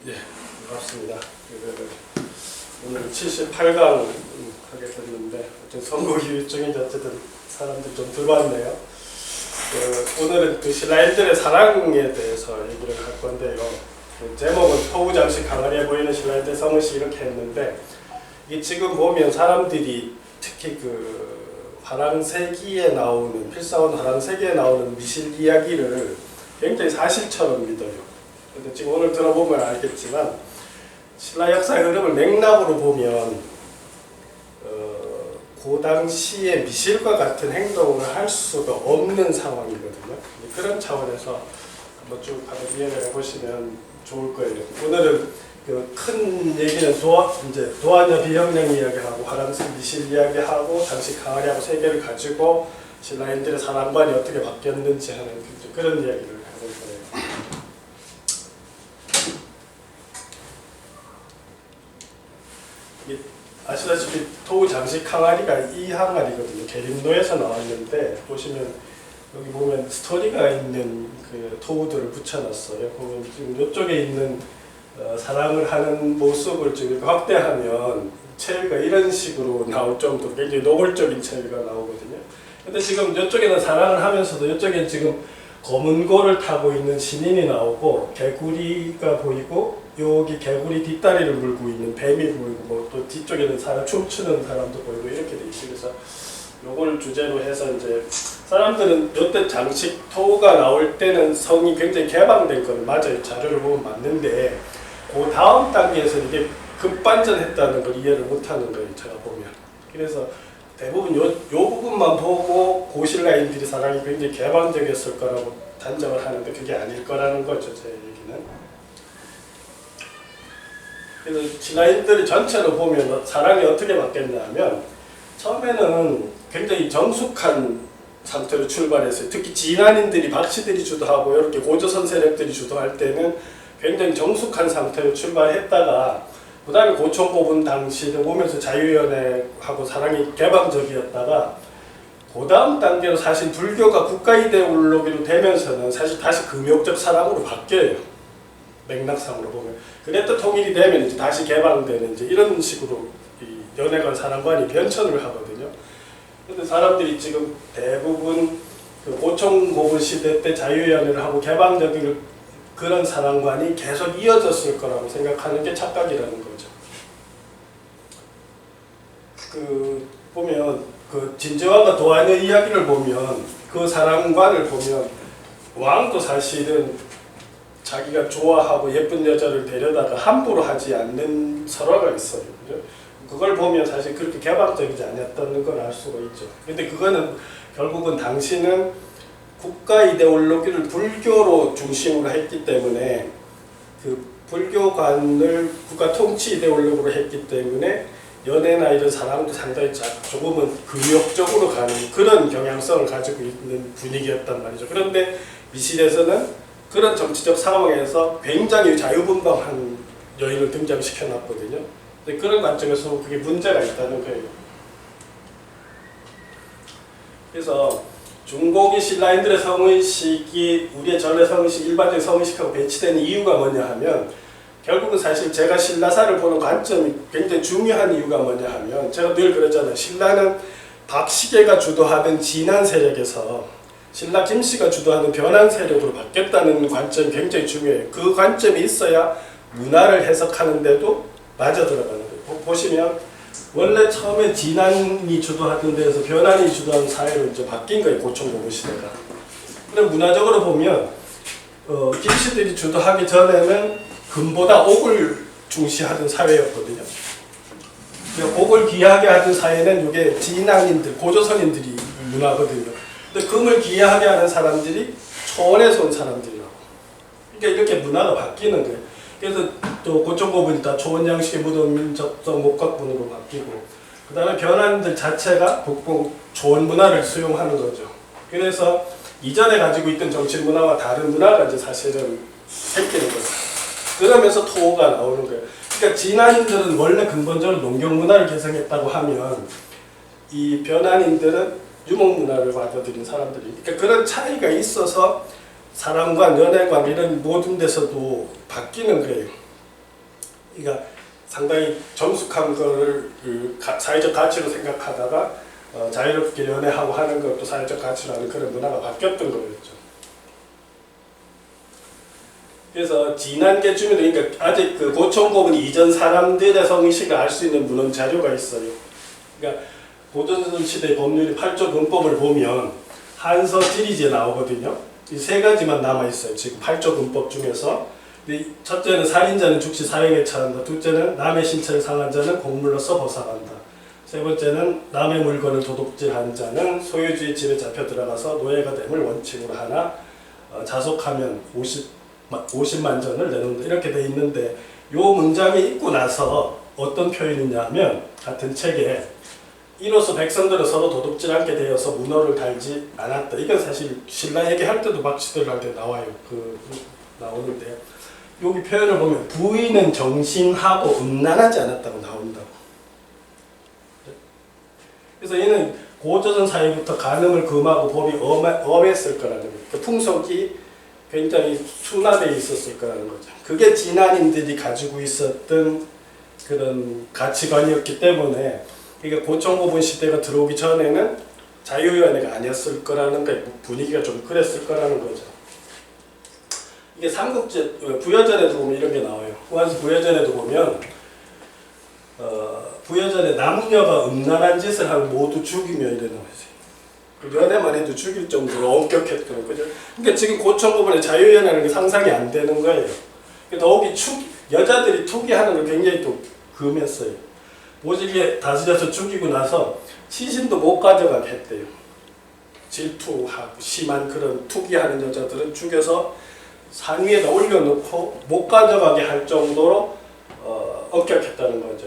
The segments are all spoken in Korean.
예, 반갑습니다. 오늘 78강 하게 됐는데 선거 이후 중인지 어쨌든 사람들이 좀 들어왔네요. 오늘은 신라인들의 사랑에 대해서 얘기를 할 건데요. 제목은 토우장식 강아리에 보이는 신라인들 성의식 이렇게 했는데, 이게 지금 보면 사람들이 특히 화랑세기에 나오는 필사원 화랑세기에 나오는 미실 이야기를 굉장히 사실처럼 믿어요. 근데 지금 오늘 들어보면 알겠지만 신라 역사의 흐름을 맥락으로 보면 그 당시에 미실과 같은 행동을 할 수가 없는 상황이거든요. 그런 차원에서 한번 쭉 이해를 해보시면 좋을 거예요. 오늘은 큰 얘기는 도안여 비형령 이야기하고 화랑세 미실 이야기하고 당시 강아리하고 세 개를 가지고 신라인들의 사랑관이 어떻게 바뀌었는지 하는 그런 이야기를 해볼 거예요. 아시다시피 토우장식 항아리가 이 항아리거든요. 계림노에서 나왔는데 보시면 여기 보면 스토리가 있는 토우들을 붙여놨어요. 보면 지금 이쪽에 있는 사랑을 하는 모습을 좀 확대하면 체위가 이런 식으로 나올 정도로 굉장히 노골적인 체위가 나오거든요. 근데 지금 이쪽에는 사랑을 하면서도 이쪽에는 지금 검은 고를 타고 있는 신인이 나오고 개구리가 보이고 여기 개구리 뒷다리를 물고 있는 뱀이 보이고 또 뒤쪽에는 춤추는 사람도 보이고 이렇게 돼 있어요. 그래서 요걸 주제로 해서 이제 사람들은 이때 장식 토우가 나올 때는 성이 굉장히 개방된 건 맞아요. 자료를 보면 맞는데 그 다음 단계에서 이게 급반전했다는 걸 이해를 못하는 거예요. 제가 보면. 그래서 대부분 요 부분만 보고 고신라인들이 사랑이 굉장히 개방적이었을 거라고 단정을 하는데 그게 아닐 거라는 거죠. 제 얘기는. 그래서 신라인들이 전체로 보면 사랑이 어떻게 바뀌었냐 하면 처음에는 굉장히 정숙한 상태로 출발했어요. 특히 진안인들이 박씨들이 주도하고 이렇게 고조선 세력들이 주도할 때는 굉장히 정숙한 상태로 출발했다가 그 다음에 고총고분 당시에 오면서 자유연애하고 사랑이 개방적이었다가 그 다음 단계로 사실 불교가 국가이데올로기로 되면서는 사실 다시 금욕적 사랑으로 바뀌어요. 맥락상으로 보면. 그랬다 통일이 되면 이제 다시 개방되는 이제 이런 식으로 이 연애관 사랑관이 변천을 하거든요. 근데 사람들이 지금 대부분 고총고분 시대 때 자유연애를 하고 개방적인 그런 사랑관이 계속 이어졌을 거라고 생각하는 게 착각이라는 거죠. 보면 진저와가 도안여 이야기를 보면 그 사랑관을 보면 왕도 사실은 자기가 좋아하고 예쁜 여자를 데려다가 함부로 하지 않는 설화가 있어요. 그죠? 그걸 보면 사실 그렇게 개방적이지 않았다는 걸 알 수가 있죠. 근데 그거는 결국은 당시는 국가 이데올로기를 불교로 중심으로 했기 때문에 불교관을 국가 통치 이데올로기로 했기 때문에 연애나 이런 사랑도 상당히 조금은 금욕적으로 가는 그런 경향성을 가지고 있는 분위기였단 말이죠. 그런데 미실에서는 그런 정치적 상황에서 굉장히 자유분방한 여인을 등장시켜 놨거든요. 근데 그런 관점에서 그게 문제가 있다는 거예요. 그래서 중고기 신라인들의 성의식이 우리의 전래 성의식, 일반적인 성의식하고 배치되는 이유가 뭐냐 하면 결국은 사실 제가 신라사를 보는 관점이 굉장히 중요한 이유가 뭐냐 하면 제가 늘 그랬잖아요. 신라는 박시계가 주도하던 진안 세력에서 신라 김씨가 주도하는 변한 세력으로 바뀌었다는 관점이 굉장히 중요해요. 그 관점이 있어야 문화를 해석하는데도 맞아 들어가는 거예요. 보시면 원래 처음에 진안이 주도하던 데에서 변한이 주도하는 사회로 이제 바뀐 거예요. 고총고분 시대가. 그럼 문화적으로 보면 김씨들이 주도하기 전에는 금보다 옥을 중시하던 사회였거든요. 옥을 귀하게 하던 사회는 이게 진안인들, 고조선인들이 문화거든요. 근데 금을 귀하게 하는 사람들이 초원에서 온 사람들이라고. 그러니까 이렇게 문화가 바뀌는 거예요. 그래서 또 고총고분이 다 초원 양식의 무덤 접성 목각분으로 바뀌고, 그 다음에 변환들 자체가 북봉 초원 문화를 수용하는 거죠. 그래서 이전에 가지고 있던 정치 문화와 다른 문화가 이제 사실은 생기는 거죠. 그러면서 토우가 나오는 거예요. 그러니까 진안인들은 원래 근본적으로 농경 문화를 개성했다고 하면 이 변환인들은 유목 문화를 받아들인 사람들이. 그러니까 그런 차이가 있어서 사랑관, 연애관 이런 모든 데서도 바뀌는 거예요. 그러니까 상당히 정숙한 거를 사회적 가치로 생각하다가 자유롭게 연애하고 하는 것도 사회적 가치로 하는 그런 문화가 바뀌었던 거였죠. 그래서 진안계 주민들, 그러니까 아직 그 고천고분 이전 사람들의 성의식을 알 수 있는 문헌 자료가 있어요. 그러니까 고전선 시대 법률이 8조 근법을 보면 한서 지리지에 나오거든요. 이 세 가지만 남아 있어요. 지금 8조 근법 중에서. 첫째는 살인자는 즉시 사형에 처한다. 둘째는 남의 신체를 상한 자는 공물로서 보상한다. 세 번째는 남의 물건을 도둑질한 자는 소유주의 집에 잡혀 들어가서 노예가 됨을 원칙으로 하나 자속하면 50만 전을 내놓는다. 이렇게 돼 있는데 이 문장이 있고 나서 어떤 표현이냐 하면 같은 책에 이로써 백성들은 서로 도둑질 않게 되어서 문호를 달지 않았다. 이건 사실 신라 얘기할 때도 박씨들 할 때 나와요. 나오는데 여기 표현을 보면 부인은 정신하고 음란하지 않았다고 나온다고. 그래서 얘는 고조선 사이부터 간음을 금하고 법이 엄했을 거라는 거예요. 그 풍속이 굉장히 순화되어 있었을 거라는 거죠. 그게 진안인들이 가지고 있었던 그런 가치관이었기 때문에 그러니까 고천고분 시대가 들어오기 전에는 자유연애가 아니었을 거라는 거 분위기가 좀 그랬을 거라는 거죠. 이게 삼국지 부여전에도 보면 이런 게 나와요. 후한수 부여전에도 보면 부여전에 남녀가 음란한 짓을 하면 모두 죽이며 이래 나와요. 연애만 해도 죽일 정도로 엄격했거든요. 그죠? 그러니까 지금 고천고분에 자유연애라는 게 상상이 안 되는 거예요. 더욱이 여자들이 투기하는 걸 굉장히 또 금했어요. 모질게 다스려서 죽이고 나서 시신도 못 가져가게 했대요. 질투하고 심한 그런 투기하는 여자들은 죽여서 산 위에다 올려놓고 못 가져가게 할 정도로 엄격했다는 거죠.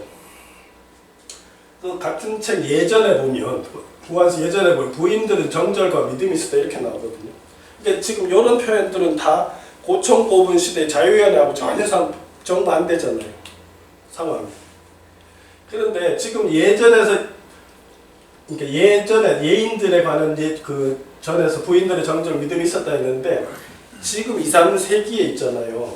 또 같은 책 예전에 보면 후한수 예전에 보면 부인들은 정절과 믿음이 있었다 이렇게 나오거든요. 그러니까 지금 이런 표현들은 다 고천고분 시대 자유연애하고 전혀 정반대잖아요. 상황이. 그런데 지금 예전에 예인들에 관한 그 전에서 부인들의 정절 믿음이 있었다 했는데 지금 2, 3세기에 있잖아요.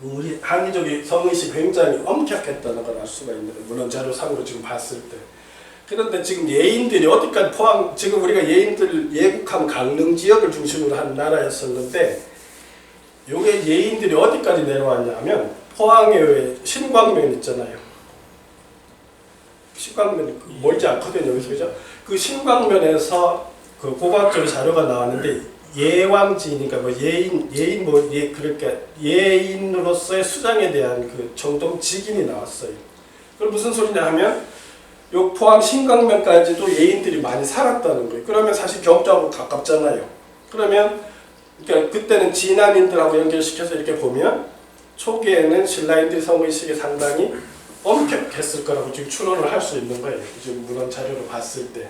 우리 한민족의 성의식 굉장히 엄격했다는 걸 알 수가 있는 거예요. 물론 자료상으로 지금 봤을 때. 그런데 지금 예인들이 어디까지 지금 우리가 예인들 예국하면 강릉 지역을 중심으로 한 나라였었는데 요게 예인들이 어디까지 내려왔냐면 포항에 신광면 있잖아요. 신광면 멀지 않거든요. 여기서 그죠? 그 신광면에서 그 고고학적 자료가 나왔는데 예왕지니까 뭐 그러니까 예인으로서의 수장에 대한 그 정동 직인이 나왔어요. 그럼 무슨 소리냐 하면 요 포항 신광면까지도 예인들이 많이 살았다는 거예요. 그러면 사실 경주하고 가깝잖아요. 그러면 그러니까 그때는 진안인들하고 연결시켜서 이렇게 보면 초기에는 신라인들 성의식이 상당히 엄격했을 거라고 지금 추론을 할 수 있는 거예요. 지금 문헌 자료로 봤을 때.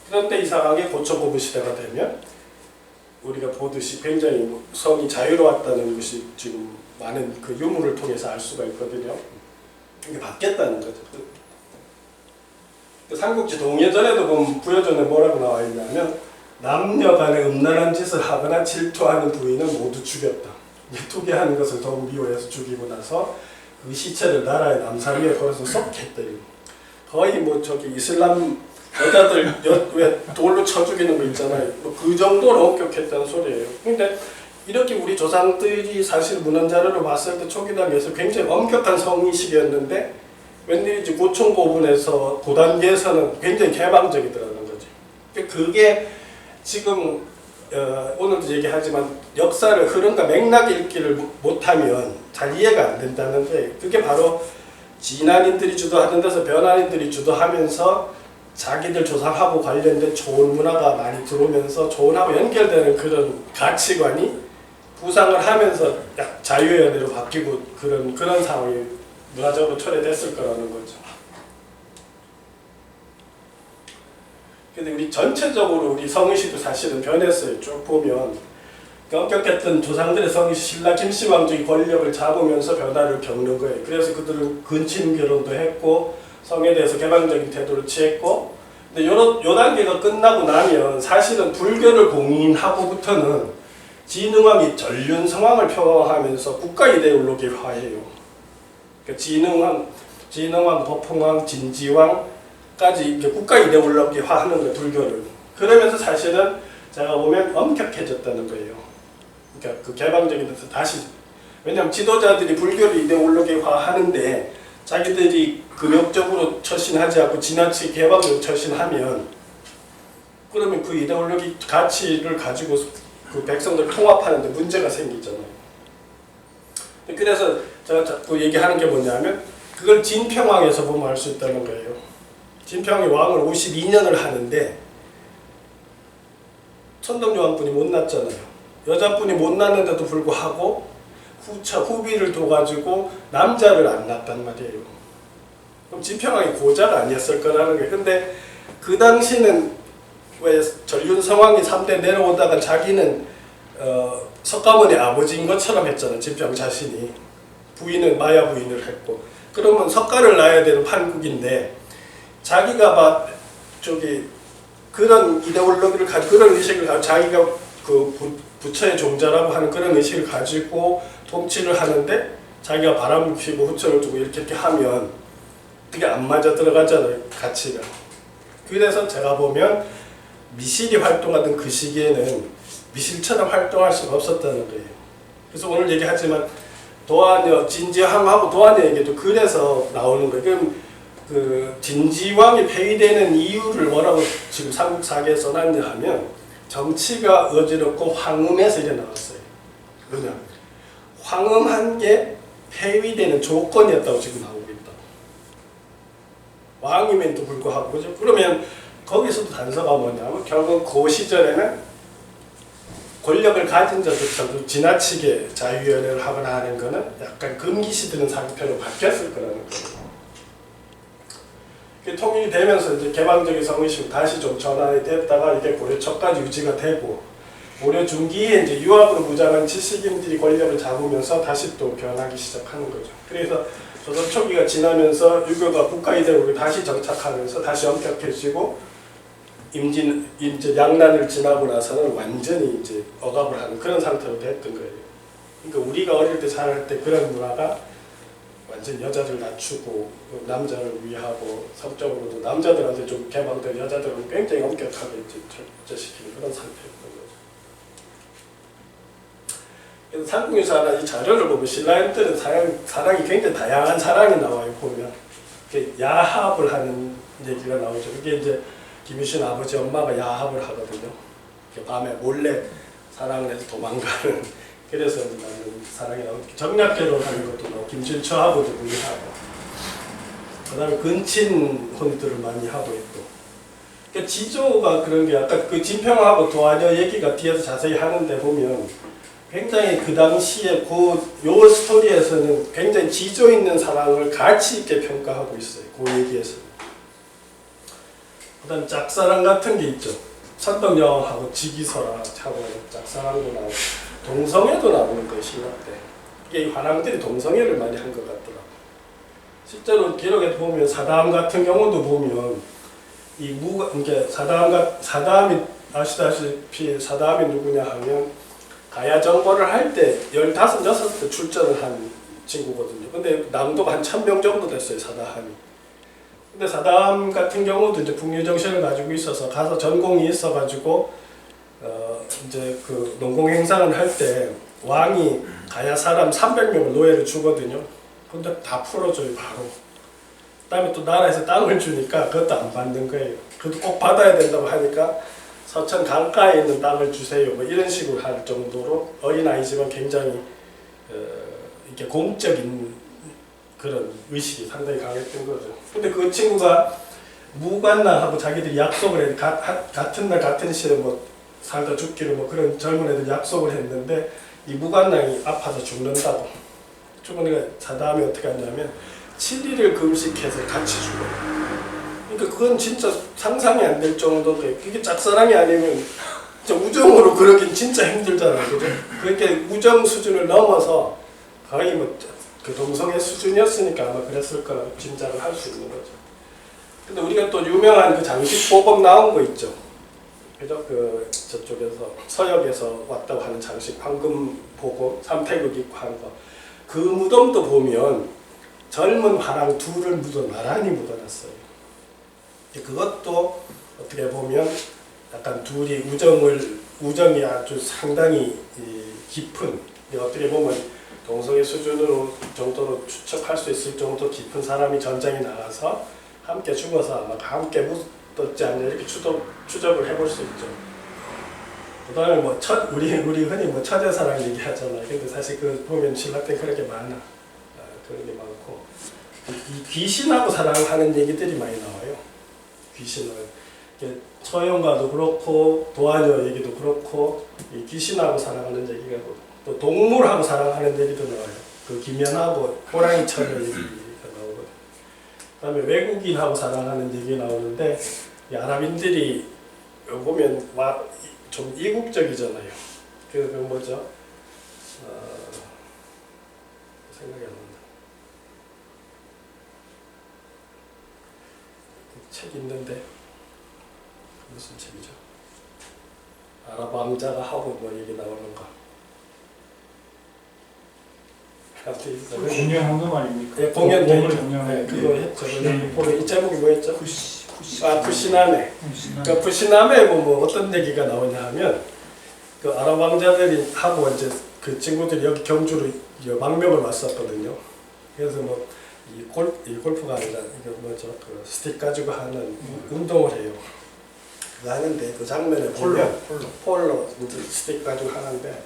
그런데 이상하게 고천고분 시대가 되면 우리가 보듯이 굉장히 성이 자유로웠다는 것이 지금 많은 그 유물을 통해서 알 수가 있거든요. 이게 바뀌었다는 거죠. 삼국지 동예전에도 보면 부여전에 뭐라고 나와 있냐면 남녀 간에 음란한 짓을 하거나 질투하는 부인은 모두 죽였다. 투기하는 것을 더욱 미워해서 죽이고 나서 그 시체를 나라의 남산 위에 걸어서 썩했다. 거의 뭐 저기 이슬람 여자들 왜 돌로 쳐 죽이는 거 있잖아요. 그 정도로 엄격했다는 소리예요. 근데 이렇게 우리 조상들이 사실 문헌 자료를 봤을 때 초기 단계에서 굉장히 엄격한 성의식이었는데 웬일인지 고천고분에서 고단계에서는 굉장히 개방적이더라는 거죠. 그게 지금 오늘도 얘기하지만 역사를 흐름과 맥락 읽기를 못하면 잘 이해가 안 된다는 게 그게 바로 진안인들이 주도하는 데서 변안인들이 주도하면서 자기들 조상하고 관련된 좋은 문화가 많이 들어오면서 좋은하고 연결되는 그런 가치관이 부상을 하면서 자유연애로 바뀌고 그런 상황이 문화적으로 초래됐을 거라는 거죠. 근데 우리 전체적으로 우리 성의식도 사실은 변했어요. 쭉 보면 엄격했던 조상들의 성의식 신라 김씨왕족이 권력을 잡으면서 변화를 겪는 거예요. 그래서 그들은 근친 결혼도 했고 성에 대해서 개방적인 태도를 취했고 근데 요 단계가 끝나고 나면 사실은 불교를 공인하고부터는 진흥왕이 전륜 성왕을 표방하면서 국가 이데올로기화해요. 그러니까 진흥왕, 법흥왕, 진지왕까지 이렇게 국가 이데올로기화하는 거예요, 불교를. 그러면서 사실은 제가 보면 엄격해졌다는 거예요. 그러니까 그 개방적인 데서 다시, 왜냐하면 지도자들이 불교를 이데올로기화하는데 자기들이 금욕적으로 처신하지 않고 지나치게 개방적으로 처신하면, 그러면 그 이데올로기 가치를 가지고 그 백성들 통합하는데 문제가 생기잖아요. 그래서 제가 자꾸 얘기하는 게 뭐냐면 그걸 진평왕에서 보면 알 수 있다는 거예요. 진평왕이 왕을 52년을 하는데 천덕여왕분이 못 낳았잖아요. 여자분이 못 낳는데도 불구하고 후비를 둬가지고 남자를 안 낳았단 말이에요. 그럼 진평왕이 고자가 아니었을 거라는 거예요. 근데 그 당시는 왜 전륜성왕이 3대 내려오다가 자기는 석가모니 아버지인 것처럼 했잖아요. 진평 자신이. 부인은 마야 부인을 했고. 그러면 석가를 낳아야 되는 판국인데 자기가 막 그런 이데올로기를 가지고, 그런 의식을 가지고 자기가 그 부처의 종자라고 하는 그런 의식을 가지고 통치를 하는데 자기가 바람 피고 후처를 두고 이렇게 하면 그게 안 맞아 들어가잖아요, 가치가. 그래서 제가 보면 미실이 활동하던 그 시기에는 미실처럼 활동할 수가 없었다는 거예요. 그래서 오늘 얘기하지만 도안여, 진지왕하고 도안여 얘기도 그래서 나오는 거예요. 그럼 그 진지왕이 폐위되는 이유를 뭐라고 지금 삼국사기에 써놨냐 하면 정치가 어지럽고 황음에서 이제 나왔어요. 그냥 황음한 게 폐위되는 조건이었다고 지금 나오고 있다. 왕임에도 불구하고, 그죠? 그러면 거기서도 단서가 뭐냐면 결국 그 시절에는 권력을 가진 자조차도 지나치게 자유연애를 하거나 하는 거는 약간 금기시되는 상태로 바뀌었을 거라는 거예요. 통일이 되면서 이제 개방적인 성의식으로 다시 좀 전환이 됐다가 이게 고려 초까지 유지가 되고, 고려 중기에 이제 유학으로 무장한 지식인들이 권력을 잡으면서 다시 또 변하기 시작하는 거죠. 그래서 조선 초기가 지나면서 유교가 국가 이대로 다시 정착하면서 다시 엄격해지고, 이제 양난을 지나고 나서는 완전히 이제 억압을 하는 그런 상태로 됐던 거예요. 그러니까 우리가 어릴 때 자랄 때 그런 문화가 완전 여자들 낮추고 남자를 위하고 성적으로도 남자들한테 좀 개방된, 여자들은 굉장히 엄격하게 절제시키는 그런 상태였던 거죠. 그래서 삼국유사나 이 자료를 보면 신라인들은 사랑이 굉장히 다양한 사랑이 나와요. 보면 야합을 하는 얘기가 나오죠. 이게 이제 김유신 아버지 엄마가 야합을 하거든요. 밤에 몰래 사랑을 해서 도망가는, 그래서 나는 사랑이 나오고, 정략계로 하는 것도 나오고, 김진처하고도 무리하고, 그 다음에 근친혼들을 많이 하고 있고. 그러니까 지조가 그런 게 아까 그 진평하고 도안여 얘기가 뒤에서 자세히 하는데 보면 굉장히 그 당시에 요 스토리에서는 굉장히 지조 있는 사랑을 가치 있게 평가하고 있어요. 그 얘기에서. 그 다음 짝사랑 같은 게 있죠. 천덕여왕하고 지기설하고 짝사랑도 나오고, 동성애도 나오는 거예요, 신라 때. 이게 화랑들이 동성애를 많이 한 것 같더라고요. 실제로 기록에 보면 사다암 같은 경우도 보면 이게 사다암이 아시다시피 사다암이 누구냐 하면 가야 정벌을 할 때 15, 16대 출전을 한 친구거든요. 근데 남도가 한 1000명 정도 됐어요, 사다암이. 근데 사다암 같은 경우도 이제 북류 정신을 가지고 있어서 가서 전공이 있어가지고 이제 그 농공 행사를 할 때 왕이 가야 사람 300명을 노예를 주거든요. 근데 다 풀어줘요, 바로. 그다음에 또 나라에서 땅을 주니까 그것도 안 받는 거예요. 그것도 꼭 받아야 된다고 하니까 서천 강가에 있는 땅을 주세요, 뭐 이런 식으로 할 정도로 어린아이지만 굉장히 이렇게 공적인 그런 의식이 상당히 강했던 거죠. 근데 그 친구가 무관나하고 자기들이 약속을 해, 같은 날 같은 시에 뭐 살다 죽기로 뭐 그런 젊은 애들 약속을 했는데 이 무관낭이 아파서 죽는다고. 죽으니까 사다음이 어떻게 하냐면 7일을 금식해서 같이 죽어요. 그러니까 그건 진짜 상상이 안 될 정도로, 그게 짝사랑이 아니면 우정으로 그러긴 진짜 힘들잖아요, 그죠? 그렇게 우정 수준을 넘어서 거의 뭐 그 동성애 수준이었으니까 아마 그랬을 거라고 짐작을 할 수 있는 거죠. 근데 우리가 또 유명한 그 장식 보검 나온 거 있죠. 그죠? 그 저쪽에서 서역에서 왔다고 하는 장식 황금 보검, 삼태극 입고 한 거. 그 무덤도 보면 젊은 화랑 둘을 나란히 묻어놨어요. 그것도 어떻게 보면 약간 둘이 우정이 아주 상당히 깊은, 어떻게 보면 동성애 수준으로 정도로 추측할 수 있을 정도 깊은 사람이 전장에 나가서 함께 죽어서 아마 함께 묻었지 않냐 이렇게 추적을 해볼 수 있죠. 그다음에 뭐 우리 흔히 뭐 처제사랑 얘기하잖아요. 근데 사실 그 보면 신라 때 그렇게 많아. 그런 게 많고 이 귀신하고 사랑하는 얘기들이 많이 나와요. 귀신을 처형과도 그렇고 도화녀 얘기도 그렇고 이 귀신하고 사랑하는 얘기가 또 동물하고 사랑하는 얘기도 나와요. 그 김연하고 호랑이 처녀 얘기가 나오거든요. 그다음에 외국인하고 사랑하는 얘기 나오는데 이 아랍인들이 보면 좀 이국적이잖아요. 그 뭐죠? 생각이 안 난다. 책 있는데 무슨 책이죠? 아랍 왕자가 하고 뭐 얘기 나오는가? 공연한 거 아닙니까? 예, 공연도 했죠. 공연. 그거 했죠. 보면 이 제목이 뭐였죠? 푸시나메. 그러니까 푸시나메에 뭐 어떤 얘기가 나오냐 하면 그 아랍 왕자들이 하고 이제 그 친구들이 여기 경주로 망명을 왔었거든요. 그래서 뭐 이 골프가 아니라 이거 뭐죠? 그 스틱 가지고 하는 운동을 해요. 그거 하는데 그 장면에 보면 폴로 스틱 가지고 하는데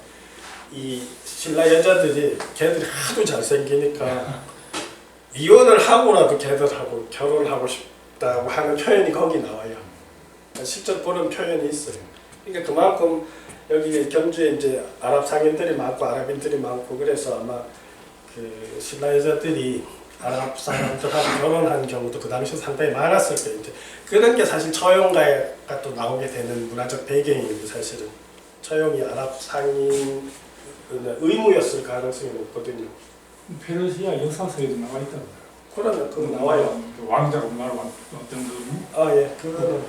이 신라 여자들이 걔들이 하도 잘생기니까 이혼을 하고라도 걔들하고 결혼을 하고 싶다고 하는 표현이 거기 나와요. 실제 그런 표현이 있어요. 그러니까 그만큼 여기 경주에 이제 아랍 상인들이 많고 아랍인들이 많고 그래서 아마 그 신라 여자들이 아랍 사람들하고 결혼한 경우도 그 당시에 상당히 많았을 거예요. 이제 그런 게 사실 처형가가 또 나오게 되는 문화적 배경이에요. 사실은 처형이 아랍 상인 의무였을 가능성이 높거든요. 페르시아 역사서에도 나와 있다고요. 그러면 그거 나와요. 그 왕자가 말한 어떤 그 아 예, 그거는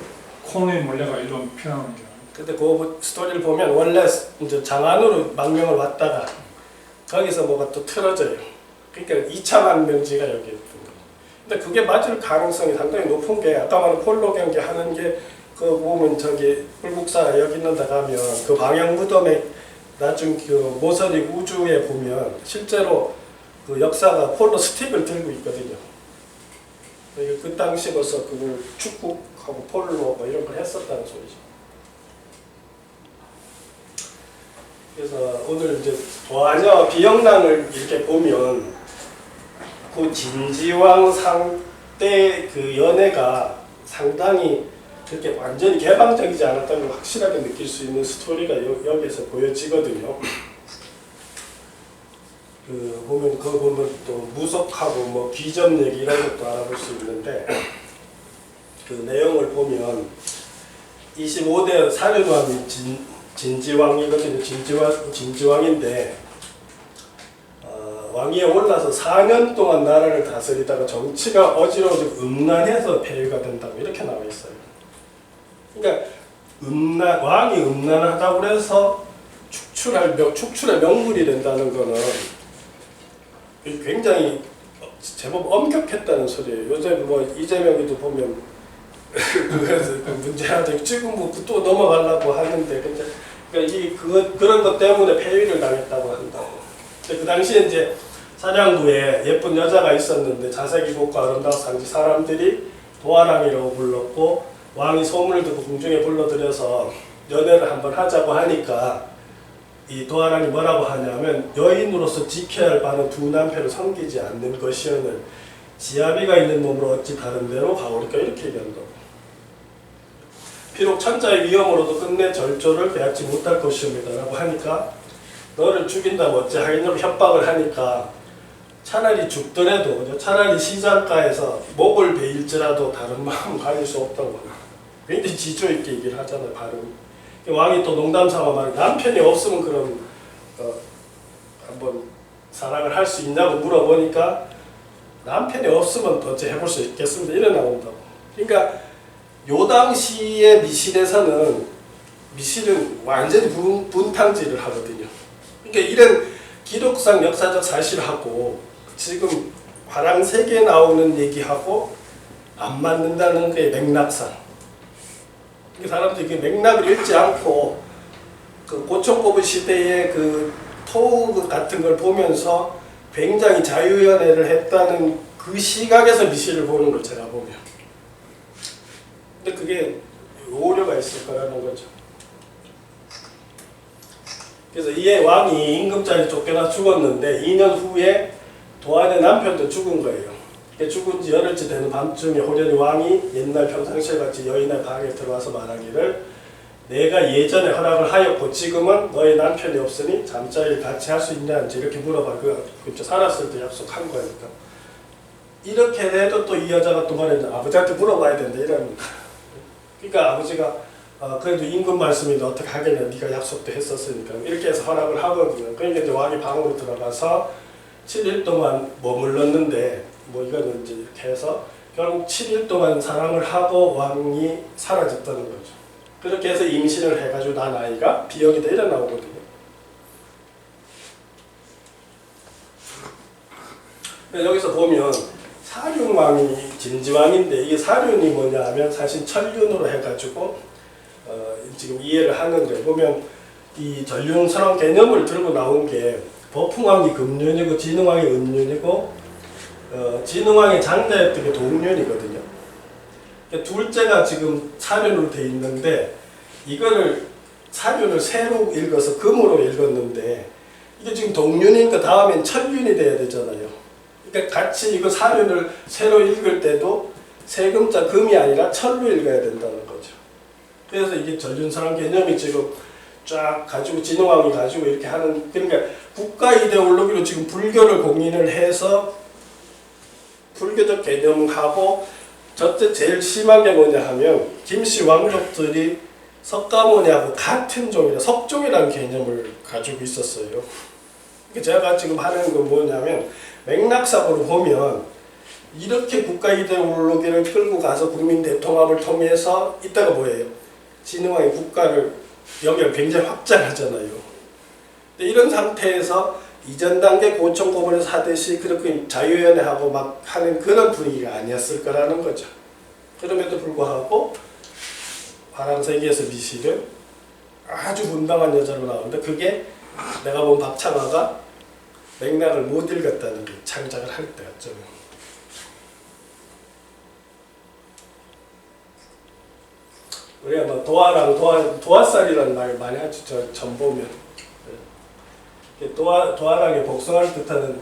콘의 몰래가 이런 표현하는 게. 근데 그 스토리를 보면 원래 이제 장안으로 망명을 왔다가 거기서 뭐가 또 틀어져요. 그러니까 2차 망명지가 여기 있던 거예요. 근데 그게 맞을 가능성이 상당히 높은 게 아까 말한 폴로 경기 하는 게 그 보면 저기 불국사 여기 있는 데 가면 그 방영 무덤에 나중 그 모서리 우주에 보면 실제로 그 역사가 폴로 스틱을 들고 있거든요. 그 당시 벌써 그걸 축구하고 폴로 뭐 이런 걸 했었다는 소리죠. 그래서 오늘 이제 도화녀 비영랑을 이렇게 보면 그 진지왕 상때 그 연애가 상당히 그렇게 완전히 개방적이지 않았다는 걸 확실하게 느낄 수 있는 스토리가 여기에서 보여지거든요. 그 보면 그거 보면 또 무속하고 뭐 귀점 얘기 이런 것도 알아볼 수 있는데 그 내용을 보면 25대 사륜왕이 진지왕이거든요. 진지왕인데 왕위에 올라서 4년 동안 나라를 다스리다가 정치가 어지러워지고 음란해서 폐위가 된다고 이렇게 나와 있어요. 그러니까 왕이 음란하다고 해서 축출의 명분이 된다는 거는 굉장히 제법 엄격했다는 소리예요. 요새 뭐 이재명이도 보면 그래서 문제하죠. 지금 뭐 또 넘어가려고 하는데 그러니까 그런 것 때문에 폐위를 당했다고 한다고. 그 당시에 이제 사냥부에 예쁜 여자가 있었는데 자색이 곱고 아름다운 상지 사람들이 도화랑이라고 불렀고 왕이 소문을 듣고 궁중에 불러들여서 연애를 한번 하자고 하니까 이 도화랑이 뭐라고 하냐면 여인으로서 지켜야 할 바는 두 남편을 섬기지 않는 것이오늘 지아비가 있는 몸으로 어찌 다른 데로 가오리까 이렇게 얘기한다고. 비록 천자의 위험으로도 끝내 절조를 빼앗지 못할 것이옵니다 라고 하니까 너를 죽인다고 어찌하겠냐고 협박을 하니까 차라리 죽더라도 차라리 시장가에서 목을 베일지라도 다른 마음 가질 수 없다고 굉장히 지조 있게 얘기를 하잖아요. 발음. 왕이 또 농담삼아 말해 남편이 없으면 그럼 한번 사랑을 할 수 있냐고 물어보니까 남편이 없으면 어찌 해볼 수 있겠습니다. 이래 나온다고. 그러니까 요 당시의 미실에서는 미실은 완전히 분탕질을 하거든요. 그러니까 이런 기록상 역사적 사실하고 지금 화랑색에 나오는 얘기하고 안 맞는다는 게 맥락상. 사람들이 그 맥락을 읽지 않고 그 고총고부 시대의 그 토 같은 걸 보면서 굉장히 자유연애를 했다는 그 시각에서 미시를 보는 걸 제가 보면. 근데 그게 오류가 있을 거라는 거죠. 그래서 이에 왕이 임금장에 쫓겨나 죽었는데 2년 후에 도안의 남편도 죽은 거예요. 죽은 지 열흘째 되는 밤중에 호련히 왕이 옛날 평상시에 같이 여인의 방에 들어와서 말하기를 내가 예전에 허락을 하였고 지금은 너의 남편이 없으니 잠자리를 같이 할 수 있냐는지 이렇게 물어봐. 그렇죠. 살았을 때 약속한 거니까. 이렇게 해도 또 이 여자가 또 말했는데 아버지한테 물어봐야 된다 이런. 그러니까 아버지가 그래도 임금 말씀인데 어떻게 하겠냐, 네가 약속도 했었으니까 이렇게 해서 허락을 하거든요. 그러니까 이제 왕이 방으로 들어가서 7일 동안 머물렀는데 뭐 이거는 이제 이렇게 해서 결국 7일 동안 사랑을 하고 왕이 사라졌다는 거죠. 그렇게 해서 임신을 해가지고 난 아이가 비역이 다 일어나오거든요. 여기서 보면 사륜왕이 진지왕인데 이게 사륜이 뭐냐 하면 사실 천륜으로 해가지고 지금 이해를 하는 거예요. 보면 이 전륜선왕 개념을 들고 나온 게 버풍왕이 금륜이고 진흥왕이 음륜이고 진흥왕의 장자였던 게 동륜이거든요. 둘째가 지금 사륜으로 돼 있는데 이거를 사륜을 새로 읽어서 금으로 읽었는데 이게 지금 동륜이니까 다음엔 천륜이 돼야 되잖아요. 그러니까 같이 이거 사륜을 새로 읽을 때도 세금자 금이 아니라 천로 읽어야 된다는 거죠. 그래서 이게 전륜선왕 개념이 지금 쫙 가지고 진흥왕이 가지고 이렇게 하는, 그러니까 국가 이데올로기로 지금 불교를 공인을 해서 불교적 개념하고 저때 제일 심한 게 뭐냐 하면 김씨 왕족들이 석가모니하고 같은 종이라 석종이라는 개념을 가지고 있었어요. 제가 지금 하는 건 뭐냐면 맥락상으로 보면 이렇게 국가 이데올로기를 끌고 가서 국민 대통합을 통해서 이따가 뭐예요? 진흥왕이 국가를 여기를 굉장히 확장하잖아요. 이런 상태에서 이전 단계 고총고문에서 하듯이 그렇게 자유연애하고 막 하는 그런 분위기가 아니었을 거라는 거죠. 그럼에도 불구하고 화랑세기에서 미실은 아주 분당한 여자로 나오는데 그게 내가 본 박창화가 맥락을 못 읽었다는 게 창작을 할 때였죠. 우리가 뭐 도화살이라는 말 많이 하죠. 전 보면 도화랑의 복숭아를 뜻하는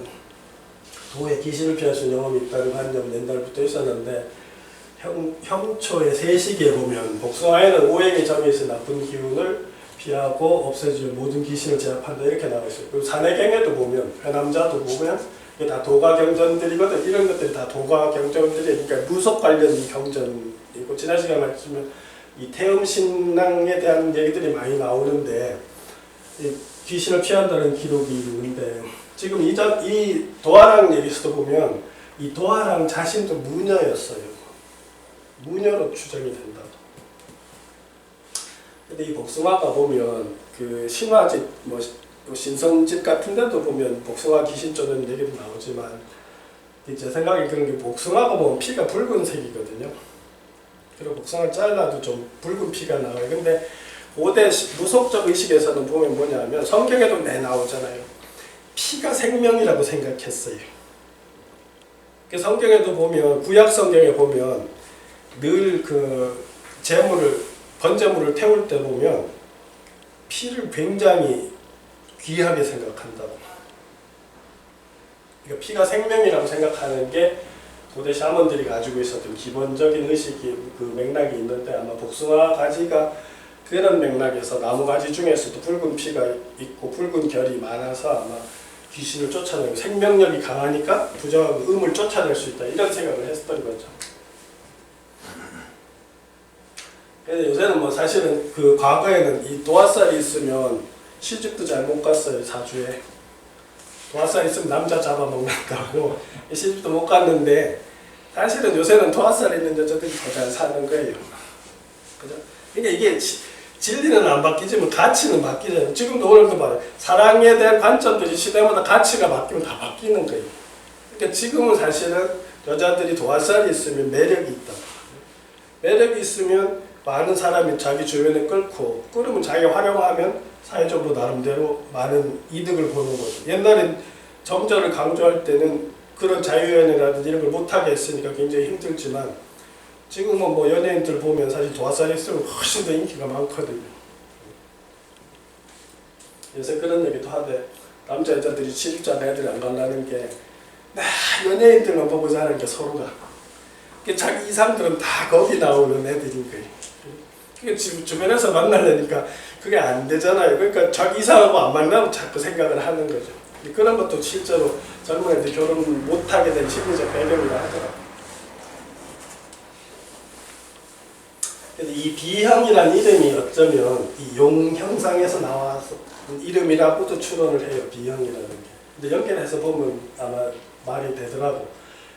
도에 귀신을 피하신 영험이 있다는 관념은 옛날부터 있었는데 형초의 세시기에 보면 복숭아에는 오행이 정해서 나쁜 기운을 피하고 없애줄 모든 귀신을 제압한다 이렇게 나와 있어요. 그리고 산해경에도 보면 회남자도 보면 이게 다 도가경전들이거든. 이런 것들이 다 도가경전들이 그러니까 무속 관련 경전이고 지난 시간에 말씀드렸지만 이 태음신앙에 대한 얘기들이 많이 나오는데 이 귀신을 피한다는 기록이 있는데 지금 이 도화랑 얘기에서도 보면 이 도화랑 자신도 무녀였어요. 무녀로 추정이 된다. 근데 이 복숭아가 보면 그 신화집 뭐 신성집 같은 데도 보면 복숭아 귀신 쫓는 얘기도 나오지만 제 생각에 그런 게 복숭아가 보면 피가 붉은색이거든요. 그리고 복숭아를 잘라도 좀 붉은 피가 나와요. 근데 고대 무속적 의식에서는 보면 뭐냐면 성경에도 내 나오잖아요. 피가 생명이라고 생각했어요. 그 성경에도 보면 구약 성경에 보면 늘 그 번제물을 태울 때 보면 피를 굉장히 귀하게 생각한다고. 그러니까 피가 생명이라고 생각하는 게 고대 샤먼들이 가지고 있었던 기본적인 의식이 그 맥락이 있는데 아마 복숭아 가지가 그런 맥락에서 나무 가지 중에서도 붉은 피가 있고 붉은 결이 많아서 아마 귀신을 쫓아내고 생명력이 강하니까 부정하고 음을 쫓아낼 수 있다 이런 생각을 했던 거죠. 그래서 요새는 뭐 사실은 그 과거에는 이 도화살이 있으면 시집도 잘 못 갔어요. 사주에 도화살 있으면 남자 잡아먹는다고 시집도 못 갔는데 사실은 요새는 도화살 있는 여자들이 더 잘 사는 거예요. 그죠? 그러니까 이게 진리는 안 바뀌지만 가치는 바뀌잖아요. 지금도 오늘도 말해요. 사랑에 대한 관점들이 시대마다 가치가 바뀌면 다 바뀌는 거예요. 그러니까 지금은 사실은 여자들이 도화살이 있으면 매력이 있다. 매력이 있으면 많은 사람이 자기 주변에 끌고, 그러면 자기가 활용하면 사회적으로 나름대로 많은 이득을 보는 거죠. 옛날엔 정절을 강조할 때는 그런 자유연애라든지 이런 걸 못하게 했으니까 굉장히 힘들지만, 지금은 뭐 연예인들 보면 사실 도화살이 있으면 훨씬 더 인기가 많거든요. 요새 그런 얘기도 하대. 남자 여자들이 시집장 애들이 안 간다는 게 연예인들만 보고 자라는 게 서로가. 자기 이상들은 다 거기 나오는 애들인 거예요. 그게 지금 주변에서 만나려니까 그게 안 되잖아요. 그러니까 자기 이상하고 안 만나면 자꾸 생각을 하는 거죠. 그런 것도 실제로 젊은 애들이 결혼을 못하게 된 심리적 배경이라 하더라고요. 그래서 이 B형이라는 이름이 어쩌면 이 용 형상에서 나와서 이름이라고도 추론을 해요. B형이라는 게. 근데 연결해서 보면 아마 말이 되더라고.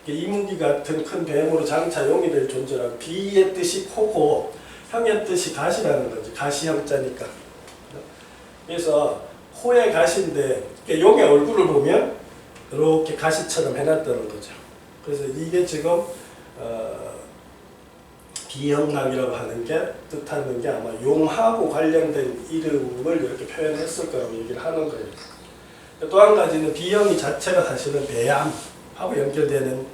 이무기 같은 큰 뱀으로 장차 용이 될 존재라고. B의 뜻이 코고 형의 뜻이 가시라는 거지. 가시형자니까. 그래서 코의 가시인데 용의 얼굴을 보면 이렇게 가시처럼 해놨다는 거죠. 그래서 이게 지금 B형락이라고 하는 게 뜻하는 게 아마 용하고 관련된 이름을 이렇게 표현했을 거라고 얘기를 하는 거예요. 또 한 가지는 B형이 자체가 사실은 배암하고 연결되는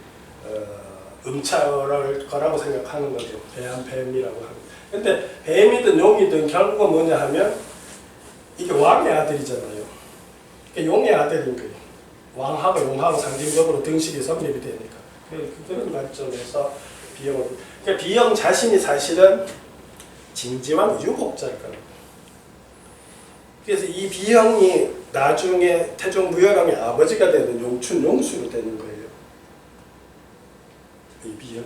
음차랄 거라고 생각하는 거죠. 배암, 뱀이라고 하는. 근데 뱀이든 용이든 결국은 뭐냐 하면 이게 왕의 아들이잖아요. 그러니까 용의 아들인 거예요. 왕하고 용하고 상징적으로 등식이 성립이 되니까. 그런 관점에서 B형을. 그러니까 B형 자신이 사실은 진지왕 유복자일 거예요. 그래서 이 B형이 나중에 태종 무열왕의 아버지가 되는 용춘 용수로 되는 거예요. 이 B형이.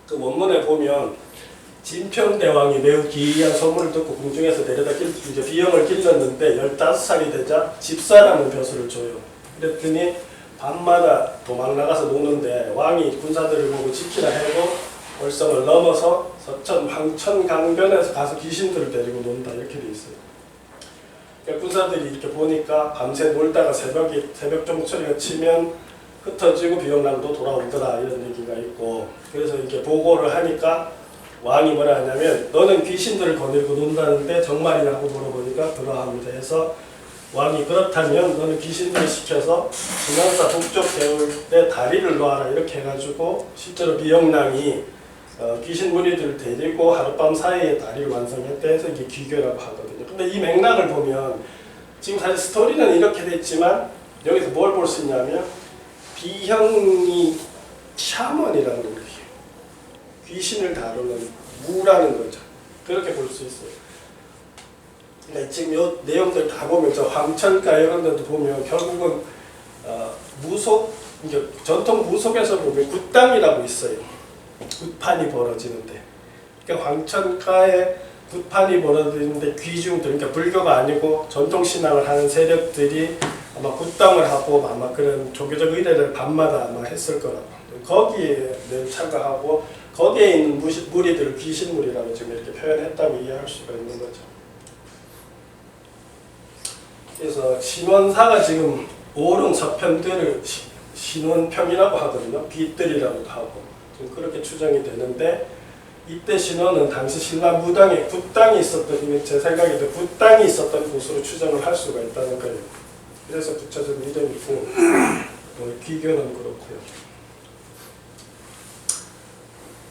그 원문에 보면 진평대왕이 매우 기이한 소문을 듣고 궁중에서 데려다 이제 B형을 길렀는데 15살이 되자 집사라는 벼슬을 줘요. 그랬더니 밤마다 도망 나가서 노는데 왕이 군사들을 보고 지키라 해고 월성을 넘어서 서천 황천강변에서 가서 귀신들을 데리고 논다 이렇게 돼 있어요. 그러니까 군사들이 이렇게 보니까 밤새 놀다가 새벽 종소리가 치면 흩어지고 B형랑도 돌아오더라 이런 얘기가 있고, 그래서 이렇게 보고를 하니까 왕이 뭐라 하냐면 너는 귀신들을 거느리고 논다는데 정말이라고 물어보니까 그러합니다 해서 왕이 그렇다면 너는 귀신들을 시켜서 진원사 북쪽 배울 때 다리를 놓아라 이렇게 해가지고 실제로 B형랑이 귀신 무리들을 데리고 하룻밤 사이에 다리를 완성했다 해서 이게 귀교라고 하거든요. 근데 이 맥락을 보면 지금 사실 스토리는 이렇게 됐지만 여기서 뭘 볼 수 있냐면 B형이 샤먼이라는 거예요. 귀신을 다루는 무라는 거죠. 그렇게 볼 수 있어요. 그러니까 지금 이 내용들 다 보면 저 황천가 이런 데도 보면 결국은 전통 무속에서 보면 굿당이라고 있어요. 굿판이 벌어지는데, 그러니까 황천가에 굿판이 벌어지는데 귀중들, 그러니까 불교가 아니고 전통 신앙을 하는 세력들이 아마 굿당을 하고 아마 그런 종교적 의례를 밤마다 아마 했을 거라고. 거기에 늘 참가하고 거기에 있는 무리들을 귀신무리라고 지금 이렇게 표현했다고 이해할 수가 있는 거죠. 그래서 신원사가 지금 오릉 서편들을 신원평이라고 하거든요. 빛들이라고도 하고 좀 그렇게 추정이 되는데, 이때 신원은 당시 신라 무당에 굿당이 있었던, 제 생각에도 굿당이 있었던 곳으로 추정을 할 수가 있다는 거예요. 그래서 붙여진 이름이고 귀교는 그렇고요.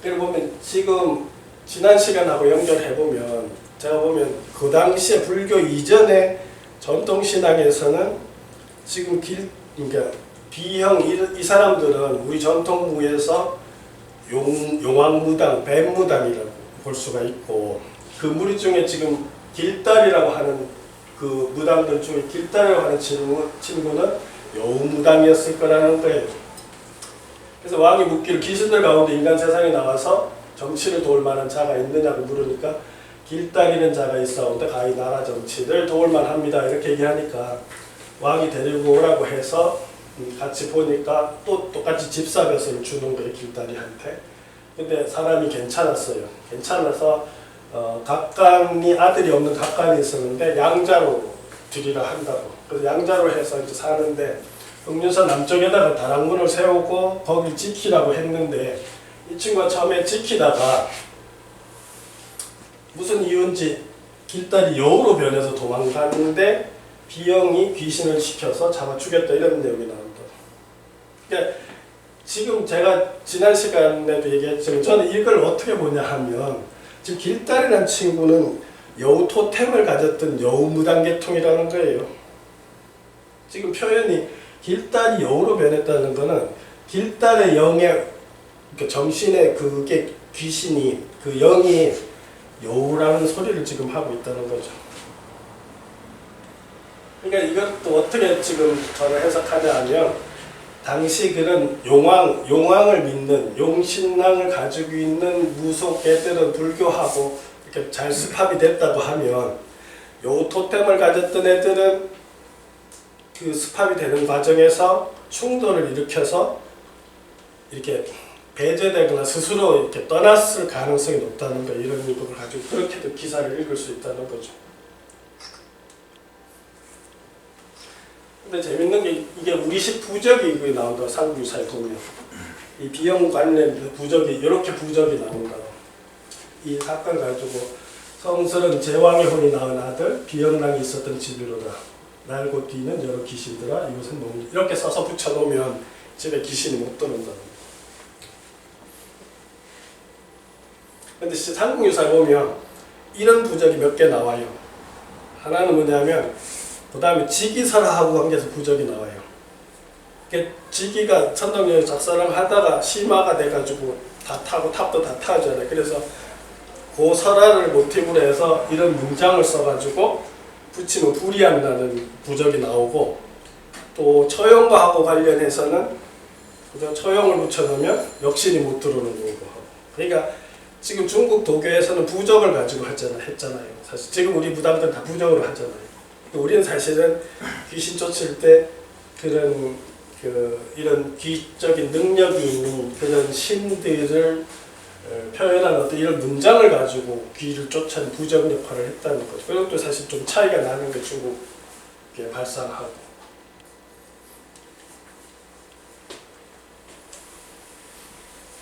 그리고 보면 지금 지난 시간하고 연결해보면 제가 보면 그 당시에 불교 이전의 전통신앙에서는 지금 그러니까 B형 이 사람들은 우리 전통무에서 용왕무당, 뱀무당이라고 볼 수가 있고, 그 무리 중에 지금 길달이라고 하는 그 무당들 중에 길달이라고 하는 친구는 여우무당이었을 거라는 거예요. 그래서 왕이 묻기를 귀신들 가운데 인간 세상에 나와서 정치를 도울 만한 자가 있느냐고 물으니까 길달이는 자가 있사온데 가히 나라 정치를 도울 만합니다 이렇게 얘기하니까 왕이 데리고 오라고 해서 같이 보니까 또 똑같이 집사벼슬을 주는 거예요, 길달이한테. 근데 사람이 괜찮았어요. 괜찮아서 각간이 아들이 없는 각간이 있었는데 양자로 드리라 한다고. 그래서 양자로 해서 이제 사는데 흑륜사 남쪽에다가 다락문을 세우고 거기 지키라고 했는데 이 친구가 처음에 지키다가 무슨 이유인지 길다리 여우로 변해서 도망갔는데 비영이 귀신을 시켜서 잡아 죽였다 이런 내용이 나온다. 그러니까 지금 제가 지난 시간에도 얘기했지만 저는 이걸 어떻게 보냐 하면 지금 길다리라는 친구는 여우 토템을 가졌던 여우 무당계통이라는 거예요. 지금 표현이 길다리 여우로 변했다는 거는 길다리 영의 그 정신의 그게 귀신이 그 영이 여우라는 소리를 지금 하고 있다는 거죠. 그러니까 이것도 어떻게 지금 저는 해석하냐 하면 당시 그런 용왕을 믿는 용신랑을 가지고 있는 무속애들은 불교하고 이렇게 잘 습합이 됐다고 하면 요 토템을 가졌던 애들은 그 습합이 되는 과정에서 충돌을 일으켜서 이렇게 배제되거나 스스로 이렇게 떠났을 가능성이 높다는 거 이런 이유를 가지고 그렇게도 기사를 읽을 수 있다는 거죠. 근데 재밌는 게 이게 우리식 부적이 나온다. 삼국유사에 보면 이 비영 관련 부적이 이렇게 부적이 나온다. 이 사건 가지고 성스런 제왕의 혼이 낳은 아들 비영랑이 있었던 집이로다. 날고 뛰는 여러 귀신들아 이것은 뭐 이렇게 써서 붙여놓으면 집에 귀신이 못 들어온다. 근데 진짜 삼국유사에 보면 이런 부적이 몇 개 나와요. 하나는 뭐냐면 그 다음에 지기설하고 관계해서 부적이 나와요. 지기가 천덕여행 작사를 하다가 심화가 돼가지고 다 타고 탑도 다 타잖아요. 그래서 그 설화를 모티브로 해서 이런 문장을 써가지고 붙이면 불이 안 나는 부적이 나오고 또 처형과하고 관련해서는 처형을 붙여놓으면 역신이 못 들어오는 거고. 그러니까 지금 중국 도교에서는 부적을 가지고 했잖아요. 사실 지금 우리 무당들 다 부적으로 하잖아요. 우리는 사실은 귀신 쫓을 때 그런 이런 귀적인 능력이 있는 그런 신들을 표현한 어떤 이런 문장을 가지고 귀를 쫓아낸 부적 역할을 했다는 거죠. 그것도 사실 좀 차이가 나는 게 중국에 발상하고.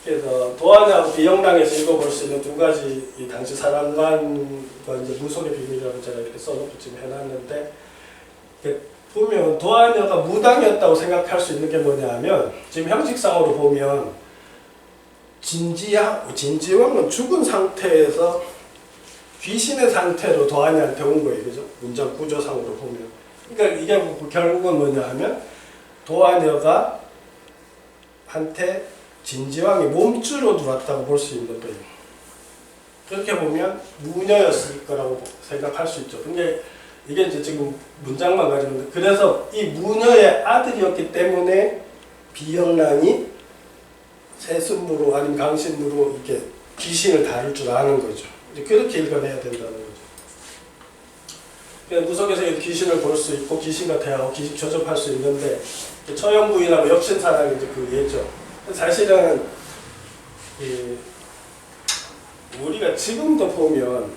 그래서 도안하고 비영랑에서 읽어볼 수 있는 두 가지 이 당시 사랑관과 이제 무속의 비밀이라고 제가 이렇게 써놓고 지금 해놨는데 보면 도안여가 무당이었다고 생각할 수 있는 게 뭐냐면 지금 형식상으로 보면 진지왕은 죽은 상태에서 귀신의 상태로 도안이한테 온 거예요, 그죠? 문장 구조상으로 보면. 그러니까 이게 결국은 뭐냐 하면 도안여가 한테 진지왕이 몸주로 들어왔다고 볼 수 있는 거예요. 그렇게 보면 무녀였을 거라고 생각할 수 있죠. 근데 이게 이제 지금 문장만 가지고 그래서 이 무녀의 아들이었기 때문에 비영란이 세순무로 아니면 강신무로 이렇게 귀신을 다룰 줄 아는 거죠. 이제 그렇게 읽어내야 된다는 거죠. 무속에서 귀신을 볼 수 있고 귀신과 대하고 귀신 조접할 수 있는데 처형부인하고 역신사랑이 이제 그 예죠. 사실은 우리가 지금도 보면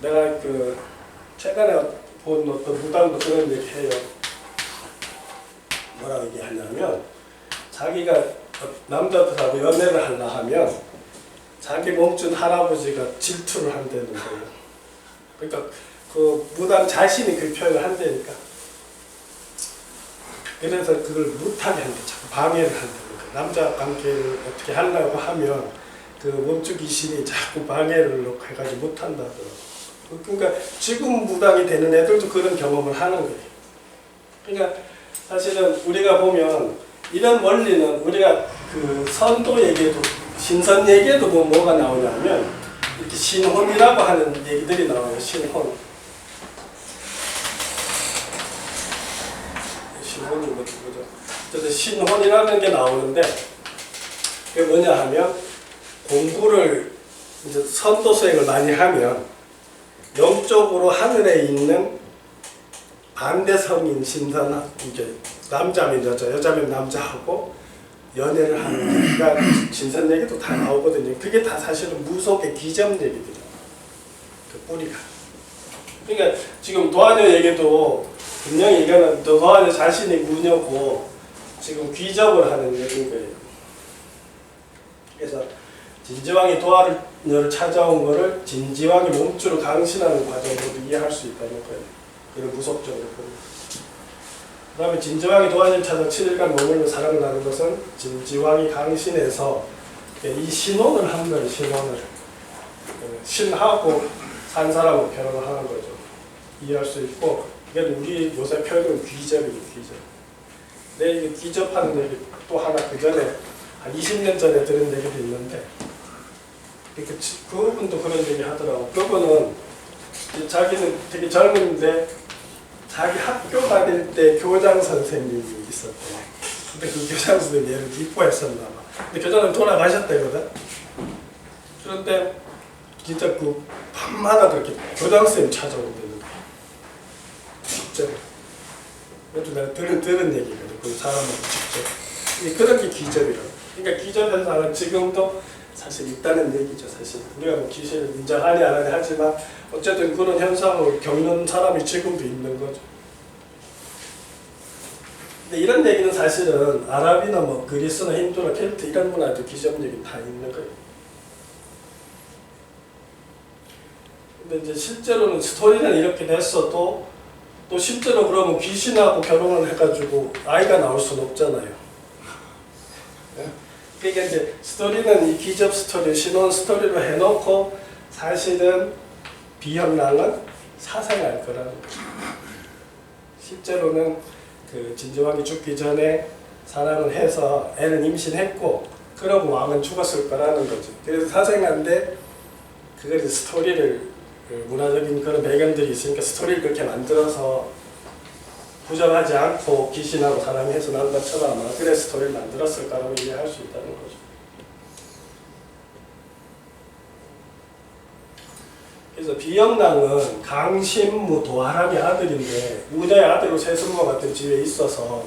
내가 최근에 본 어떤 무당도 그런 얘기 해요. 뭐라고 얘기하냐면 자기가 남자들하고 연애를 하려 하면 자기 몸준 할아버지가 질투를 한다는 거예요. 그러니까 그 무당 자신이 그 표현을 한다니까. 그래서 그걸 못하게 한다. 자꾸 방해를 한다. 남자 관계를 어떻게 하려고 하면 그 몸주 귀신이 자꾸 방해를 해가지고 못한다 하더라고요. 그러니까 지금 무당이 되는 애들도 그런 경험을 하는 거예요. 그러니까 사실은 우리가 보면 이런 원리는 우리가 그 선도 얘기에도 신선 얘기에도 뭐가 나오냐면 이렇게 신혼이라고 하는 얘기들이 나와요. 신혼이 뭐죠? 그래서 신혼이라는 게 나오는데 그게 뭐냐 하면 공부를 이제 선도 수행을 많이 하면 영적으로 하늘에 있는 반대성인 신선 이제 남자면 여자, 여자면 남자하고 연애를 하는 얘기가 신선 얘기도 다 나오거든요. 그게 다 사실은 무속의 기점 얘기들이에요. 그 뿌리가. 그러니까 지금 도하녀에게도 분명히 이거는 도하녀 자신이 무녀고 지금 귀접을 하는 얘기인 거예요. 그래서 진지왕이 도하녀를 찾아온 거를 진지왕이 몸주로 강신하는 과정으로도 이해할 수 있다는 거예요. 이런 구속적으로 보면. 그 다음에 진지왕이 도하녀를 찾아 7일간 머물러 사랑을 나눈 것은 진지왕이 강신해서 이 신혼을 한 거예요. 신하고 산 사람하고 결혼을 하는 거죠. 이해할 수 있고, 이게 우리 요새 표현은 귀접이죠, 귀접. 근데 이게 귀접하는 얘기 또 하나 그 전에 한 20년 전에 들은 얘기도 있는데, 그분도 그런 얘기 하더라고. 그분은 자기는 되게 젊은데 자기 학교 다닐 때 교장 선생님이 있었대. 근데 그 교장 선생님이 얘를 이뻐했었나 봐. 근데 교장은 돌아가셨대거든. 그런데 진짜 그 밤마다 그렇게 교장 선생님 찾아온다는 거야. 진짜. 그것도 내가 들은 얘기거든. 그 사람하고 직접. 그런 게 귀접이라고. 그러니까 귀접 현상은 지금도 사실 있다는 얘기죠. 사실 우리가 뭐 귀신을 인정하니 안 하니 하지만 어쨌든 그런 현상을 겪는 사람이 지금도 있는 거죠. 근데 이런 얘기는 사실은 아랍이나 뭐 그리스나 힌두나 켈트 이런 문화에도 귀접 얘기 다 있는 거예요. 근데 이제 실제로는 스토리는 이렇게 됐어도 또 실제로 그러면 귀신하고 결혼을 해가지고 아이가 나올 수는 없잖아요. 그러니까 이제 스토리는 이 귀접 스토리, 신혼 스토리로 해놓고 사실은 비현랑은 사생할 거라는 거죠. 실제로는 그 진지왕이 죽기 전에 사랑을 해서 애를 임신했고 그러고 왕은 죽었을 거라는 거죠. 그래서 사생한데 그걸 이제 스토리를 문화적인 그런 배경들이 있으니까 스토리를 그렇게 만들어서 부정하지 않고 귀신하고 사람이 해서 난 것처럼 아마 그래 스토리를 만들었을 거라고 이해할 수 있다는 거죠. 그래서 비영랑은 강신무 도하람의 아들인데 우녀의 아들로 세순모 같은 집에 있어서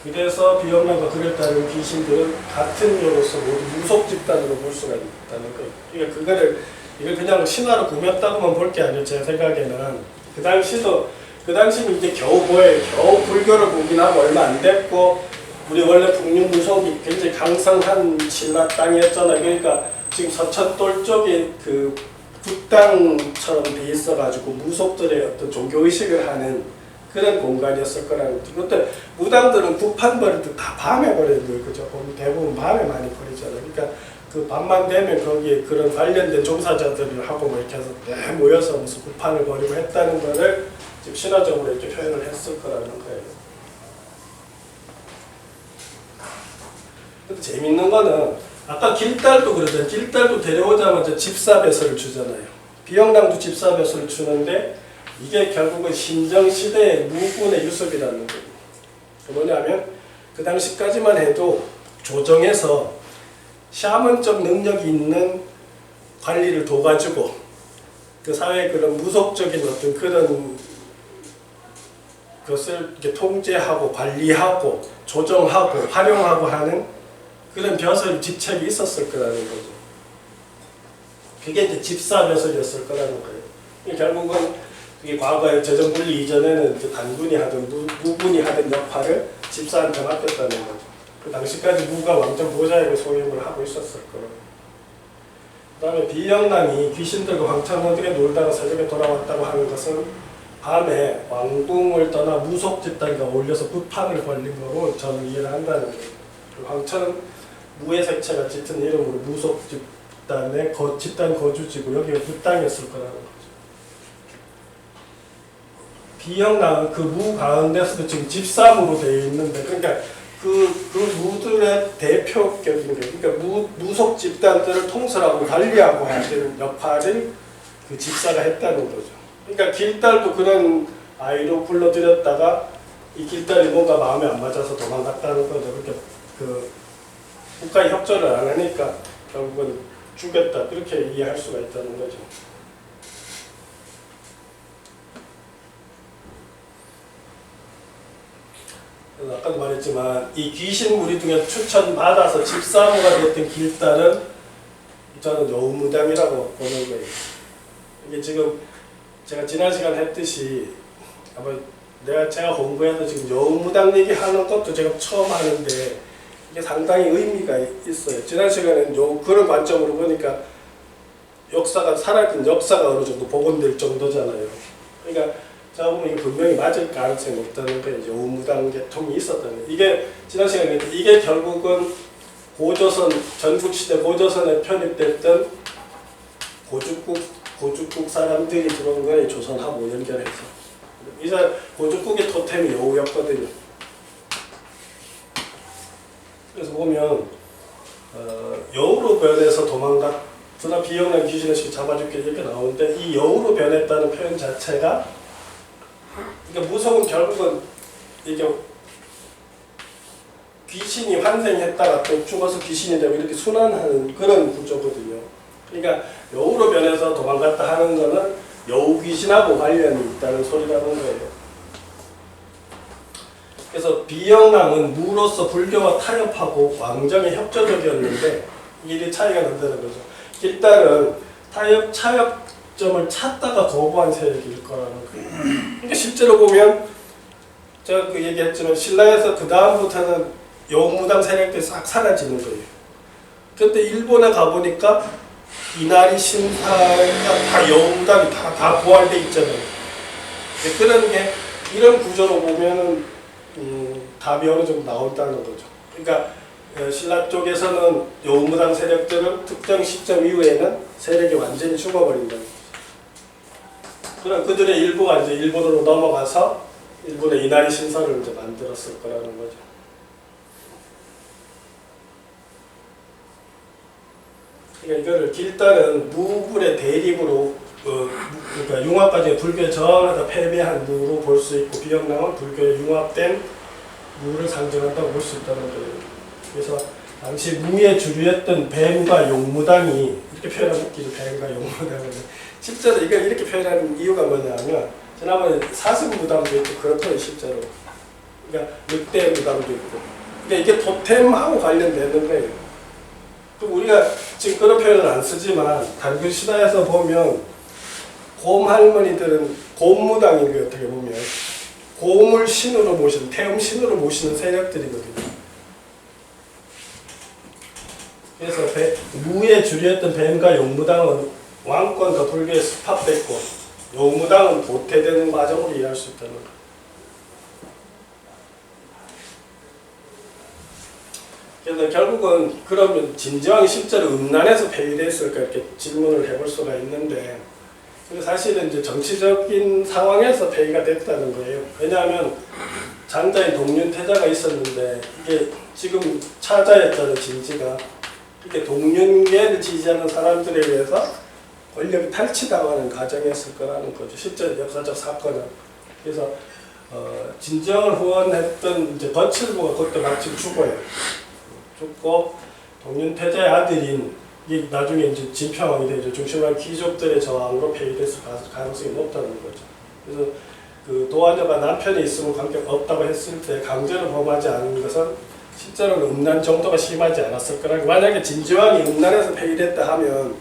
그래서 비영랑과 그를 따르는 귀신들은 같은 요로서 모두 무속 집단으로 볼 수가 있다는 거예요. 그러니까 이걸 그냥 신화로 꾸몄다고만 볼 게 아니에요. 제 생각에는 그 당시는 이제 겨우 불교를 보긴 하고 얼마 안 됐고 우리 원래 북녘 무속이 굉장히 강성한 신라 땅이었잖아요. 그러니까 지금 서천돌 쪽에 그 국당처럼 돼 있어가지고 무속들의 어떤 종교의식을 하는 그런 공간이었을 거라는 거죠. 그때 무당들은 구판 버릴 때 다 밤에 버리는 거예요. 그죠? 대부분 밤에 많이 버리잖아요. 그러니까 그 밤만 되면 거기에 그런 관련된 종사자들을 하고 뭐 이렇게 해서 모여서 무슨 구판을 벌이고 했다는 거를 지금 신화적으로 이렇게 표현을 했을 거라는 거예요. 근데 재밌는 거는 아까 길달도 그러잖아요. 길달도 데려오자마자 집사배설을 주잖아요. 비영랑도 집사배설을 주는데 이게 결국은 신정시대의 무군의 유습이라는 거예요. 뭐냐면 그 당시까지만 해도 조정에서 샤먼적 능력이 있는 관리를 둬가지고 그 사회의 그런 무속적인 어떤 그런 것을 이렇게 통제하고 관리하고 조정하고 활용하고 하는 그런 벼슬 집책이 있었을 거라는 거죠. 그게 이제 집사벼슬이었을 거라는 거예요. 결국은 그게 과거에 재정분리 이전에는 이제 단군이 하든 무군이 하든 역할을 집사한테 맡겼다는 거죠. 그 당시까지 무가 왕정 보좌액을 소유를 하고 있었을 거라고. 그 다음에 비영랑이 귀신들과 황천어들에 놀다가 새벽에 돌아왔다고 하는 것은 밤에 왕궁을 떠나 무속 집단과 어울려서 부판을 벌린 거로 저는 이해를 한다는 거예요. 황천은 무의 색채가 짙은 이름으로 무속 집단의 집단 거주지고 여기가 부땅이었을 거라는 거죠. 비영랑은 그 무 가운데서도 지금 집사무로 되어 있는데 그러니까 그 무들의 대표격인 거예요. 그러니까 무속 집단들을 통솔하고 관리하고 하시는 역할을 그 집사가 했다는 거죠. 그러니까 길달도 그런 아이로 불러들였다가 이 길달이 뭔가 마음에 안 맞아서 도망갔다는 거죠. 그렇게 그 국가에 협조를 안 하니까 결국은 죽였다 그렇게 이해할 수가 있다는 거죠. 아까도 말했지만 이 귀신 무리 중에 추천받아서 집사모가 됐던 길달은 저는 여우무당이라고 보는 거예요. 이게 지금 제가 지난 시간에 했듯이 아마 제가 공부해서 지금 여우무당 얘기하는 것도 제가 처음 하는데 이게 상당히 의미가 있어요. 지난 시간에는 그런 관점으로 보니까 역사가 살아있던 역사가 어느 정도 복원될 정도잖아요. 그러니까 제가 보면 이게 분명히 맞을 가능성이 높다는 거예요. 여우무당 계통이 있었다는. 이게 지난 시간에 이게 결국은 고조선 전국시대 고조선에 편입됐던 고죽국 사람들이 들어온 거예요. 조선하고 연결해서. 이제 고죽국의 토템이 여우였거든요. 그래서 보면 여우로 변해서 도망갔으나 비영난 귀신의 식 잡아줄게 이렇게 나오는데 이 여우로 변했다는 표현 자체가 그러니까 무속은 결국은 이게 귀신이 환생했다가 또 죽어서 귀신이 되고 이렇게 순환하는 그런 구조거든요. 그러니까 여우로 변해서 도망갔다 하는 거는 여우 귀신하고 관련이 있다는 소리라는 거예요. 그래서 비영랑은 무로서 불교와 타협하고 왕정에 협조적이었는데 이게 차이가 난다는 거죠. 길달은 차협점을 찾다가 거부한 세력일 거라는 거예요. 그러니까 실제로 보면 제가 그 얘기했지만 신라에서 그 다음부터는 여우무당 세력들이 싹 사라지는 거예요. 그때 일본에 가보니까 이나리 신사가 다 여우무당이 다 부활돼 있잖아요. 그런 게 이런 구조로 보면은 답이 어느 정도 나온다는 거죠. 그러니까 신라 쪽에서는 여우무당 세력들은 특정 시점 이후에는 세력이 완전히 죽어버린다는 거죠. 그럼 그들의 일부가 이제 일본으로 넘어가서 일본의 이나리 신사를 이제 만들었을 거라는 거죠. 그러니까 이거를 길달은 무불의 대립으로 그러니까 융합까지 불교에 저항하다 패배한 무로 볼 수 있고 비영랑은 불교에 융합된 무를 상징한다고 볼 수 있다는 거예요. 그래서 당시 무의 주류였던 뱀과 용무당이 이렇게 표현하면 웃기죠. 뱀과 용무당은 실제로 이걸 이렇게 표현하는 이유가 뭐냐면 지난번에 사슴무당도 있고 그렇거든요. 실제로 그러니까 늑대무당도 있고 그러니까 이게 토템하고 관련되는 거예요. 그럼 우리가 지금 그런 표현을 안 쓰지만 단군 시대에서 보면 곰 할머니들은 곰무당이고요. 어떻게 보면 곰을 신으로 모시는 태음 신으로 모시는 세력들이거든요. 그래서 무의 주류였던 뱀과 용무당은 왕권과 불교에 습합됐고 용무당은 도태되는 과정으로 이해할 수 있다는 거예요. 그래서 결국은 그러면 진지왕이 실제로 음란에서 폐위됐을까 이렇게 질문을 해볼 수가 있는데 사실은 이제 정치적인 상황에서 폐위가 됐다는 거예요. 왜냐하면 장자인 동륜태자가 있었는데 이게 지금 차자였잖아요. 진지가 이렇게 동륜계를 지지하는 사람들에 의해서 권력이 탈취당하는 과정이었을 거라는 거죠. 실제 역사적 사건은. 그래서 진지왕을 후원했던 이제 덧칠부가 그때 마침 죽어요. 죽고 동륜태자의 아들인 이 나중에 이제 진평왕이 되죠. 중심한 귀족들의 저항으로 폐위됐을 가능성이 높다는 거죠. 그래서 그 도화녀가 남편이 있으면 관계없다고 했을 때 강제로 범하지 않은 것은 실제로는 음란 정도가 심하지 않았을 거라고. 만약에 진지왕이 음란에서 폐위됐다 하면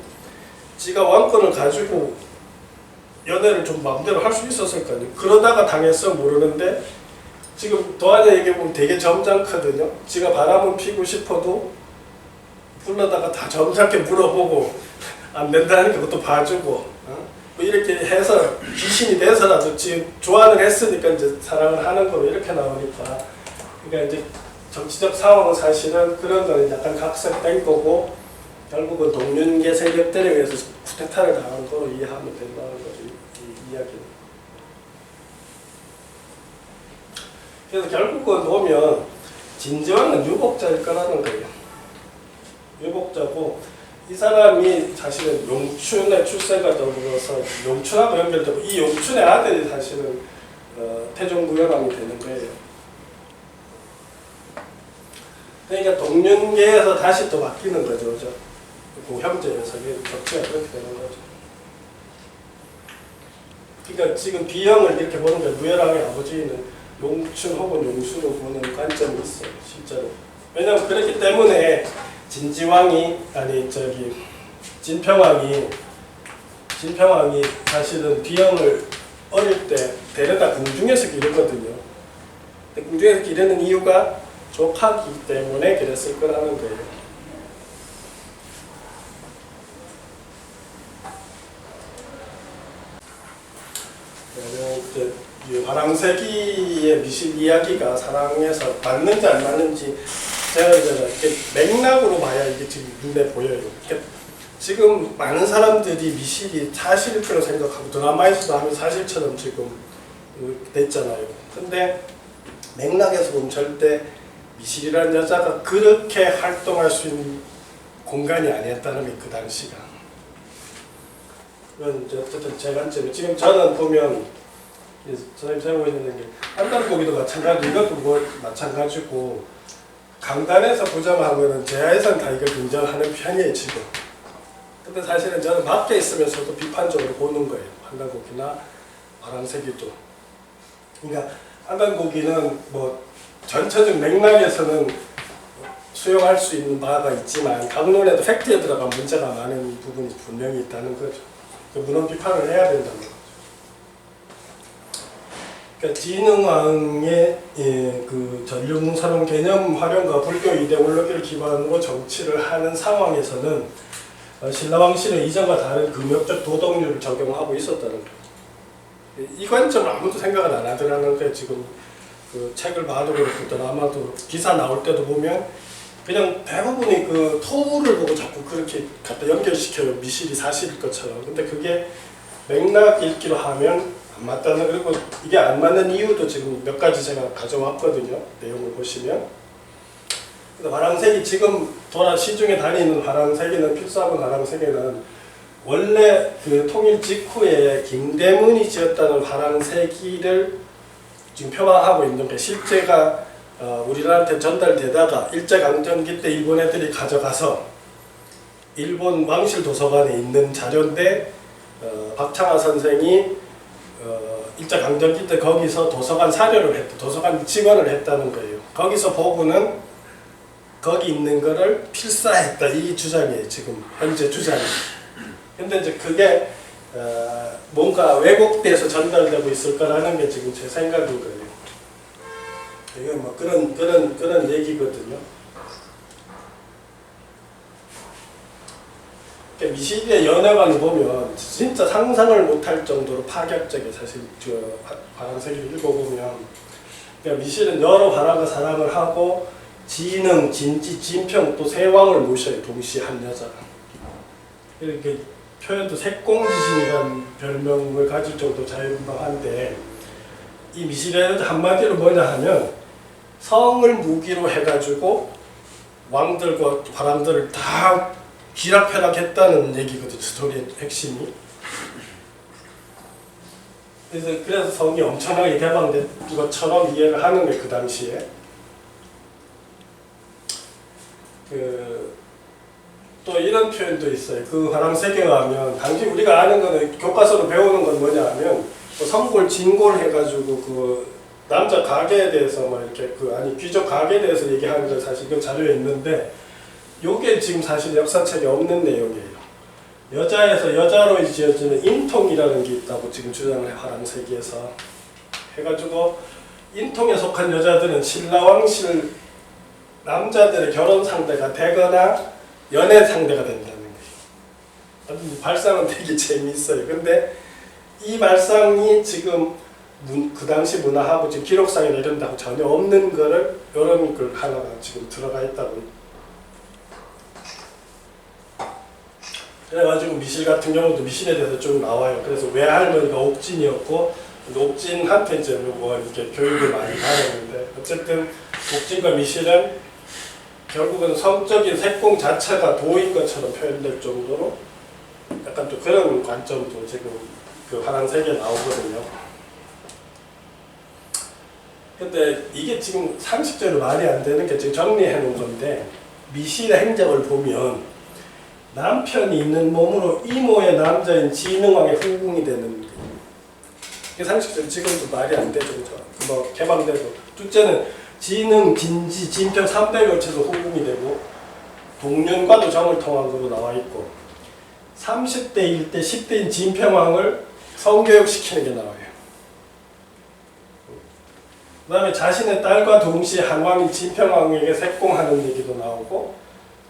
지가 왕권을 가지고 연애를 좀 마음대로 할 수 있었을 거 아니에요. 그러다가 당했어 모르는데 지금 도화녀 얘기해보면 되게 점잖거든요. 지가 바람은 피고 싶어도 불러다가 다 점잖게 물어보고 안 된다니까 그것도 봐주고 뭐 이렇게 해서 귀신이 돼서라도 지금 좋아는 했으니까 이제 사랑을 하는 거로 이렇게 나오니까 그러니까 이제 정치적 상황은 사실은 그런 거는 약간 각색된 거고 결국은 동륜계 세력들에 의해서 쿠데타를 당한 거로 이해하면 된다는 거죠. 이 이야기는. 그래서 결국은 보면 진지왕은 유복자일 거라는 거예요. 유복자고 이 사람이 사실은 용춘의 출생과 더불어서 용춘하고 연결되고 이 용춘의 아들이 사실은 태종무열왕이 되는 거예요. 그러니까 동륜계에서 다시 또 바뀌는 거죠. 그죠? 그 형제에서 격치가 그렇게 되는 거죠. 그러니까 지금 비형을 이렇게 보는 게 무열왕의 아버지는 용춘 혹은 용수로 보는 관점이 있어요. 실제로. 왜냐하면 그렇기 때문에 진지왕이 진평왕이 진평왕이 사실은 비형을 어릴 때 데려다 궁중에서 기르거든요. 근데 궁중에서 기르는 이유가 조카기 때문에 그랬을 거라는 거예요. 이제 이 화랑새기의 미실 이야기가 사랑에서 맞는지 안 맞는지 제가 이렇게 맥락으로 봐야 이게 지금 눈에 보여요. 지금 많은 사람들이 미실이 사실일 거라고 생각하고 드라마에서도 하면 사실처럼 지금 됐잖아요. 근데 맥락에서 보면 절대 미실이라는 여자가 그렇게 활동할 수 있는 공간이 아니었다는 게 그 당시가. 그건 이제 어쨌든 제 관점이 지금 저는 보면 선생님 세우고 있는 게 한달고기도 마찬가지고 이것도 뭐 마찬가지고 강단에서 보자면 하면은 제야에선 다 이걸 인정하는 편이에요 지금. 근데 사실은 저는 밖에 있으면서도 비판적으로 보는 거예요. 한달고기나 화랑새기도. 그러니까 한달고기는 뭐 전체적 맥락에서는 수용할 수 있는 바가 있지만 강론에도 팩트에 들어간 문제가 많은 부분이 분명히 있다는 거죠. 문헌 비판을 해야 된다는 거죠. 그러니까 진흥왕의 그 전륜사론 개념 활용과 불교 이데올로기를 기반으로 정치를 하는 상황에서는 신라왕실은 이전과 다른 금욕적 도덕률을 적용하고 있었다는 거예요. 이 관점을 아무도 생각을 안 하더라는 거예요. 지금 그 책을 봐도 그렇고 드라마도 기사 나올 때도 보면 그냥 대부분이 그 토를 보고 자꾸 그렇게 갖다 연결시켜요. 미실이 사실일 것처럼. 근데 그게 맥락 읽기로 하면 안 맞다는, 그리고 이게 안 맞는 이유도 지금 몇 가지 제가 가져왔거든요. 내용을 보시면. 화랑새기 지금 시중에 다니는 화랑새기는 필사본 화랑새기는 원래 그 통일 직후에 김대문이 지었다는 화랑새기를 지금 표방하고 있는 게 실제가 우리나라한테 전달되다가 일제강점기 때 일본 애들이 가져가서 일본 왕실 도서관에 있는 자료인데 박창하 선생이 일제강점기 때 거기서 도서관 사료를 했다. 도서관 직원을 했다는 거예요. 거기서 보고는 거기 있는 거를 필사했다. 이 주장이에요. 지금 현재 주장이. 근데 이제 그게 뭔가 왜곡돼서 전달되고 있을 거라는 게 지금 제 생각인 거예요. 이건 뭐 그런 얘기거든요. 미실의 연애관을 보면 진짜 상상을 못할 정도로 파격적이에요. 사실 화랑새기를 읽어보면 그러니까 미실은 여러 화랑과 사랑을 하고 진흥, 진지, 진평 또 세 왕을 모셔요. 동시에 한 여자가. 이렇게 표현도 색공지신이라는 별명을 가질 정도 자유분방한데 이 미실의 여자 한마디로 뭐냐 하면 성을 무기로 해가지고 왕들과 화랑들을 다 쥐락펴락했다는 얘기거든요. 스토리의 핵심이. 그래서 성이 엄청나게 개방된 것처럼 이해를 하는 게 그 당시에. 또 이런 표현도 있어요. 그 화랑새기에 가면 당시 우리가 아는 거는 교과서로 배우는 건 뭐냐 하면 성골, 진골 해가지고 그 남자 가계에 대해서 막 이렇게 귀족 가계에 대해서 얘기하는 건 사실 그 자료에 있는데 요게 지금 사실 역사책에 없는 내용이에요. 여자에서 여자로 지어지는 인통이라는 게 있다고 지금 주장을 해, 화랑새기에서. 해가지고 인통에 속한 여자들은 신라왕실 남자들의 결혼 상대가 되거나 연애 상대가 된다는 거예요. 발상은 되게 재미있어요. 근데 이 발상이 지금 그 당시 문화하고 지금 기록상에 이런다고 전혀 없는 거를 이런 걸 하나가 지금 들어가 있다고. 그래가지고 미실 같은 경우도 미실에 대해서 좀 나와요. 그래서 외할머니가 옥진이었고 옥진한테 이제 뭐 이렇게 교육을 많이 받았는데 어쨌든 옥진과 미실은 결국은 성적인 색공 자체가 도인 것처럼 표현될 정도로 약간 또 그런 관점도 지금 그 화랑새기에 나오거든요. 근데 이게 지금 상식적으로 말이 안 되는 게 지금 정리해 놓은 건데 미실의 행적을 보면 남편이 있는 몸으로 이모의 남자인 진흥왕의 후궁이 되는 게 이게 상식적으로 지금도 말이 안 되죠. 뭐 개방되고 둘째는 진흥, 진지, 진평 300여 채도 후궁이 되고 동년과도 정을 통한 걸로 나와 있고 30대일 때 10대인 진평왕을 성교육시키는 게 나와요. 그 다음에 자신의 딸과 동시에 한왕인 진평왕에게 색공하는 얘기도 나오고,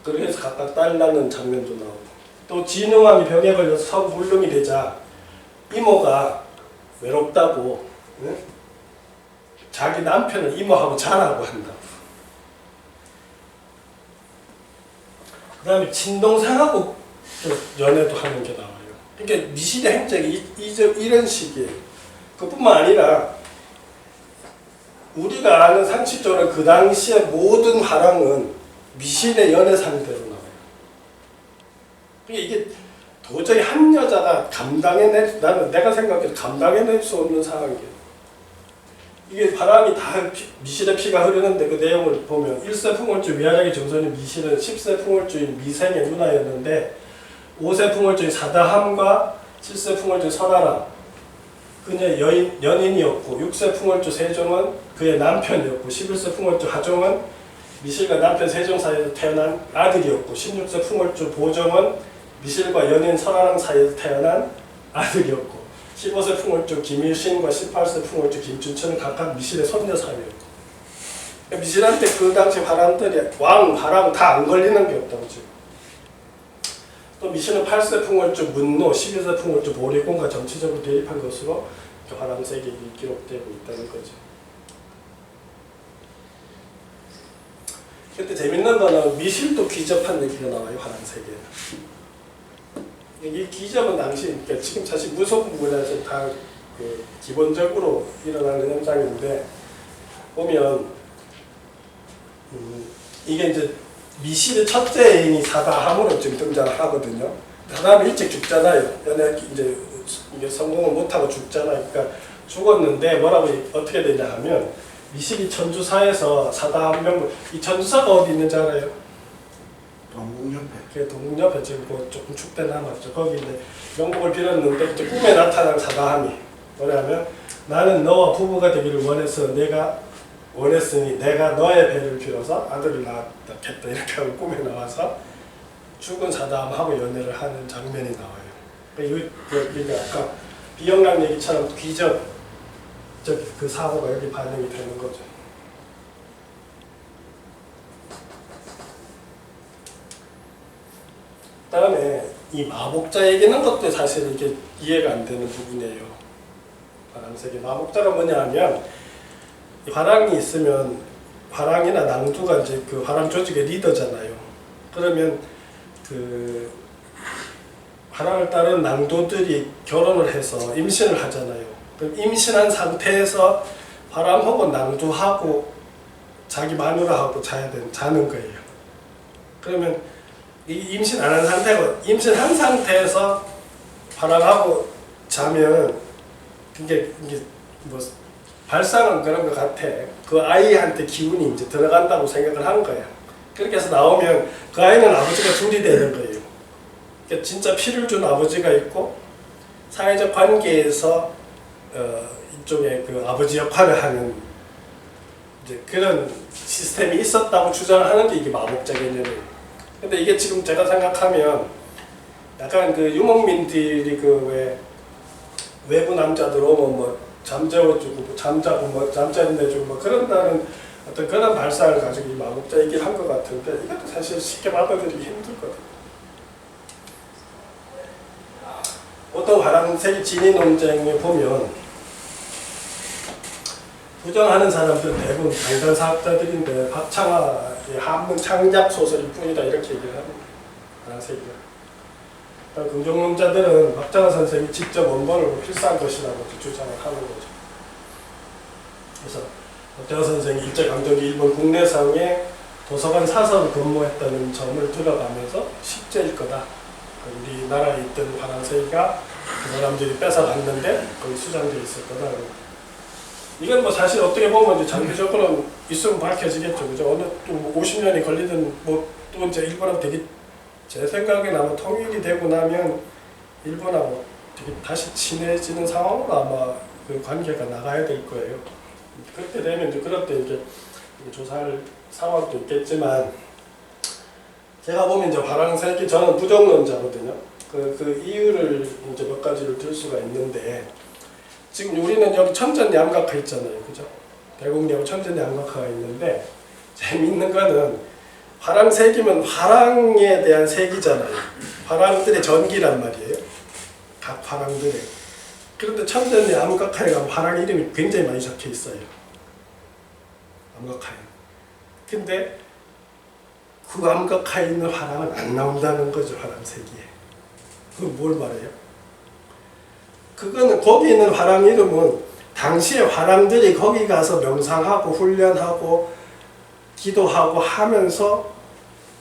그렇게 해서 각각 딸 낳는 장면도 나오고, 또 진흥왕이 병에 걸려서 성불능이 되자 이모가 외롭다고, 응? 자기 남편을 이모하고 자라고 한다. 그 다음에 친동생하고 연애도 하는 게 나와요. 그러니까 미실의 행적이 이런 식이에요. 그뿐만 아니라 우리가 아는 상식적으로 그 당시의 모든 화랑은 미실의 연애 상대로 나와요. 그러니까 이게 도저히 한 여자가 나는 내가 생각해도 감당해낼 수 없는 상황이에요. 이게 바람이 다 미실의 피가 흐르는데 그 내용을 보면 1세 풍월주 위아래의 정선인 미실은 10세 풍월주인 미생의 누나였는데 5세 풍월주인 사다함과 7세 풍월주인 설아람 그녀의 연인이었고 6세 풍월주 세종은 그의 남편이었고 11세 풍월주 하종은 미실과 남편 세종 사이에서 태어난 아들이었고 16세 풍월주 보종은 미실과 연인 설아람 사이에서 태어난 아들이었고 15세 풍월주 김일신과 18세 풍월주 김춘천은 각각 미실의 손녀 사이였고 미실한테 그 당시 바람들이 왕, 바람 다 안 걸리는 게 없다고 지금. 또 미실은 8세 풍월주 문노, 11세 풍월주 보리공과 정치적으로 대립한 것으로 바람색이 기록되고 있다는 거죠. 그때 재밌는 거는 미실도 귀접한 얘기가 나와요. 바람색에. 이 기접은 당시 그러니까 지금 사실 무속 부분에서 다 그 기본적으로 일어나는 현상인데 보면 이게 이제 미실의 첫째 애인이 사다함으로 지금 등장을 하거든요. 사다함이 일찍 죽잖아요. 연애 이제 이게 성공을 못하고 죽잖아요. 그러니까 죽었는데 뭐라고 어떻게 되냐 하면 미실이 천주사에서 사다함 명부 이 천주사가 어디 있는지 알아요? 동국옆에. 그 동국옆에 지금 뭐 조금 축대 남았죠. 거기 이제 명복을 빌었는데 이제 꿈에 나타난 사다함이 뭐냐면 나는 너와 부부가 되기를 원했으니 내가 너의 배를 빌어서 아들을 낳았겠다 이렇게 하고 꿈에 나와서 죽은 사다함하고 연애를 하는 장면이 나와요. 이게 아까 비영락 얘기처럼 귀적 그 사고가 여기 반영이 되는 거죠. 그다음에 이 마복자 얘기는 것도 사실 이게 이해가 안 되는 부분이에요. 바람색이 마복자가 뭐냐 하면 화랑이 있으면 화랑이나 낭두가 이제 그 화랑 조직의 리더잖아요. 그러면 그 화랑을 따른 낭도들이 결혼을 해서 임신을 하잖아요. 그럼 임신한 상태에서 화랑 혹은 낭두하고 자기 마누라하고 자는 거예요. 그러면 이 임신 안 한 상태고 임신한 상태에서 화랑하고 자면 이게 뭐 발상은 그런 것 같아. 그 아이한테 기운이 이제 들어간다고 생각을 한 거야. 그렇게 해서 나오면 그 아이는 아버지가 둘이 되는 거예요. 그러니까 진짜 피를 준 아버지가 있고 사회적 관계에서 이쪽에 그 아버지 역할을 하는 이제 그런 시스템이 있었다고 주장을 하는 게 이게 마복자 개념이에요. 근데 이게 지금 제가 생각하면 약간 그 유목민들이 그 왜 외부 남자들 오면 뭐 잠재워주고 뭐 잠자고 뭐 잠자리 내주고 뭐 그런다는 어떤 그런 발상을 가지고 이 마법자 얘기를 한 것 같은데 이것도 사실 쉽게 받아들이기 힘들거든. 보통 화랑색 진위 논쟁에 보면 부정하는 사람들은 대부분 강단사학자들인데 박창화의 한문 창작 소설일 뿐이다 이렇게 얘기를 합니다. 화랑색이가. 긍정론자들은 박창화 선생이 직접 원본을 필사한 것이라고 주장을 하는 거죠. 그래서 박창화 선생이 일제강점기 일본 국내상에 도서관 사서로 근무했다는 점을 들어가면서 실제일 거다. 우리나라에 있던 화랑새가 그 사람들이 뺏어갔는데 거기 수장되어 있을 거다. 이건 뭐 사실 어떻게 보면 이제 장기적으로 있으면 밝혀지겠죠. 그죠? 어느 또 50년이 걸리든 뭐 또 이제 일본하고 되게 제 생각에는 아마 통일이 되고 나면 일본하고 되게 다시 친해지는 상황으로 아마 그 관계가 나가야 될 거예요. 그렇게 되면 이제 그럴 때 이제 조사할 상황도 있겠지만 제가 보면 이제 화랑새기 저는 부정론자거든요. 그 이유를 이제 몇 가지를 들 수가 있는데, 지금 우리는 여기 천전 양각화 있잖아요, 그죠? 대곡리하고 천전 양각화가 있는데, 재미있는 거는 화랑색이면 화랑에 대한 색이잖아요. 화랑들의 전기란 말이에요. 각 화랑들의. 그런데 천전 양각화에 가면 화랑 이름이 굉장히 많이 적혀 있어요. 암각화에. 근데 그 암각화에 있는 화랑은 안 나온다는 거죠, 화랑색이. 그건 뭘 말해요? 그거는 거기 있는 화랑 이름은 당시에 화랑들이 거기 가서 명상하고 훈련하고 기도하고 하면서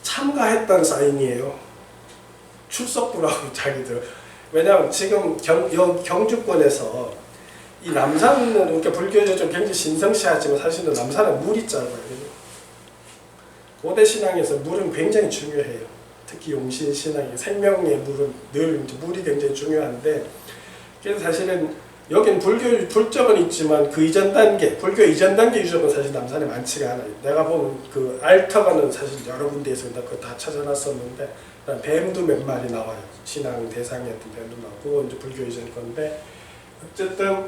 참가했다는 사인이에요. 출석부라고 자기들. 왜냐하면 지금 경주권에서 이 남산은 이렇게 불교에서 좀 굉장히 신성시하지만 사실은 남산은 물이 짧아요. 고대 신앙에서 물은 굉장히 중요해요. 특히 용신 신앙의 생명의 물은 늘 물이 굉장히 중요한데, 그래서 사실은 여긴 불적은 있지만 그 이전 단계, 불교 이전 단계 유적은 사실 남산에 많지가 않아요. 내가 본 그 알터가는 사실 여러 군데에서 그거 다 찾아놨었는데, 뱀도 몇 마리 나와요. 신앙 대상이었던 뱀도 나오고, 그건 이제 불교 이전 건데, 어쨌든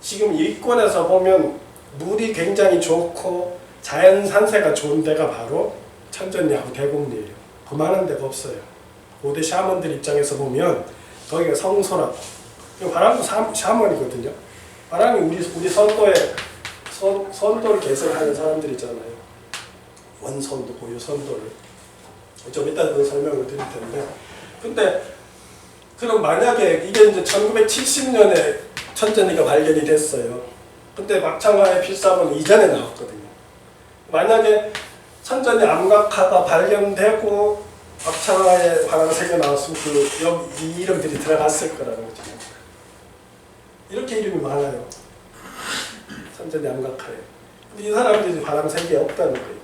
지금 일권에서 보면 물이 굉장히 좋고 자연 산세가 좋은 데가 바로 천전야구 대곡리예요. 그만한 데가 없어요. 고대 샤먼들 입장에서 보면 거기가 성소라고. 화랑도 샤먼이거든요. 화랑이 우리 선도에 선도를 개설하는 사람들 있잖아요. 원선도, 고유 선도를. 좀 이따 그 설명을 드릴 텐데. 근데 그럼 만약에 이게 이제 1970년에 천전이가 발견이 됐어요. 근데 막창화의 필사본은 이전에 나왔거든요. 만약에 천전이 암각화가 발견되고 막창화의 화랑색이 나왔으면 이 이름들이 들어갔을 거라는 거죠. 이렇게 이름이 많아요. 천전이 암각화에. 근데 이 사람들이 화랑색이 없다는 거예요.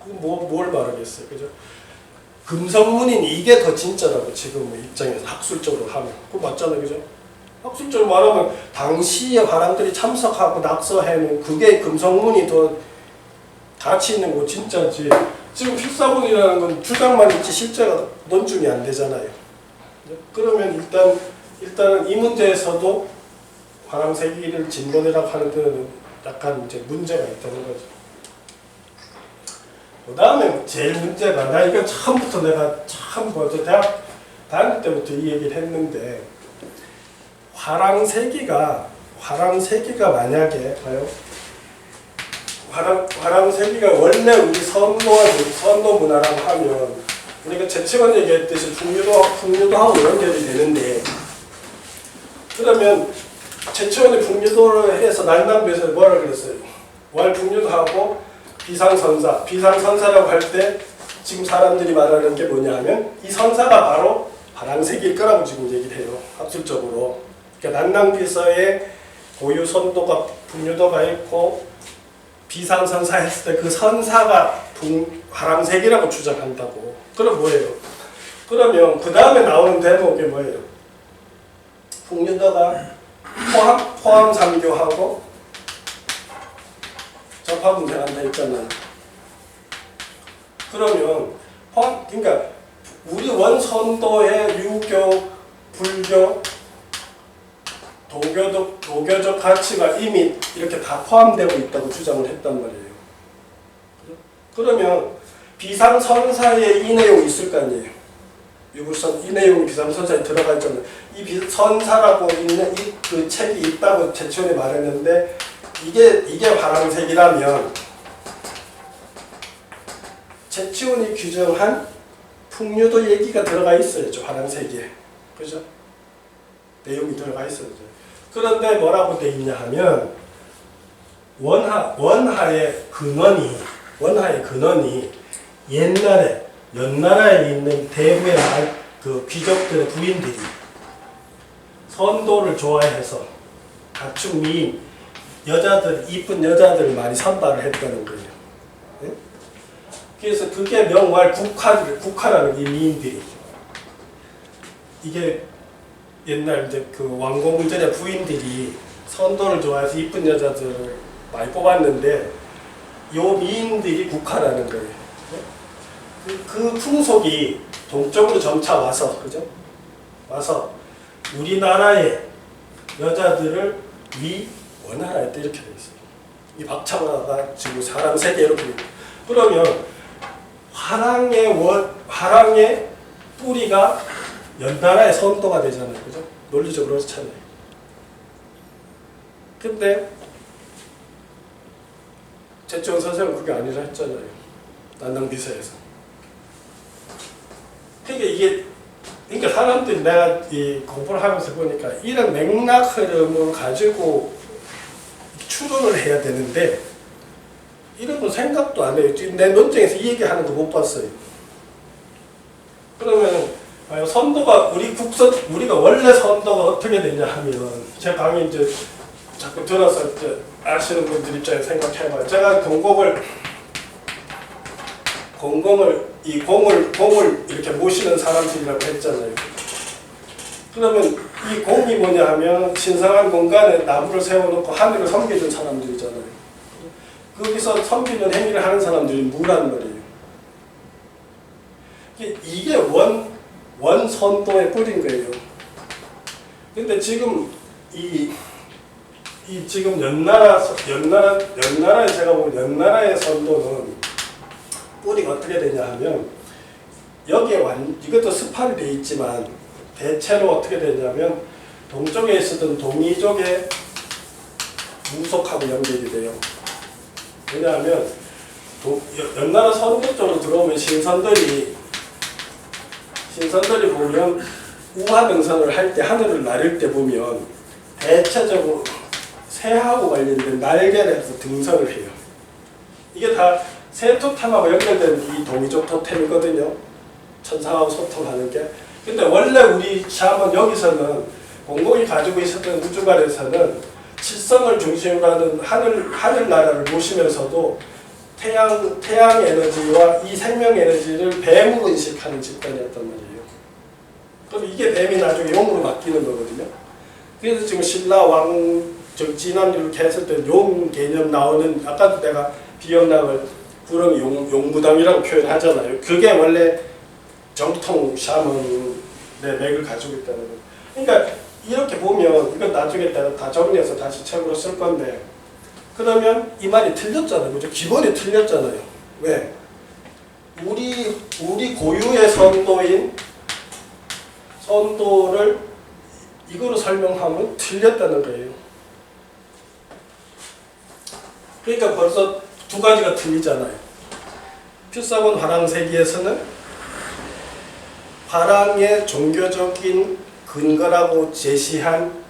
뭘 말하겠어요, 그죠? 금성문인 이게 더 진짜라고 지금 입장에서 학술적으로 하면. 그거 맞잖아요, 그죠? 학술적으로 말하면 당시에 화랑들이 참석하고 낙서해는 그게 금성문이 더 가치 있는 거 진짜지. 지금 필사본이라는 건 주장만 있지 실제가 논증이 안 되잖아요. 그러면 일단은 이 문제에서도 화랑세기를 진본이라고 하는 데는 약간 이제 문제가 있다는 거죠. 그 다음에 제일 문제가, 나 이거 처음부터 내가 먼저 대학 다닐 때부터 이 얘기를 했는데, 화랑세기가 만약에 봐요. 화랑세기가 원래 우리 선도 문화라고 하면 우리가 재치원 얘기했듯이 풍류도하고 연결이 되는데, 그러면 재치원이 풍류도를 해서 난남부에서 뭐라 그랬어요? 월풍류도하고 비상선사라고 할 때 지금 사람들이 말하는 게 뭐냐 하면 이 선사가 바로 화랑색일 거라고 지금 얘기를 해요. 학술적으로. 그러니까 난낭비서에 고유 선도가 풍류도가 있고 비상선사 했을 때 그 선사가 화랑색이라고 주장한다고. 그럼 뭐예요? 그러면 그 다음에 나오는 대목이 뭐예요? 풍류도가 포함 삼교하고 접합문제가 안 돼 있잖아요. 그러면 그러니까 우리 원선도의 유교, 불교, 도교적 가치가 이미 이렇게 다 포함되고 있다고 주장을 했단 말이에요. 그러면 비상선사에 이 내용이 있을 거 아니에요. 유불선 이 내용이 비상선사에 들어가 있잖아요. 이 선사라고 있는 그 책이 있다고 재치원이 말했는데, 이게 화랑색이라면 재치원이 규정한 풍류도 얘기가 들어가 있어야죠. 화랑색에. 그죠? 내용이 들어가 있어야죠. 그런데 뭐라고 돼 있냐 하면 원하의 근원이 옛날에 연나라에 있는 대부의 그 귀족들의 부인들이 선도를 좋아해서 각축 미인 여자들, 이쁜 여자들을 많이 선발을 했다는 거예요. 네? 그래서 그게 명월 국화라는 이 미인들이, 이게 옛날 이제 그 왕고문전의 부인들이 선도를 좋아해서 이쁜 여자들을 많이 뽑았는데 요 미인들이 국화라는 거예요. 네? 그 풍속이 동쪽으로 점차 와서, 그죠? 와서 우리나라의 여자들을 위 원하라 했다 이렇게 돼 있어요. 이 박차마가 지금 사람 세계 이렇게 돼 있고. 그러면 화랑의 뿌리가 연나라의 선도가 되잖아요, 그죠? 논리적으로 그렇잖아요. 근데 최치원 선생은 그게 아니라 했잖아요. 난당비서에서. 그러니까 사람들이 내가 이 공부를 하면서 보니까 이런 맥락 흐름을 가지고 추론을 해야 되는데 이런 건 생각도 안 해요. 지금 내 논쟁에서 이 얘기하는 거 못 봤어요. 그러면 선도가 우리가 원래 선도가 어떻게 되냐 하면 제 강의 이제 자꾸 들어서 이제 아시는 분들 입장에 생각해봐요. 제가 공을 이렇게 모시는 사람들이라고 했잖아요. 그러면 이 공이 뭐냐 하면 신성한 공간에 나무를 세워놓고 하늘을 섬기는 사람들이잖아요. 거기서 섬기는 행위를 하는 사람들이 무란 말이에요. 이게 원선도의 뿌리인 거예요. 근데 지금 지금 연나라에 제가 보면 연나라의 선도는 뿌리가 어떻게 되냐 하면 여기에 이것도 스파이 돼 있지만 대체로 어떻게 되냐면 동쪽에 있었던 동이족의 무속하고 연결이 돼요. 왜냐하면 연나라 선도 쪽으로 들어오면 신선들이 보면 우화등산을 할 때 하늘을 나를 때 보면 대체적으로 새하고 관련된 날개를 해서 등산을 해요. 이게 다 새 토템하고 연결된 이 동이족 토템이거든요. 천상하고 소통하는 게. 근데 원래 우리 샤먼 여기서는 공공이 가지고 있었던 우주관에서는 칠성을 중심으로 하는 하늘나라를 모시면서도 태양 에너지와 이 생명 에너지를 뱀으로 인식하는 집단이었단 말이에요. 그럼 이게 뱀이 나중에 용으로 바뀌는 거거든요. 그래서 지금 신라 진암 이렇게 했을 때 용 개념 나오는, 아까도 내가 비영락을 구름이 용무담이라고 표현하잖아요. 그게 원래 정통 샤먼의 맥을 가지고 있다는 거예요. 그러니까 이렇게 보면 이건 나중에 내가 다 정리해서 다시 책으로 쓸 건데, 그러면 이 말이 틀렸잖아요. 그죠? 기본이 틀렸잖아요. 왜? 우리 고유의 선도를 이거로 설명하면 틀렸다는 거예요. 그러니까 벌써 두 가지가 틀리잖아요. 필사본 화랑세기에서는 화랑의 종교적인 근거라고 제시한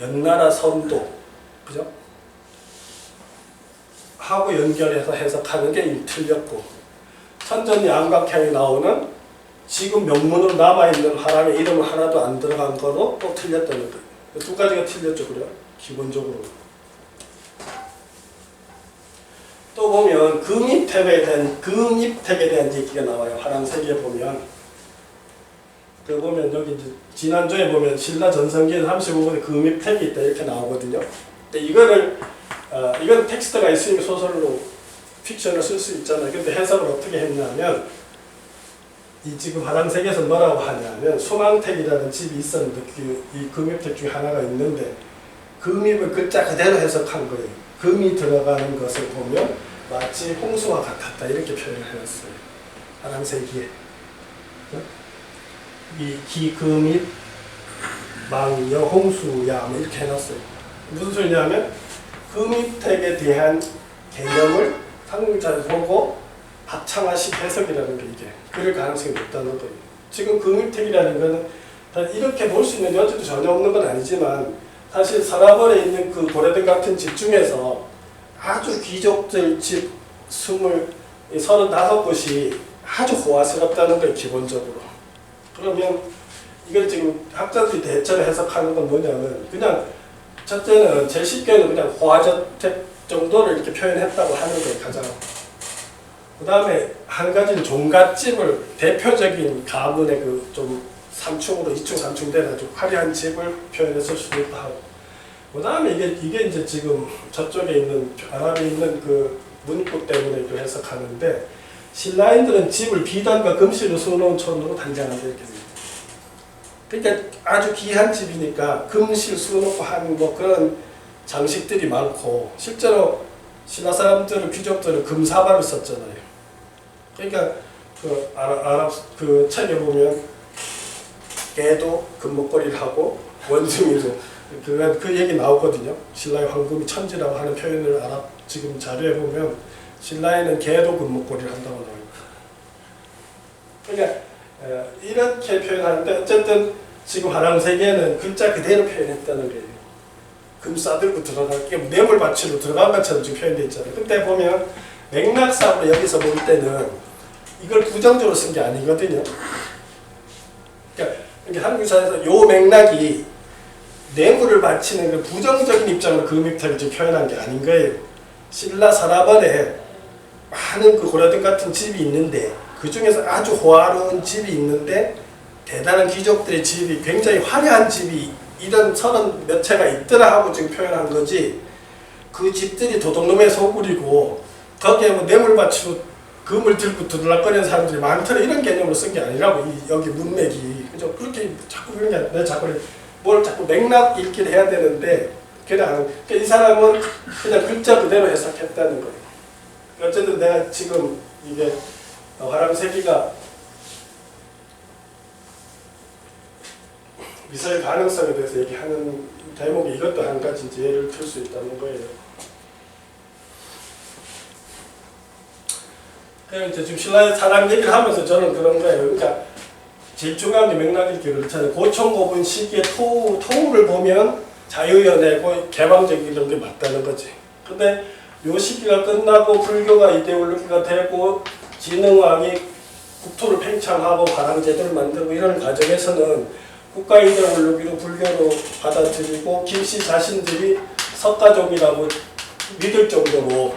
연나라 선도, 그죠? 하고 연결해서 해석하는 게 틀렸고, 천전양각형이 나오는 지금 명문으로 남아있는 화랑의 이름 하나도 안 들어간 거로 또 틀렸다는 거예요. 두 가지가 틀렸죠, 그래요? 기본적으로. 또 보면 금입택에 대한 얘기가 나와요. 화랑세기에 보면. 그 보면 여기 이제 지난주에 보면 신라 전성기에 35권에 금입택이 있다 이렇게 나오거든요. 근데 이건 텍스트가 있으면 소설로 픽션을 쓸 수 있잖아요. 근데 해석을 어떻게 했냐면, 이 지금 화랑세기에서 뭐라고 하냐면, 수망택이라는 집이 있었는데 이 금입택 중에 하나가 있는데 금입을 글자 그대로 해석한 거예요. 금이 들어가는 것을 보면 마치 홍수와 같았다 이렇게 표현을 해놨어요. 화랑세기에. 이 기금입 망여 홍수야 뭐 이렇게 해놨어요. 무슨 소리냐면 금입택에 대한 개념을 상징자를 보고 합창화식 해석이라는 게 이게 그럴 가능성이 높다는 거예요. 지금 금입택이라는 거는 이렇게 볼 수 있는 여지도 전혀 없는 건 아니지만, 사실 서라벌에 있는 그 고려대 같은 집 중에서 아주 귀족들 집 35곳이 아주 호화스럽다는 거예요, 기본적으로. 그러면 이걸 지금 학자들이 대체로 해석하는 건 뭐냐면, 그냥 첫째는 제일 쉽게는 그냥 호화저택 정도를 이렇게 표현했다고 하는 게 가장. 그 다음에 한 가지는 종갓집을, 대표적인 가문의 그 좀 3층으로 2층 3층 돼가지고 화려한 집을 표현했을 수도 있다 하고, 그 다음에 이게 이제 지금 저쪽에 있는 아랍에 있는 그 문구 때문에 해석하는데, 신라인들은 집을 비단과 금실로 수놓은 촌으로 단장한다 이렇게 됩니다. 그러니까 아주 귀한 집이니까 금실 수놓고 하는 뭐 그런 장식들이 많고 실제로 신라 사람들은 귀족들은 금사발을 썼잖아요. 그러니까 그 아랍 그 책에 보면 개도 금목걸이를 하고 원숭이도 그 얘기 나오거든요. 신라의 황금이 천지라고 하는 표현을 아랍 지금 자료에 보면 신라에는 개도 금목걸이를 한다고 나와요. 그러니까 이렇게 표현하는데 어쨌든 지금 화랑세계는 글자 그대로 표현했다는 거예요. 금 싸들고 들어갈 게 뇌물 받치로 들어간 것처럼 지금 표현되어 있잖아요. 그때 보면 맥락상으로 여기서 볼 때는 이걸 부정적으로 쓴 게 아니거든요. 그러니까 한국사에서 요 맥락이 뇌물을 바치는 그 부정적인 입장으로 금입탁을 지금 표현한 게 아닌 거예요. 신라 서라벌에 많은 그 고려등 같은 집이 있는데 그 중에서 아주 호화로운 집이 있는데 대단한 귀족들의 집이 굉장히 화려한 집이 이런 30몇 채가 있더라 하고 지금 표현한 거지 그 집들이 도둑놈의 소굴이고 거기에 뭐 뇌물 바치로 금을 들고 들락거리는 사람들이 많더라 이런 개념으로 쓴 게 아니라고 여기 문맥이 그죠? 그렇게 자꾸 그런 게 아니라 내가 자꾸 뭘 자꾸 맥락 읽기를 해야 되는데 그냥 이 사람은 그냥 글자 그대로 해석했다는 거예요. 어쨌든 내가 지금 이게 화랑세기가 미사일 가능성에 대해서 얘기하는 대목이 이것도 한 가지 예를 들 수 있다는 거예요. 그냥 이제 지금 신라의 사랑 얘기를 하면서 저는 그런 거예요. 그러니까 제일 중요한 게 맥락이 이렇게 그렇잖아요. 고총고분 시기에 토우를 보면 자유연애고 개방적인 이런 게 맞다는 거지. 근데 요 시기가 끝나고 불교가 이데올로기가 되고 진흥왕이 국토를 팽창하고 화랑제도를 만들고 이런 과정에서는 국가 이데올로기로 불교로 받아들이고 김씨 자신들이 석가종이라고 믿을 정도로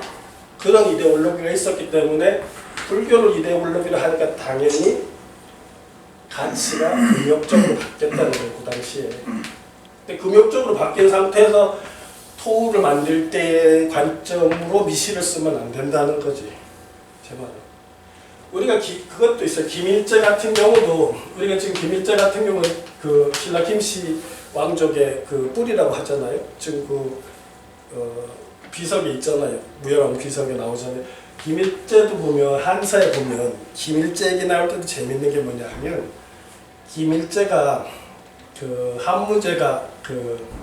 그런 이데올로기가 있었기 때문에 불교를 이데올로기로 하니까 당연히 가치가 금욕적으로 바뀌었다는 거예요. 그 당시에. 근데 금욕적으로 바뀐 상태에서 토우를 만들 때의 관점으로 미시를 쓰면 안 된다는 거지. 제 말은. 우리가 그것도 있어요. 김일제 같은 경우도 우리가 지금 김일제 같은 경우는 그 신라 김씨 왕족의 그 뿌리라고 하잖아요. 지금 비석에 있잖아요. 무열왕 비석에 나오잖아요. 김일제도 보면 한사에 보면 김일제 얘기 나올 때도 재밌는 게 뭐냐 하면 김일제가 그 한무제가 그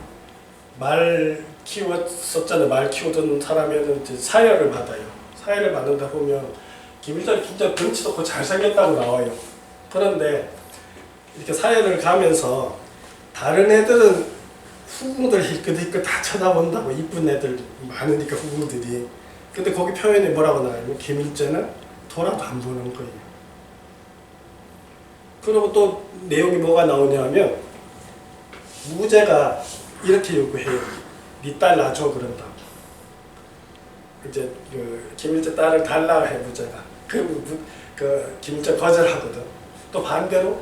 말 키웠었잖아요. 말 키우던 사람에는 이제 사열을 받아요. 사열을 받는다 보면 김일제가 진짜 덩치 좋고 잘생겼다고 나와요. 그런데 이렇게 사열을 가면서 다른 애들은 후궁들 힐끗힐끗 다 쳐다본다고 이쁜 애들 많으니까 후궁들이. 근데 거기 표현이 뭐라고 나와요? 김일제는 돌아도 안 보는 거예요. 그리고 또 내용이 뭐가 나오냐면 무제가 이렇게 요구해요. 네 딸 놔줘 그런다고. 이제 그 김일제 딸을 달라고 해 무제가. 그 김일제 거절하거든. 또 반대로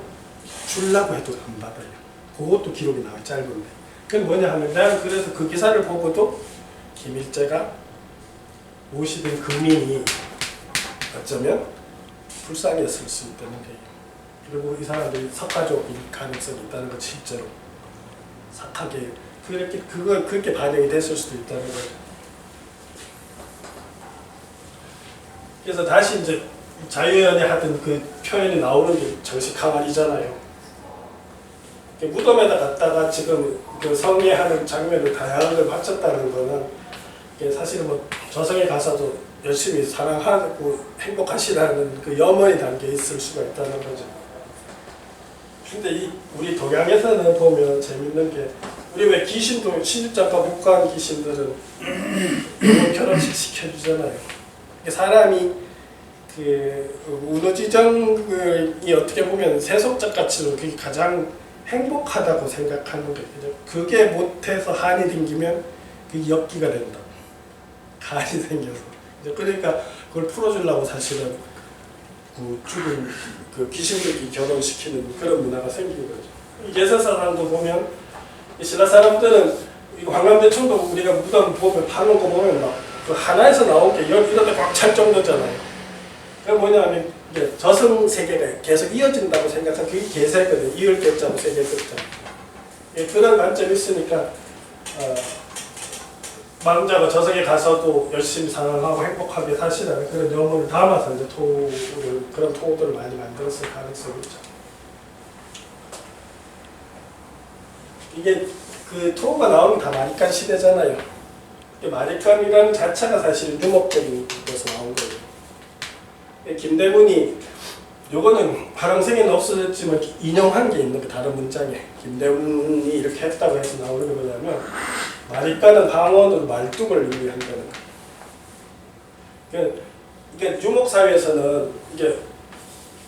주려고 해도 안 받아요. 그것도 기록이 나와요. 짧은데. 그건 뭐냐 하면 내가 그래서 그 기사를 보고도 김일제가 모시던 금인이 어쩌면 불쌍했을 수 있다는 거예요. 그리고 이 사람들이 석가족일 가능성이 있다는 거 실제로 착하게 그렇게 반영이 됐을 수도 있다는 거죠. 그래서 다시 이제 자유연애 하던 그 표현이 나오는 게 정식 항아리잖아요. 무덤에다 갔다가 지금 그 성례하는 장면을 다양한 걸 바쳤다는 거는 사실은 뭐 저승에 가서도 열심히 사랑하고 행복하시라는 그 염원이 담겨 있을 수가 있다는 거죠. 근데 우리 동양에서는 보면 재밌는 게 우리 왜 귀신도 시집장가 못 간 귀신들은 결혼식 시켜주잖아요. 사람이 그 운우지정이 어떻게 보면 세속적 가치로 그게 가장 행복하다고 생각하는 거예요. 그게 못해서 한이 생기면 그게 엽기가 된다. 간이 생겨서. 그러니까 그걸 풀어주려고 사실은 그 죽은 그 귀신들끼리 결혼시키는 그런 문화가 생긴 거죠. 예서 사람도 보면 신라 사람들은 관광대청도 우리가 무덤 보면 파는 거 보면 막 그 하나에서 나온 게 이런 데 꽉 찰 정도잖아요. 그게 뭐냐면 이제 저승 세계가 계속 이어진다고 생각하면 그게 계세거든. 이을 계자고 세계 끝자. 그런 관점이 있으니까 망자가 저승에 가서도 열심히 사랑하고 행복하게 사시라는 그런 염원을 담아서 이제 그런 토들을 많이 만들었을 가능성이 있죠. 이게 그 토가 나오는 다 마리깐 시대잖아요. 마리칸이라는 자체가 사실 유목적인 것에서 나온 거예요. 김대문이 요거는 파랑생에는 없어졌지만 인용한 게 있는 그 다른 문장에 김대문이 이렇게 했다고 해서 나오는 게 뭐냐면 마리칸은 방언으로 말뚝을 의미한다는 거예요. 이게 유목사회에서는 이게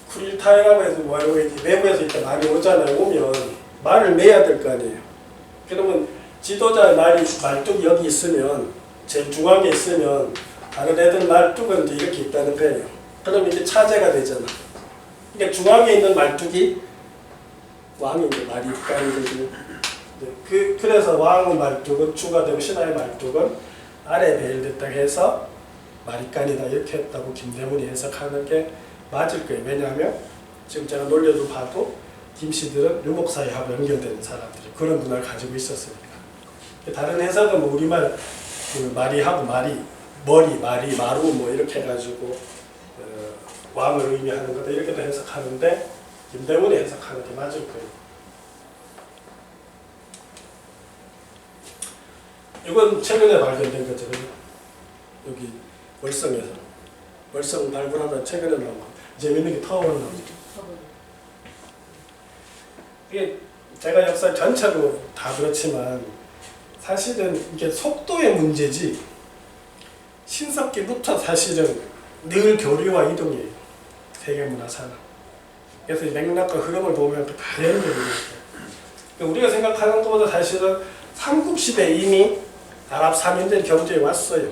쿠릴타이라고 해서 뭐 외부에서 이렇게 말이 오잖아요. 오면 말을 매야 될 거 아니에요. 그러면 지도자의 말뚝이 여기 있으면 제일 중앙에 있으면 다른 애들 말뚝은 이제 이렇게 있다는 거예요. 그럼 이게 차제가 되잖아. 그러니까 중앙에 있는 말뚝이 왕이 이제 마리칸이 되고 그래서 왕의 말뚝은 주가 되고 신하의 말뚝은 아래에 배열됐다 해서 마리칸이다 이렇게 했다고 김대문이 해석하는 게 맞을 거예요. 왜냐하면 지금 제가 논리로 봐도 김씨들은 유목사회하고 연결되는 사람들이 그런 문화를 가지고 있었으니까. 다른 해석은 뭐 우리말 그 마리하고 머리, 마리, 마루 뭐 이렇게 해가지고 왕을 의미하는 거다 이렇게도 해석하는데 김대문이 해석하는 게 맞을 거예요. 이건 최근에 발견된 거죠. 여기 월성에서. 월성 발굴하다 최근에 나온 거. 재밌는 게 타워가 나오죠. 이게 제가 역사 전체로 다 그렇지만 사실은 이게 속도의 문제지 신석기부터 사실은 늘 교류와 이동이에요. 세계문화사는. 그래서 맥락과 흐름을 보면 다 연결이 돼요. 우리가 생각하는 것보다 사실은 삼국시대에 이미 아랍 삼인들 경주에 왔어요.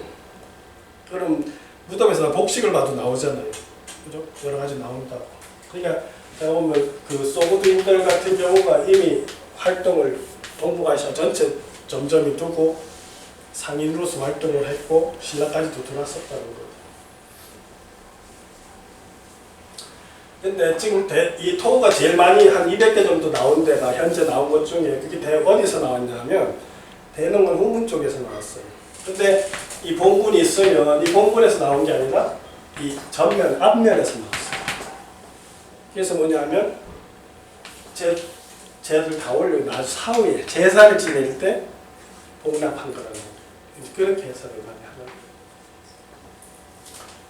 그럼 무덤에서 복식을 봐도 나오잖아요. 그죠? 여러 가지 나온다고. 그러니까 제가 보면 그 소구드인들 같은 경우가 이미 활동을 동북아시아 전체 점점이 두고 상인으로서 활동을 했고 신라까지도 들어왔었다는 거예요. 근데 지금 이 토가 제일 많이 한 200개 정도 나온 데가 현재 나온 것 중에 그게 어디서 나왔냐면 대릉원 후문 쪽에서 나왔어요. 근데 이 본문이 있으면 이 본문에서 나온 게 아니라 이 전면, 앞면에서 나왔어요. 그래서 뭐냐면 쟤들 다 올리고 아주 사후에 제사를 지낼 때 복납한 거라는 거예요. 그렇게 해석을 많이 하는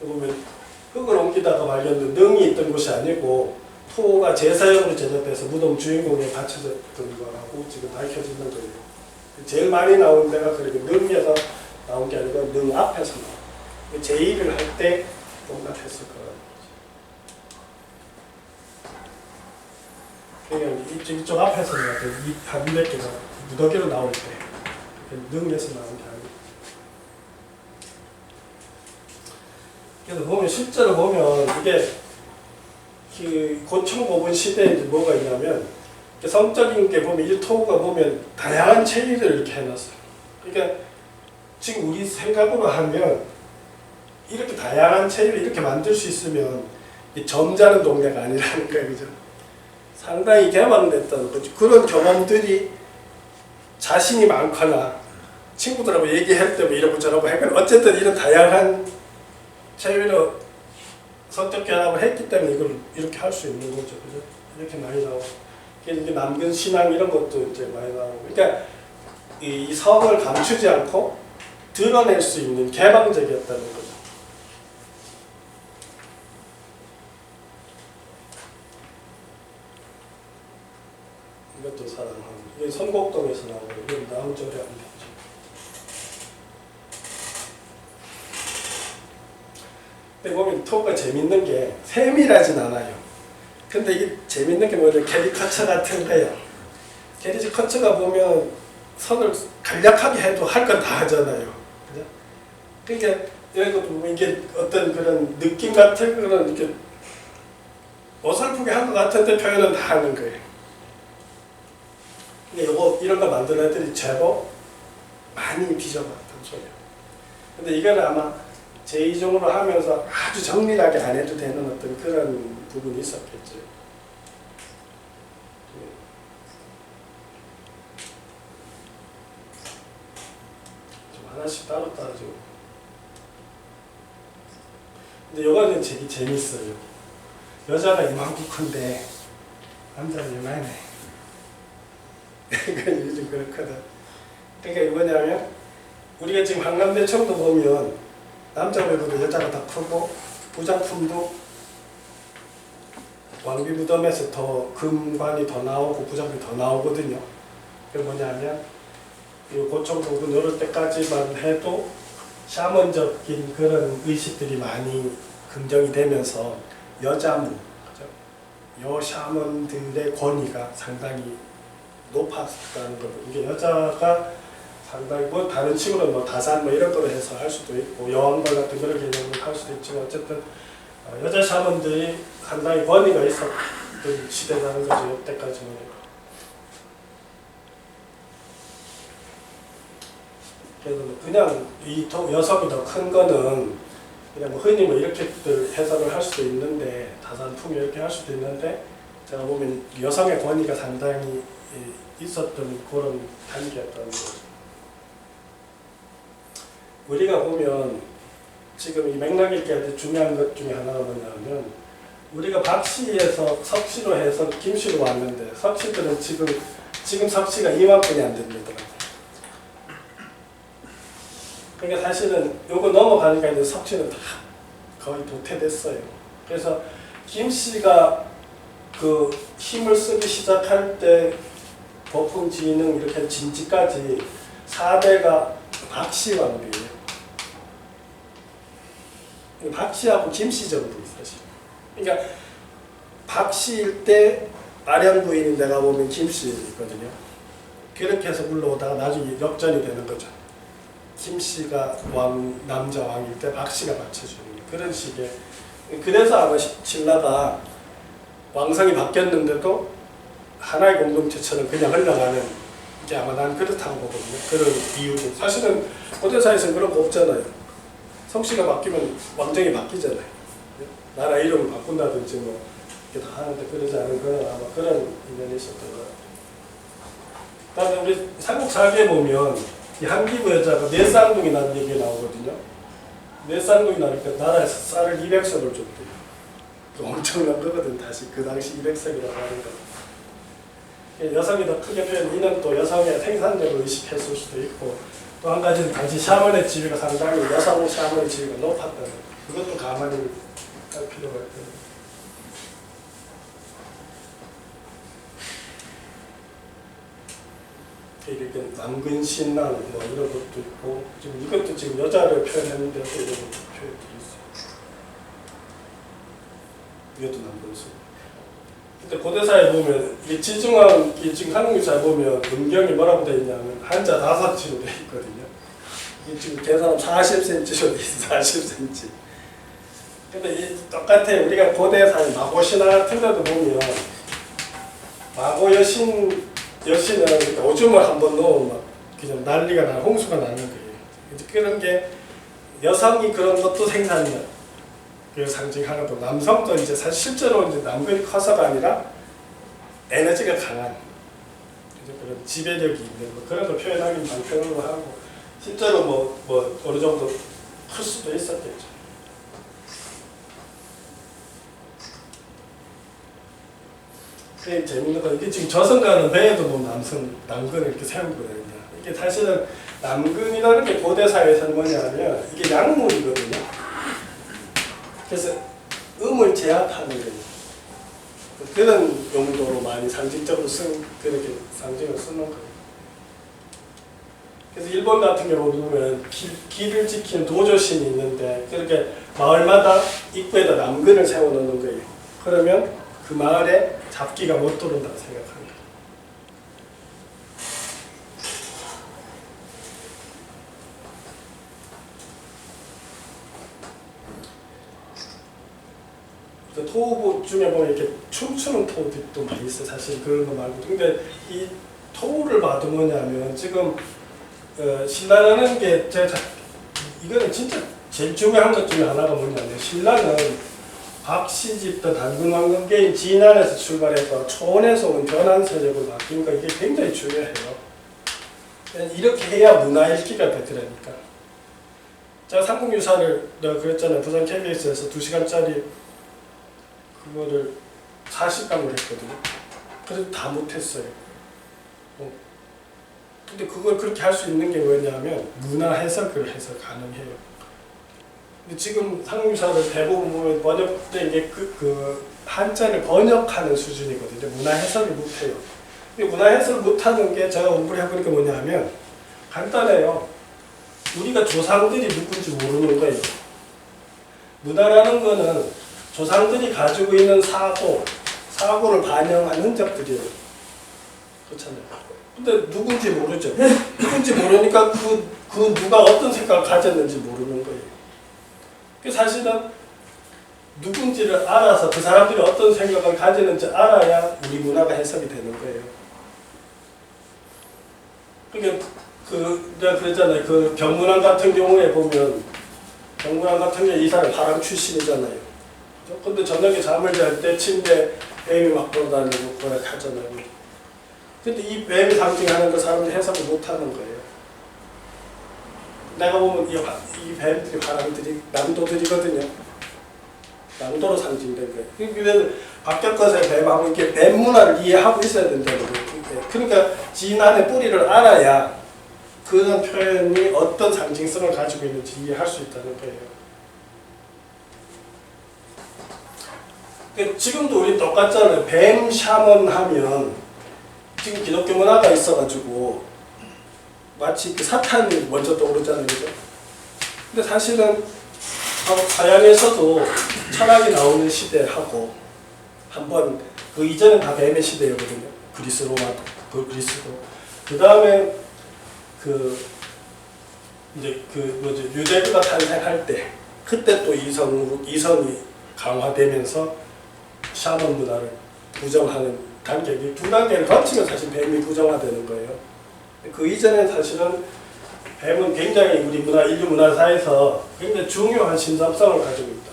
거예요. 보면 흙을 옮기다가 발견된 능이 있던 곳이 아니고 토가 제사용으로 제작돼서 무덤 주인공에 바쳐졌던 거라고 지금 밝혀지는 거예요. 제일 많이 나온 데가 그렇게 능에서 나온 게 아니고 능 앞에서 나와요. 제2를 할 때 복납했을 거라는 거죠. 그러니까 이쪽 앞에서 나왔던 한 200개가 무더기로 나올 때 능에서 나온 게 아니고. 그래서 보면 실제로 보면 이게 그 고청고분 시대에 뭐가 있냐면 성적인 게 보면 이 토가 보면 다양한 체리를 이렇게 해놨어요. 그러니까 지금 우리 생각으로 하면 이렇게 다양한 체리를 이렇게 만들 수 있으면 점잖은 동네가 아니라는 거예요, 그죠? 상당히 개방됐다는 거죠. 그런 경험들이 자신이 많거나 친구들하고 얘기할 때 뭐 이러고 저러고 하면 어쨌든 이런 다양한 체리로 성적 결합을 했기 때문에 이걸 이렇게 할 수 있는 거죠, 그죠? 이렇게 많이 나오고. 이게 남근 신앙 이런 것도 이제 많이 나오고. 그러니까 이 성을 감추지 않고 드러낼 수 있는 개방적이었다는 거죠. 이것도 사랑하고. 이게 선곡동에서 나오고 이건 나음절에 안 되죠. 근데 보면 토가 재밌는 게 세밀하진 않아요. 근데 이게 재밌는 게 뭐냐면 캐리커처 같은 거예요. 캐리커처가 보면 선을 간략하게 해도 할 건 다 하잖아요. 그죠? 그러니까 여기도 보면 이게 어떤 그런 느낌 같은 그런 이렇게 어설프게 한 것 같은데 표현은 다 하는 거예요. 근데 요거 이런 거 만드는 애들이 제법 많이 빚어봤던 소리예요. 근데 이거는 아마 제2종으로 하면서 아주 정밀하게 안 해도 되는 어떤 그런 부분이 있었겠죠. 좀 하나씩 따로따로 좀. 근데 이거는 되게 재밌어요. 여자가 이만큼 큰데 남자는 이만해. 그러니까 요즘 그렇거든. 그러니까 뭐냐면 우리가 지금 한강대청도 보면 남자보다도 여자가 더 크고 부장품도 왕비무덤에서 더 금관이 더 나오고 부장품이 더 나오거든요. 그게 뭐냐면 이 고청동도 넣을 때까지만 해도 샤먼적인 그런 의식들이 많이 긍정이 되면서 여자무, 그죠? 요 샤먼들의 권위가 상당히 높았다는 거고, 이게 여자가 상당히 뭐 다른 식으로 뭐 다산 뭐 이런 거로 해서 할 수도 있고 여왕벌 같은 그런 개념으로 할 수도 있지만 어쨌든 여자 샤먼들이 상당히 권위가 있었던 시대라는 거죠. 이때까지는. 그래서 그냥 이 여성이 더 큰 거는 그냥 뭐 흔히 뭐 이렇게들 해석을 할 수도 있는데 다산풍이 이렇게 할 수도 있는데 제가 보면 여성의 권위가 상당히 있었던 그런 단계였다는 거죠. 우리가 보면 지금 이 맥락 있게 아주 중요한 것 중에 하나가 뭐냐면 우리가 박씨에서 석씨로 해서 김씨로 왔는데 석씨들은 지금 석씨가 2만 분이 안 됩니다. 그러니까 사실은 요거 넘어가니까 이제 석씨는 다 거의 도태됐어요. 그래서 김씨가 그 힘을 쓰기 시작할 때 보풍지능 이렇게 진지까지 4대가 박씨 왕비예요. 박씨하고 김씨 정도 있어요. 그러니까 박씨일 때 아련 부인인 내가 보면 김씨거든요. 그렇게 해서 물러오다가 나중에 역전이 되는 거죠. 김씨가 남자 왕일 때 박씨가 받쳐주는 그런 식의. 그래서 아마 신라가 왕성이 바뀌었는데도 하나의 공동체처럼 그냥 흘러가는 게 아마 난 그렇다고 보거든요. 그런 이유도 사실은 고대사에서는 그런 거 없잖아요. 성씨가 바뀌면 왕정이 바뀌잖아요. 나라 이름을 바꾼다든지 뭐 이렇게 다 하는데 그러지 않은 그런 아마 그런 인연이 있었던 것 같아요. 그다음에 우리 삼국사기에 보면 이 한기부 여자가 네 쌍둥이 낳은 얘기가 나오거든요. 네 쌍둥이 나니까 나라에서 쌀을 200석을 줬대요. 엄청난 거거든. 다시 그 당시 200석이라고 하는 거. 여성이 더 크게 표현, 이는 또 여성의 생산력을 의식했을 수도 있고 또 한 가지는 당시 샤먼의 지위가 상당히 여성 샤먼의 지위가 높았다는 거. 그것도 가만히 할 필요가 있거든요. 이렇게 남근신랑 뭐 이런 것도 있고 지금 이것도 지금 여자를 표현했는데 또 이런 표현들이 있어요. 이것도 남근신. 근데 고대사에 보면 이 지중왕 이 지금 한국유사에 보면 음경이 뭐라고 되어 있냐면 한자 5지로 되어 있거든요. 이 지금 계산하면 40cm로 되어 있어. 40cm. 근데 이 똑같아. 우리가 고대사의 마고신화 같은 데도 보면 마고 여신은 오줌을 한번 넣으면 막 그냥 난리가 나, 홍수가 나는 거예요. 그런 게 여성이 그런 것도 생산력 그 상징하고 남성도 이제 사실 실제로 이제 남근이 커서가 아니라 에너지가 강한 그런 지배력이 있는 뭐 그런 거 표현하기는 방편으로 하고 실제로 뭐 어느 정도 클 수도 있었겠죠. 되게 재밌는 건 이게 지금 저승가는 배에도 뭐 남근을 이렇게 세운 거예요. 이게 사실은 남근이라는 게 고대사회에서는 뭐냐면 이게 약물이거든요. 그래서 음을 제압하는 거예요. 그런 용도로 많이 상징적으로 그렇게 상징을 쓰는 거예요. 그래서 일본 같은 경우 보면 길을 지키는 도조신이 있는데 그렇게 마을마다 입구에다 남근을 세워놓는 거예요. 그러면 그 마을에 잡기가 못 들어온다고 생각합니다. 토우 중에 보면 이렇게 춤추는 토우도 많이 있어요. 사실 그런 거 말고도. 근데 이 토우를 봐도 뭐냐면 지금 신라라는 게 이거는 진짜 제일 중요한 것 중에 하나가 뭐냐면 신라는 박씨집도 단군왕건계인 진안에서 출발해서 초원에서 온 변환세력으로 바뀐 거 이게 굉장히 중요해요. 이렇게 해야 문화일기가 되더라니까. 제가 삼국유사를 내가 그랬잖아요. 부산 KBS에서 2시간짜리 그거를 40강을 했거든요. 그래도 다 못했어요. 근데 그걸 그렇게 할 수 있는 게 뭐냐면 문화 해석을 해서 가능해요. 근데 지금 삼국유사를 대부분 보면 번역된 게 그 한자를 번역하는 수준이거든요. 문화 해석을 못해요. 근데 문화 해석을 못하는 게 제가 공부를 해보니까 뭐냐 하면 간단해요. 우리가 조상들이 누군지 모르는 거예요. 문화라는 거는 조상들이 가지고 있는 사고를 반영한 흔적들이에요. 그렇잖아요. 근데 누군지 모르죠. 누군지 모르니까 그 누가 어떤 생각을 가졌는지 모르는 거예요. 사실은 누군지를 알아서 그 사람들이 어떤 생각을 가지는지 알아야 우리 문화가 해석이 되는 거예요. 그러니까 내가 그랬잖아요. 그 병문안 같은 경우에 보면 병문안 같은 경우에 이 사람 화랑 출신이잖아요. 근데 저녁에 잠을 잘 때 침대에 뱀이 막 돌아다니고 그걸 하잖아요. 근데 이 뱀이 상징하는 그 사람들 해석을 못하는 거예요. 내가 보면 이 뱀들이 화랑들이 남도들이거든요. 남도로 상징된 거예요. 그래서 박격것의 뱀하고 이렇게 뱀 문화를 이해하고 있어야 된다는 거예요. 그러니까 진안의 뿌리를 알아야 그런 표현이 어떤 상징성을 가지고 있는지 이해할 수 있다는 거예요. 지금도 우리 똑같잖아요. 뱀 샤먼 하면 지금 기독교 문화가 있어가지고 마치 그 사탄이 먼저 떠오르잖아요. 그죠? 근데 사실은 서양에서도 철학이 나오는 시대하고 한번 그 이전은 다 뱀의 시대였거든요. 그리스 로마도 그리스도. 그 다음에 유대교가 탄생할 때 그때 또 이성이 강화되면서 샤먼 문화를 부정하는 단계, 두 단계를 거치면 사실 뱀이 부정화되는 거예요. 그 이전에 사실은 뱀은 굉장히 우리 인류 문화사에서 굉장히 중요한 신성성을 가지고 있다.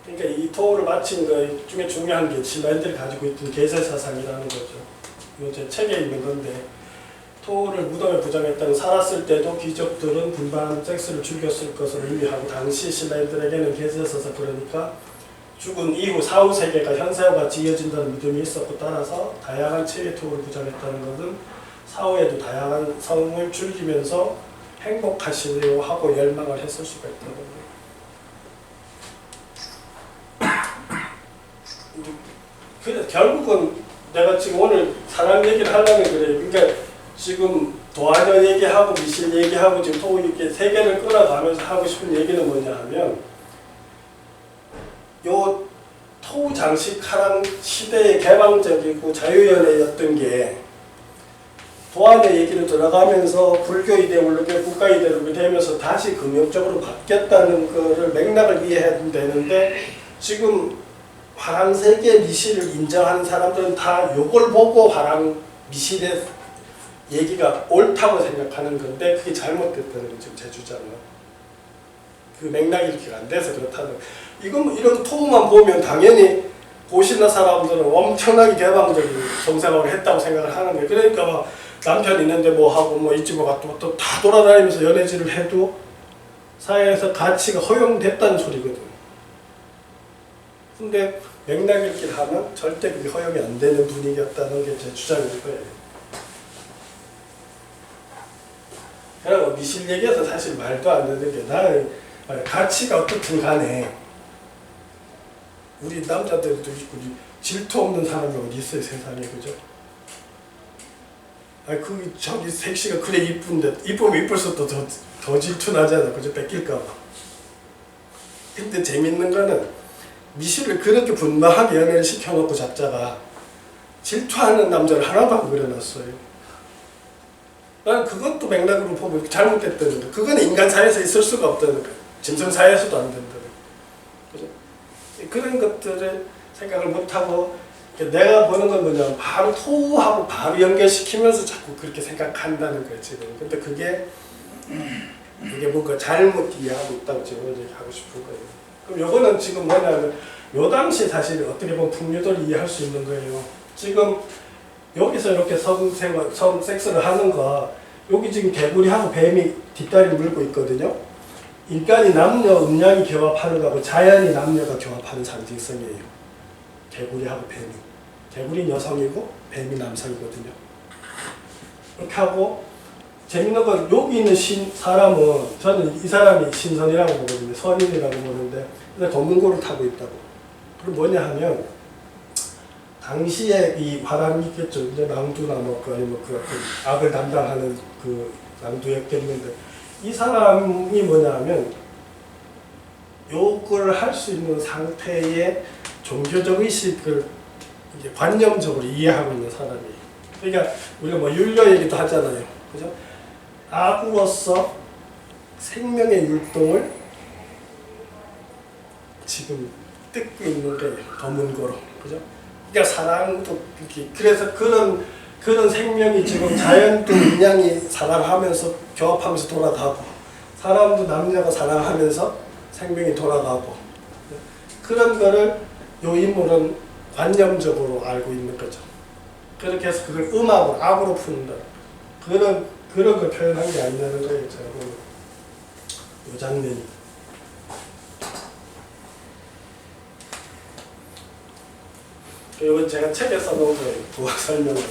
그러니까 이 토를 마친 것 중에 중요한 게 신라인들이 가지고 있던 계세사상이라는 거죠. 이거 제 책에 있는 건데 토를 무덤에 부정했다는 살았을 때도 귀족들은 분반 섹스를 즐겼을 것을 의미하고 당시 신라인들에게는 계세사상 그러니까 죽은 이후 사후 세계가 현세와 같이 이어진다는 믿음이 있었고 따라서 다양한 체의 토를 부정했다는 것은 사후에도 다양한 성을 즐기면서 행복하시려 하고 열망을 했을 수가 있다는 거예요. 그래서 결국은 내가 지금 오늘 사랑 얘기를 하려면 그래요. 그러니까 지금 도화전 얘기하고 미실 얘기하고 지금 토 이렇게 세 개를 끌어가면서 하고 싶은 얘기는 뭐냐 하면 요 토 장식 하랑 시대의 개방적이고 자유연애였던 게 도안의 얘기를 들어가면서 불교 이데올로기, 국가 이데올로기 되면서 다시 금욕적으로 바뀌었다는 거를 맥락을 이해해야 되는데 지금 화랑 세계 미실을 인정하는 사람들은 다 요걸 보고 화랑 미실의 얘기가 옳다고 생각하는 건데 그게 잘못됐다는 게 지금 제 주장은. 그 맥락이 이렇게 안 돼서 그렇다는 이건 이런 토만 보면 당연히 고신나 사람들은 엄청나게 개방적인 성생활을 했다고 생각을 하는 거예요. 그러니까 막 남편 있는데 뭐 하고 뭐 있지 뭐 갔다 또 다 돌아다니면서 연애질을 해도 사회에서 가치가 허용됐다는 소리거든. 근데 맥락 읽기를 하면 절대 그게 허용이 안 되는 분위기였다는 게 제 주장일 거예요. 그리고 미실 얘기해서 사실 말도 안 되는 게 나는 가치가 어떻든 간에 우리 남자들도 있고 질투 없는 사람이 어디 있어요 세상에. 그죠? 저기 섹시가 그래 이쁜데 이쁘면 이쁠수록 더 질투나잖아. 그죠? 뺏길까봐. 근데 재밌는 거는 미실을 그렇게 분명하게 연애를 시켜놓고 작자가 질투하는 남자를 하나도 안 그려놨어요. 난 그것도 맥락으로 보면 잘못됐다는 거. 그건 인간 사회에서 있을 수가 없다는 거예요. 짐승 사회에서도 안 된다는 거예요. 그죠? 그런 것들을 생각을 못하고 내가 보는 건 뭐냐면 바로 토하고 바로 연결시키면서 자꾸 그렇게 생각한다는 거예요 지금. 근데 그게 뭔가 잘못 이해하고 있다고 지금 얘기하고 싶은 거예요. 그럼 요거는 지금 뭐냐면 요 당시 사실 어떻게 보면 풍류도를 이해할 수 있는 거예요. 지금 여기서 이렇게 성섹스를 하는 거 여기 지금 개구리하고 뱀이 뒷다리 물고 있거든요. 인간이 남녀 음양이 교합하는 거하고 자연이 남녀가 교합하는 상징성이에요. 개구리하고 뱀이. 개구리는 여성이고 뱀이 남성이거든요. 이렇게 하고 재밌는 건 여기 있는 사람은 저는 이 사람이 신선이라고 보거든요. 선인이라고 보는데 근데 검은고를 타고 있다고. 그럼 뭐냐 하면 당시에 이 화랑이 있겠죠. 이제 낭두나 아니면 그 악을 담당하는 그 낭두였겠는데 이 사람이 뭐냐면 욕을 할 수 있는 상태의 종교적 의식을 이제 관념적으로 이해하고 있는 사람이에요. 그러니까 우리가 뭐 율려 얘기도 하잖아요. 그죠? 악으로서 생명의 율동을 지금 뜯고 있는 거예요. 검은고로. 그죠? 그러니까 사랑도 이렇게 그래서 그런 생명이 지금 자연도 인양이 사랑하면서 교합하면서 돌아가고 사람도 남녀가 사랑하면서 생명이 돌아가고 그런 거를 요 인물은 관념적으로 알고 있는 거죠. 그렇게 해서 그걸 음악으로 악으로 푼다. 그런 걸 표현한 게 아니냐는 거예요. 제가 보는 요 장면이. 이건 제가 책에 써놓은 거예요. 부하 설명을.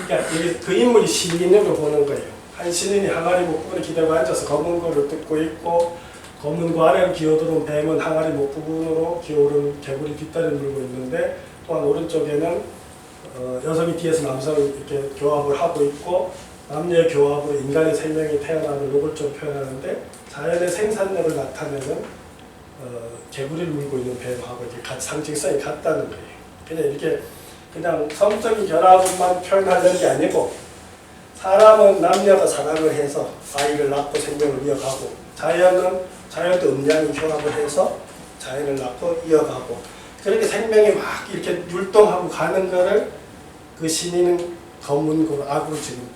그러니까 이게 그 인물이 신인으로 보는 거예요. 한 신인이 항아리 목부분에 기대고 앉아서 검은 거를 뜯고 있고 검은 거 아래로 기어들어온 뱀은 항아리 목부분으로 기어오른 개구리 뒷다리를 물고 있는데 또한 오른쪽에는 여성이 뒤에서 남성이 이렇게 교합을 하고 있고 남녀의 교합으로 인간의 생명이 태어나는 요걸 좀 표현하는데 자연의 생산력을 나타내는 개구리를 물고 있는 뱀하고 이렇게 상징성이 같다는 거예요. 그냥 이렇게 그냥 성적인 결합만 표현하려는 게 아니고 사람은 남녀가 사랑을 해서 아이를 낳고 생명을 이어가고 자연도 음양이 결합을 해서 자연을 낳고 이어가고 그렇게 생명이 막 이렇게 율동하고 가는 거를 그 신인은 검은고 악으로 지금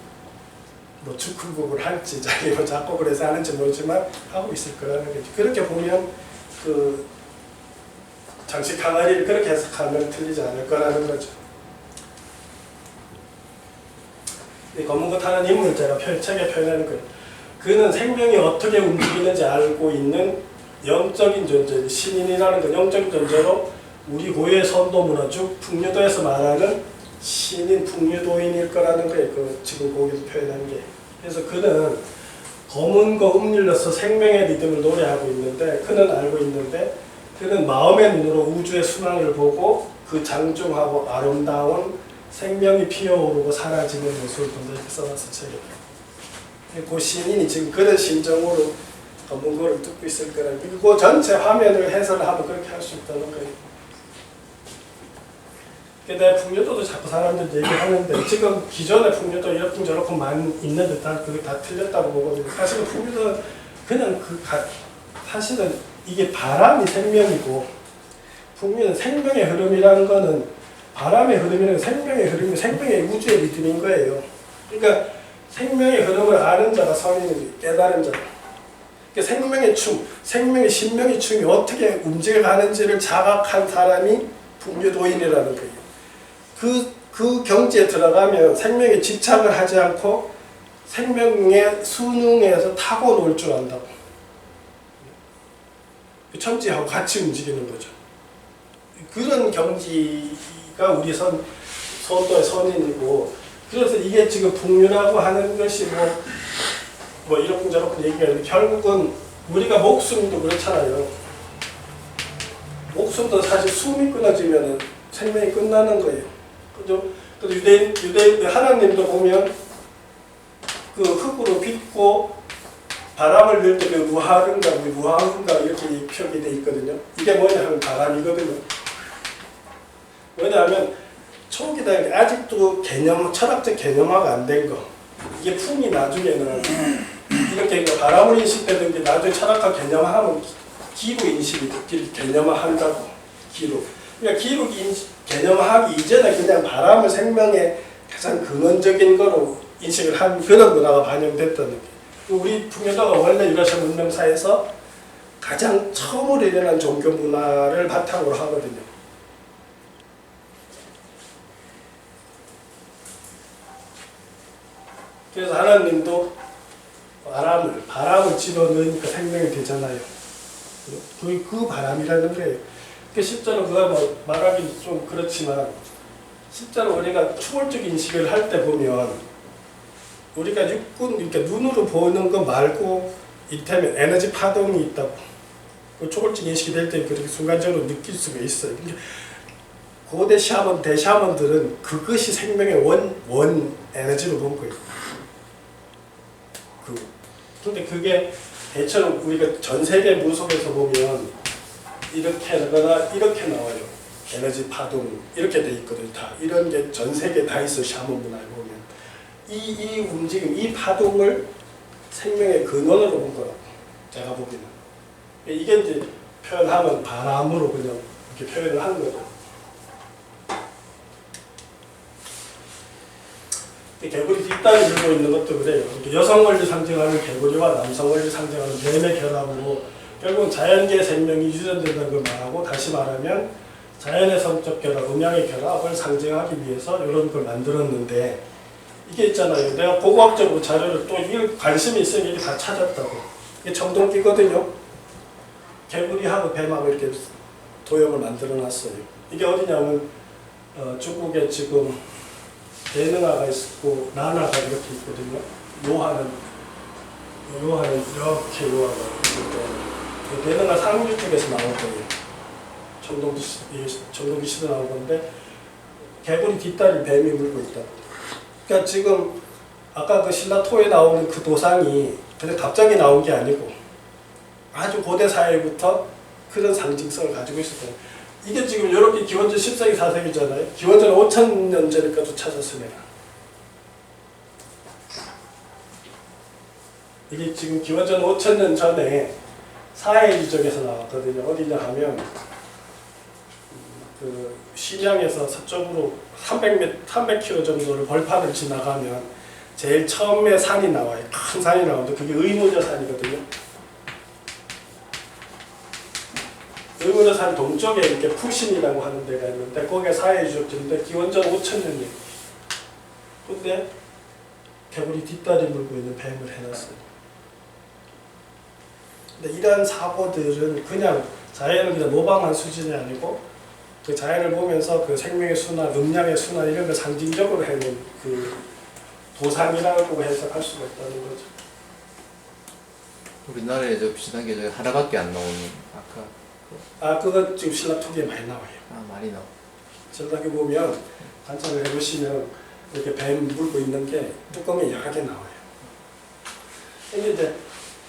뭐 축구곡을 할지 자기 뭐 작곡을 해서 하는지 모르지만 하고 있을 거라는 거죠. 그렇게 보면 그 장식 항아리를 그렇게 해석하면 틀리지 않을 거라는 거죠. 이 검은고 타는 인물 제가 책에 표현하는 거예요. 그는 생명이 어떻게 움직이는지 알고 있는 영적인 존재, 신인이라는 건 영적인 존재로 우리 고유의 선도 문화중 풍류도에서 말하는 신인 풍류도인일 거라는 거예요. 그 지금 거기서 표현한 게. 그래서 그는 검은고 음률로서 생명의 리듬을 노래하고 있는데 그는 알고 있는데 그는 마음의 눈으로 우주의 순환을 보고 그 장중하고 아름다운 생명이 피어오르고 사라지는 모습을 본다 이렇게 써놨어 책에. 그 신인이 지금 그런 심정으로 검은고를 듣고 있을 거라는 그 전체 화면을 해설을 하면 그렇게 할 수 있다는 거예요. 내가 풍류도도 자꾸 사람들 얘기하는데 지금 기존의 풍류도 이렇게 저렇게 많이 있는데 그게 다 틀렸다고 보거든요. 사실은 풍류도 그냥 사실은 이게 바람이 생명이고 풍류는 생명의 흐름이라는 거는 바람의 흐름이라는 생명의 흐름이 생명의 우주의 리듬인 거예요. 그러니까 생명의 흐름을 아는 자가 성인이지 깨달은 자. 그러니까 생명의 춤, 생명의 신명의 춤이 어떻게 움직여가는지를 자각한 사람이 풍류도인이라는 거예요. 그 경지에 들어가면 생명에 집착을 하지 않고 생명의 순응에서 타고 놀 줄 안다고. 천지하고 같이 움직이는 거죠. 그런 경지가 우리 선도의 선인이고 그래서 이게 지금 풍류라고 하는 것이 뭐 이렇고 저렇고 얘기가 있는데 결국은 우리가 목숨도 그렇잖아요. 목숨도 사실 숨이 끊어지면 생명이 끝나는 거예요. 그죠? 유대인 하나님도 보면 그 흙으로 빚고 바람을 넣을 때 그 루하른가 이렇게 표기되어 있거든요. 이게 뭐냐 하면 바람이거든요. 뭐냐면 초기다 아직도 철학적 개념화가 안 된 거. 이게 품이 나중에는 이렇게 바람을 인식되는 게 나중에 철학화 개념화하면 기로 인식이 개념화한다고. 기로. 그러니까 기록 개념하기 이전에 그냥 바람을 생명의 가장 근원적인 거로 인식을 한 그런 문화가 반영됐다는 게. 우리 풍요도가 원래 유라시아 문명사에서 가장 처음으로 일어난 종교 문화를 바탕으로 하거든요. 그래서 하나님도 바람을 집어넣으니까 생명이 되잖아요. 그 바람이라는 거예요. 실제로 그거 뭐 말하기 좀 그렇지만 실제로 우리가 초월적 인식을 할 때 보면 우리가 그러니까 눈으로 보는 거 말고 이를테면 에너지 파동이 있다고 그 초월적 인식이 될 때 그렇게 순간적으로 느낄 수가 있어요. 그러니까 고대 샤먼, 대샤먼들은 그것이 생명의 원 에너지로 본 거예요. 근데 그게 대체로 우리가 전 세계 무속에서 보면 이렇게 하거나 이렇게 나와요. 에너지 파동 이렇게 돼 있거든요. 다 이런 게 전 세계 다 있어. 샤먼 문화에 보면 이 움직임, 이 파동을 생명의 근원으로 본 거라고 제가 보기에는. 이게 이제 표현하면 바람으로 그냥 이렇게 표현을 한 거죠. 개구리 뒷다리 들고 있는 것도 그래요. 여성 원리 상징하는 개구리와 남성 원리 상징하는 뱀의 결합으로 결국 자연계 생명이 유전된다는 걸 말하고, 다시 말하면 자연의 성적 결합, 음양의 결합을 상징하기 위해서 이런 걸 만들었는데, 이게 있잖아요. 내가 고고학적으로 자료를 또 이걸 관심이 있으면 이게 다 찾았다고. 이게 정동기거든요. 개구리하고 뱀하고 이렇게 도형을 만들어 놨어요. 이게 어디냐면 중국에 지금 대능아가 있고 나나가 이렇게 있거든요. 요하는 이렇게 요하가 있고, 대능아 상류 쪽에서 나온 거예요. 청동기 시대 나온 건데 개구리 뒷다리 뱀이 물고 있다고. 그러니까 지금 아까 그 신라토에 나오는 그 도상이 근데 갑자기 나온 게 아니고 아주 고대 사회부터 그런 상징성을 가지고 있었거든요. 이게 지금 이렇게 기원전 10세기 4세기잖아요. 기원전 5,000년 전에까지 찾았어요. 내가. 이게 지금 기원전 5,000년 전에 사해지적에서 나왔거든요. 어디냐 하면 그 심양에서 서쪽으로 300km 정도를 벌판을 지나가면 제일 처음에 산이 나와요. 큰 산이 나오는데 그게 의무저산이거든요. 의무저산 동쪽에 이렇게 푸신이라고 하는 데가 있는데 거기에 사해주적지인데 기원전 5,000년이에요. 근데 개구리 뒷다리 물고 있는 뱀을 해놨어요. 근데 이러한 사고들은 그냥 자연을 그냥 모방한 수준이 아니고 그 자연을 보면서 그 생명의 순환, 음양의 순환 이런 걸 상징적으로 해놓은 그 도상이라고 해석할 수가 있다는 거죠. 우리나라에 저 비슷한 게 저 하나밖에 안 나오는 아까 그거 지금 신라토기에 많이 나와요. 많이 나와. 신라토기 보면 관찰을 해보시면 이렇게 뱀 물고 있는 게 뚜껑에 여러 개 나와요. 근데 이제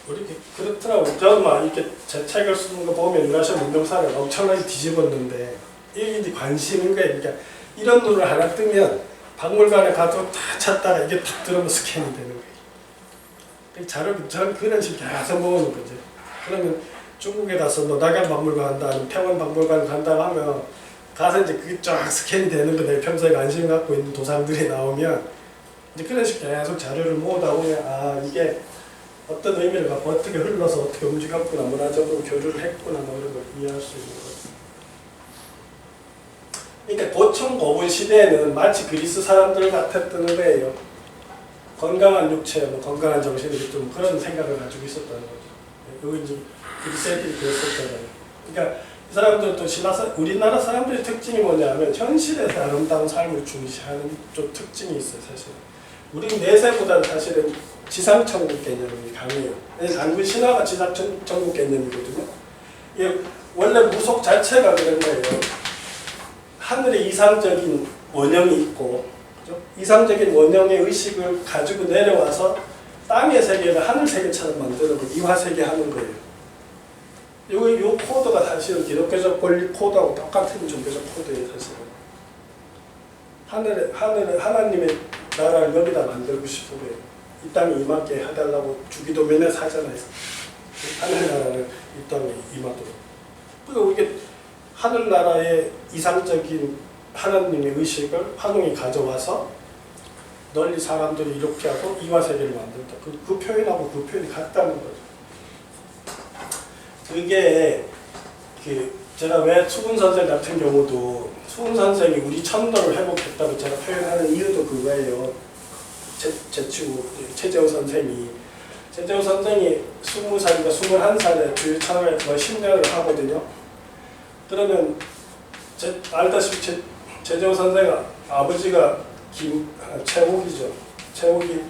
우리 그렇더라고요. 저도 막 이렇게 제 책을 쓰는 거 보면 유라시아 문명사를 엄청나게 뒤집었는데 이게 이제 관심인 거예요. 그러니까 이런 눈을 하나 뜨면 박물관에 가도 다 찾다가 이게 탁 들어오면 스캔이 되는 거예요. 자료를 저는 그런 식으로 계속 모으는 거죠. 그러면 중국에 가서 뭐 낙양박물관 간다, 아니면 평원박물관 간다고 하면 가서 이제 그게 쫙 스캔이 되는 거, 내 평소에 관심 갖고 있는 도상들이 나오면 이제 그런 식으로 계속 자료를 모으다 보면 이게 어떤 의미를 갖고 어떻게 흘러서 어떻게 움직였구나, 문화적으로 교류를 했구나, 뭐 이런 걸 이해할 수 있는 거죠. 그러니까 고청 고분 시대에는 마치 그리스 사람들 같았던 거예요. 건강한 육체, 뭐 건강한 정신이 좀 그런 생각을 가지고 있었다는 거죠. 그거 이제 그리스 애들이 그랬었잖아요. 그러니까 이 사람들도 우리나라 사람들의 특징이 뭐냐면 현실에서 아름다운 삶을 중시하는 좀 특징이 있어요, 사실. 우리 내세보다는 사실은 지상천국 개념이 강해요. 단군 신화가 지상천국 개념이거든요. 이게 원래 무속 자체가 그런 거예요. 하늘에 이상적인 원형이 있고, 그죠? 이상적인 원형의 의식을 가지고 내려와서 땅의 세계를 하늘 세계처럼 만드는 거, 이화 세계 하는 거예요. 요 코드가 사실은 기독교적 권리 코드하고 똑같은 종교적 코드예요, 사실은. 하나님의 나라를 여기다 만들고 싶은 거예요. 이 땅에 임하게 해달라고 주기도면에 사잖아요. 하늘의 나라를 이 땅에 임하도록. 그러니까 이게 하늘나라의 이상적인 하나님의 의식을 화동이 가져와서 널리 사람들이 이렇게 하고 이화세계를 만든다. 그 표현하고 그 표현이 같다는 거죠. 그게 제가 왜 수군 선생 같은 경우도 수군 선생이 우리 천도를 회복했다고 제가 표현하는 이유도 그거예요. 제 친구 최재호 선생이 20살인가 21살에 주일천을 거의 10년을 하거든요. 그러면 알다시피 최재호 선생 아버지가 최옥이죠. 최옥이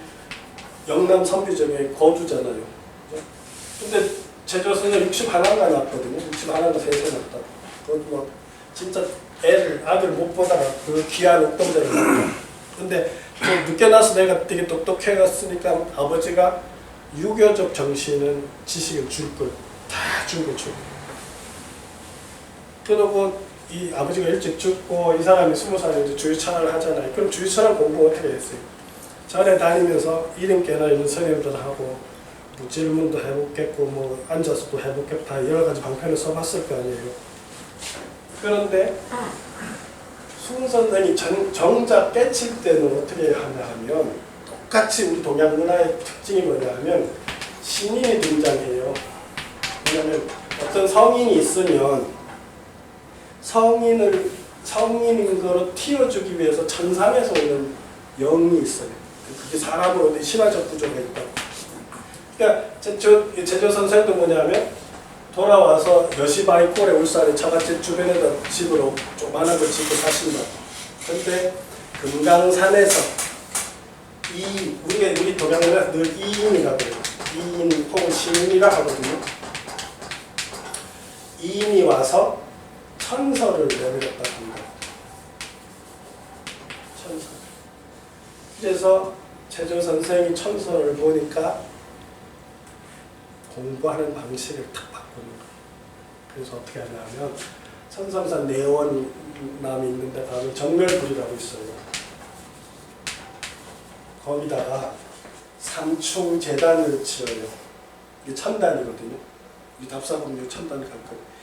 영남 선비점의 거주잖아요. 근데 최재호 선생 61가 났거든요. 61가 3세 났다. 그것도 뭐 진짜 아들 못 보다가 그 귀한 옥동자를 낳았다. 근데 좀 늦게 나서 내가 되게 똑똑해갔으니까 아버지가 유교적 정신은 지식을 줄 걸 다 준 거죠. 그러고 이 아버지가 일찍 죽고 이 사람이 20살에 이제 주일천을 하잖아요. 그럼 주일천을 공부 어떻게 했어요? 절에 다니면서 이름 깨나 있는 스님들하고 뭐 질문도 해보겠고 뭐 앉아서도 해보겠고 다 여러 가지 방편을 써봤을 거 아니에요. 그런데 수훈 선생이 정작 깨칠 때는 어떻게 하냐 하면 똑같이 우리 동양 문화의 특징이 뭐냐 하면 신인이 등장해요. 왜냐하면 어떤 성인이 있으면 성인인 거로 튀어주기 위해서 천상에서 오는 영이 있어요. 그게 사람으로 신화적 구조가 있다고. 그러니까 제조 선생도 뭐냐면 돌아와서 여시바이 꼴에 울산에 처갓집 주변에다 집으로 조그만한 걸 짓고 사신다. 근데 금강산에서 우리 동양에서 늘 이인이라고 해요. 이인 혹은 시인이라 하거든요. 이인이 와서 천서를 내밀었다고 합니다. 천서. 그래서 최조 선생이 천서를 보니까 공부하는 방식을 탁 바꾸는 거예요. 그래서 어떻게 하냐면 천성산 내원남이 있는데 가면 정멸불이라고 있어요. 거기다가 삼충 재단을 지어요. 이게 천단이거든요. 이 답사범위 천단을 갈 거예요.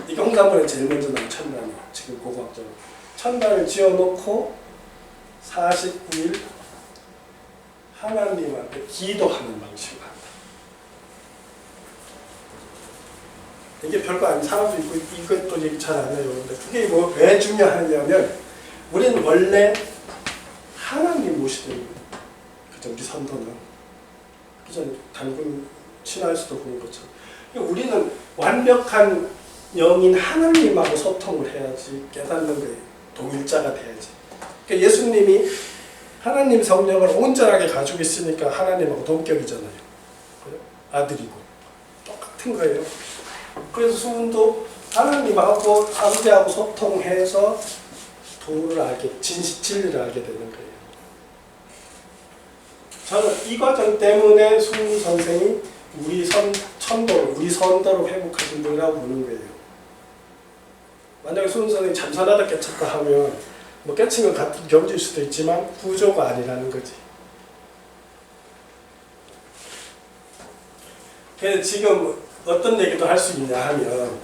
이게 홍산문에 제일 먼저 나온 천단이에요. 지금 고고학적으로. 천단을 지어놓고 49일 하나님한테 기도하는 방식을 한다. 이게 별거 아닌 사람도 있고 이것도 얘기 잘 안 해요. 근데 그게 뭐 왜 중요하냐면 우리는 원래 하나님 모시는 거예요. 그죠? 우리 선도는 그죠? 단군 신화에서도 보는 것처럼 우리는 완벽한 영인 하나님하고 소통을 해야지 깨닫는 거예요. 동일자가 돼야지. 그러니까 예수님이 하나님 성령을 온전하게 가지고 있으니까 하나님하고 동격이잖아요. 아들이고 똑같은 거예요. 그래서 수훈도 하나님하고 아버지하고 소통해서 도를 알게, 진리를 알게 되는 거예요. 저는 이 과정 때문에 수훈 선생이 우리 선도를 회복하신 분이라고 보는 거예요. 만약에 수훈 선생이 잠잠하다 깨쳤다 하면 뭐 깨친 건 같은 경지일 수도 있지만 구조가 아니라는 거지. 그래서 지금 어떤 얘기도 할 수 있냐 하면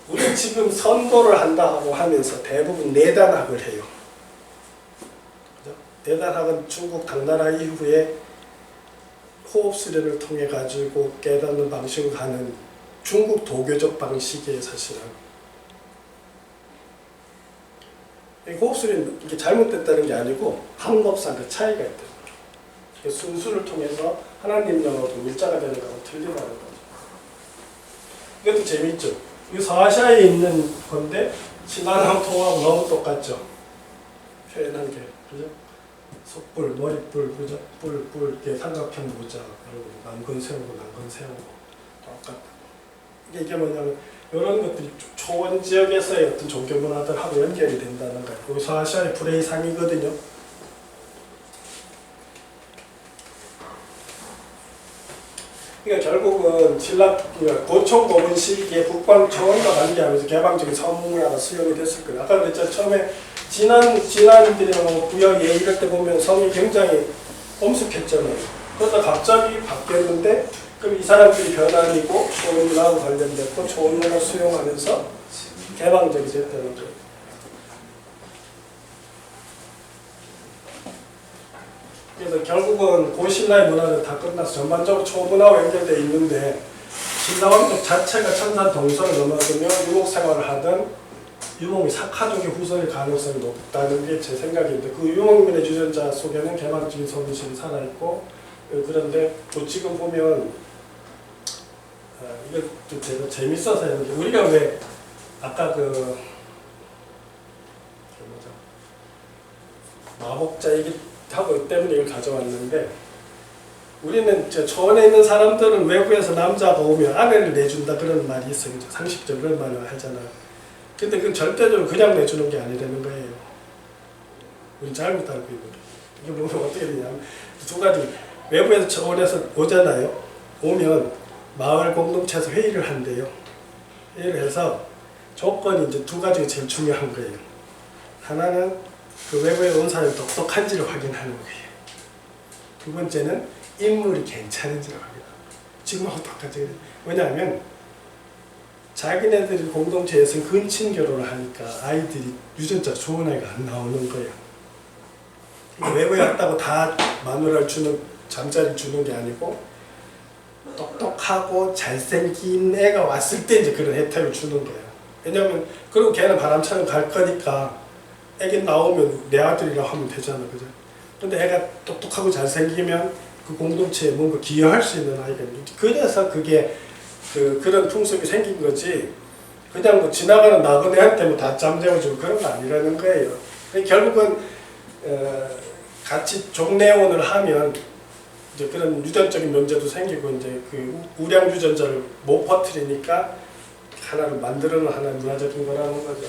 우리 지금 선도를 한다고 하면서 대부분 내단학을 해요. 그죠? 내단학은 중국 당나라 이후에 호흡 수련을 통해 가지고 깨닫는 방식을 가는 중국 도교적 방식의 사실은 호흡 수련 이게 잘못됐다는 게 아니고 방법상 그 차이가 있다. 순수를 통해서 하나님 영하고 일자가 되는 거하고 틀리다는 거죠. 이것도 재미있죠. 이 서아시아에 있는 건데 신안하고 통하고 너무 똑같죠. 표현한 게 그죠? 속불, 머리불, 그죠? 뿔, 이렇게 삼각형 모자, 그리고 남근 세우고 남근 세우고 똑같다. 이게 뭐냐면 이런 것들이 초원 지역에서의 어떤 종교 문화들하고 연결이 된다는 거예요. 서아시아의 불의 상이거든요. 그러니까 결국은 고총 고문 시기에 북방 초원과 관계하면서 개방적인 성문화가 수용이 됐을 거예요. 아까 그랬잖아요. 처음에 진안들이나 뭐 구역 예 이럴 때 보면 성이 굉장히 엄숙했잖아요. 그러다 갑자기 바뀌었는데 그럼 이 사람들이 변환이고 초원문화하고 관련됐고 초원문화 수용하면서 개방적이지 했다는 거예요. 그래서 결국은 고신라의 문화는 다 끝나서 전반적으로 초문화와 연결되어 있는데 신라왕족 자체가 천산 동서를 넘어서며 유목 생활을 하던 유목이 사카족의 후손일 가능성이 높다는 게 제 생각인데 그 유목민의 유전자 속에는 개방적인 서민심이 살아있고 그런데 또 지금 보면 이거 좀 제가 재밌어서 했는데 우리가 왜 아까 그 뭐죠 마법자 얘기하고 때문에 이걸 가져왔는데 우리는 초원에 있는 사람들은 외부에서 남자가 오면 아내를 내준다 그런 말이 있어요. 상식적으로 그런 말을 하잖아요. 근데 그건 절대적으로 그냥 내주는 게 아니라는 거예요. 우리 잘못 알고 있는 게. 이게 보면 어떻게 되냐면 두 가지. 외부에서 초원에서 오잖아요. 오면 마을 공동체에서 회의를 한대요. 회의를 해서 조건이 이제 두 가지가 제일 중요한 거예요. 하나는 그 외부에 온 사람이 똑똑한지를 확인하는 거예요. 두 번째는 인물이 괜찮은지를 확인하는 거예요. 지금하고 똑같이. 왜냐하면 자기네들이 공동체에서 근친 결혼을 하니까 아이들이 유전자 좋은 아이가 안 나오는 거예요. 외부에 왔다고 다 마누라를 주는 잠자리 주는 게 아니고 똑똑하고 잘생긴 애가 왔을 때 이제 그런 혜택을 주는 거예요. 왜냐면 그리고 걔는 바람처럼 갈 거니까 애기 나오면 내 아들이라고 하면 되잖아, 그죠? 근데 애가 똑똑하고 잘생기면 그 공동체에 뭔가 기여할 수 있는 아이가 있는데 그래서 그게 그런 풍습이 생긴 거지 그냥 뭐 지나가는 나그네한테 뭐 다 잠재워주고 그런 거 아니라는 거예요. 결국은 같이 종내혼을 하면 이제 그런 유전적인 문제도 생기고 이제 그 우량 유전자를 못 퍼뜨리니까 하나를 만들어는 하나의 문화적인 거라는 거죠.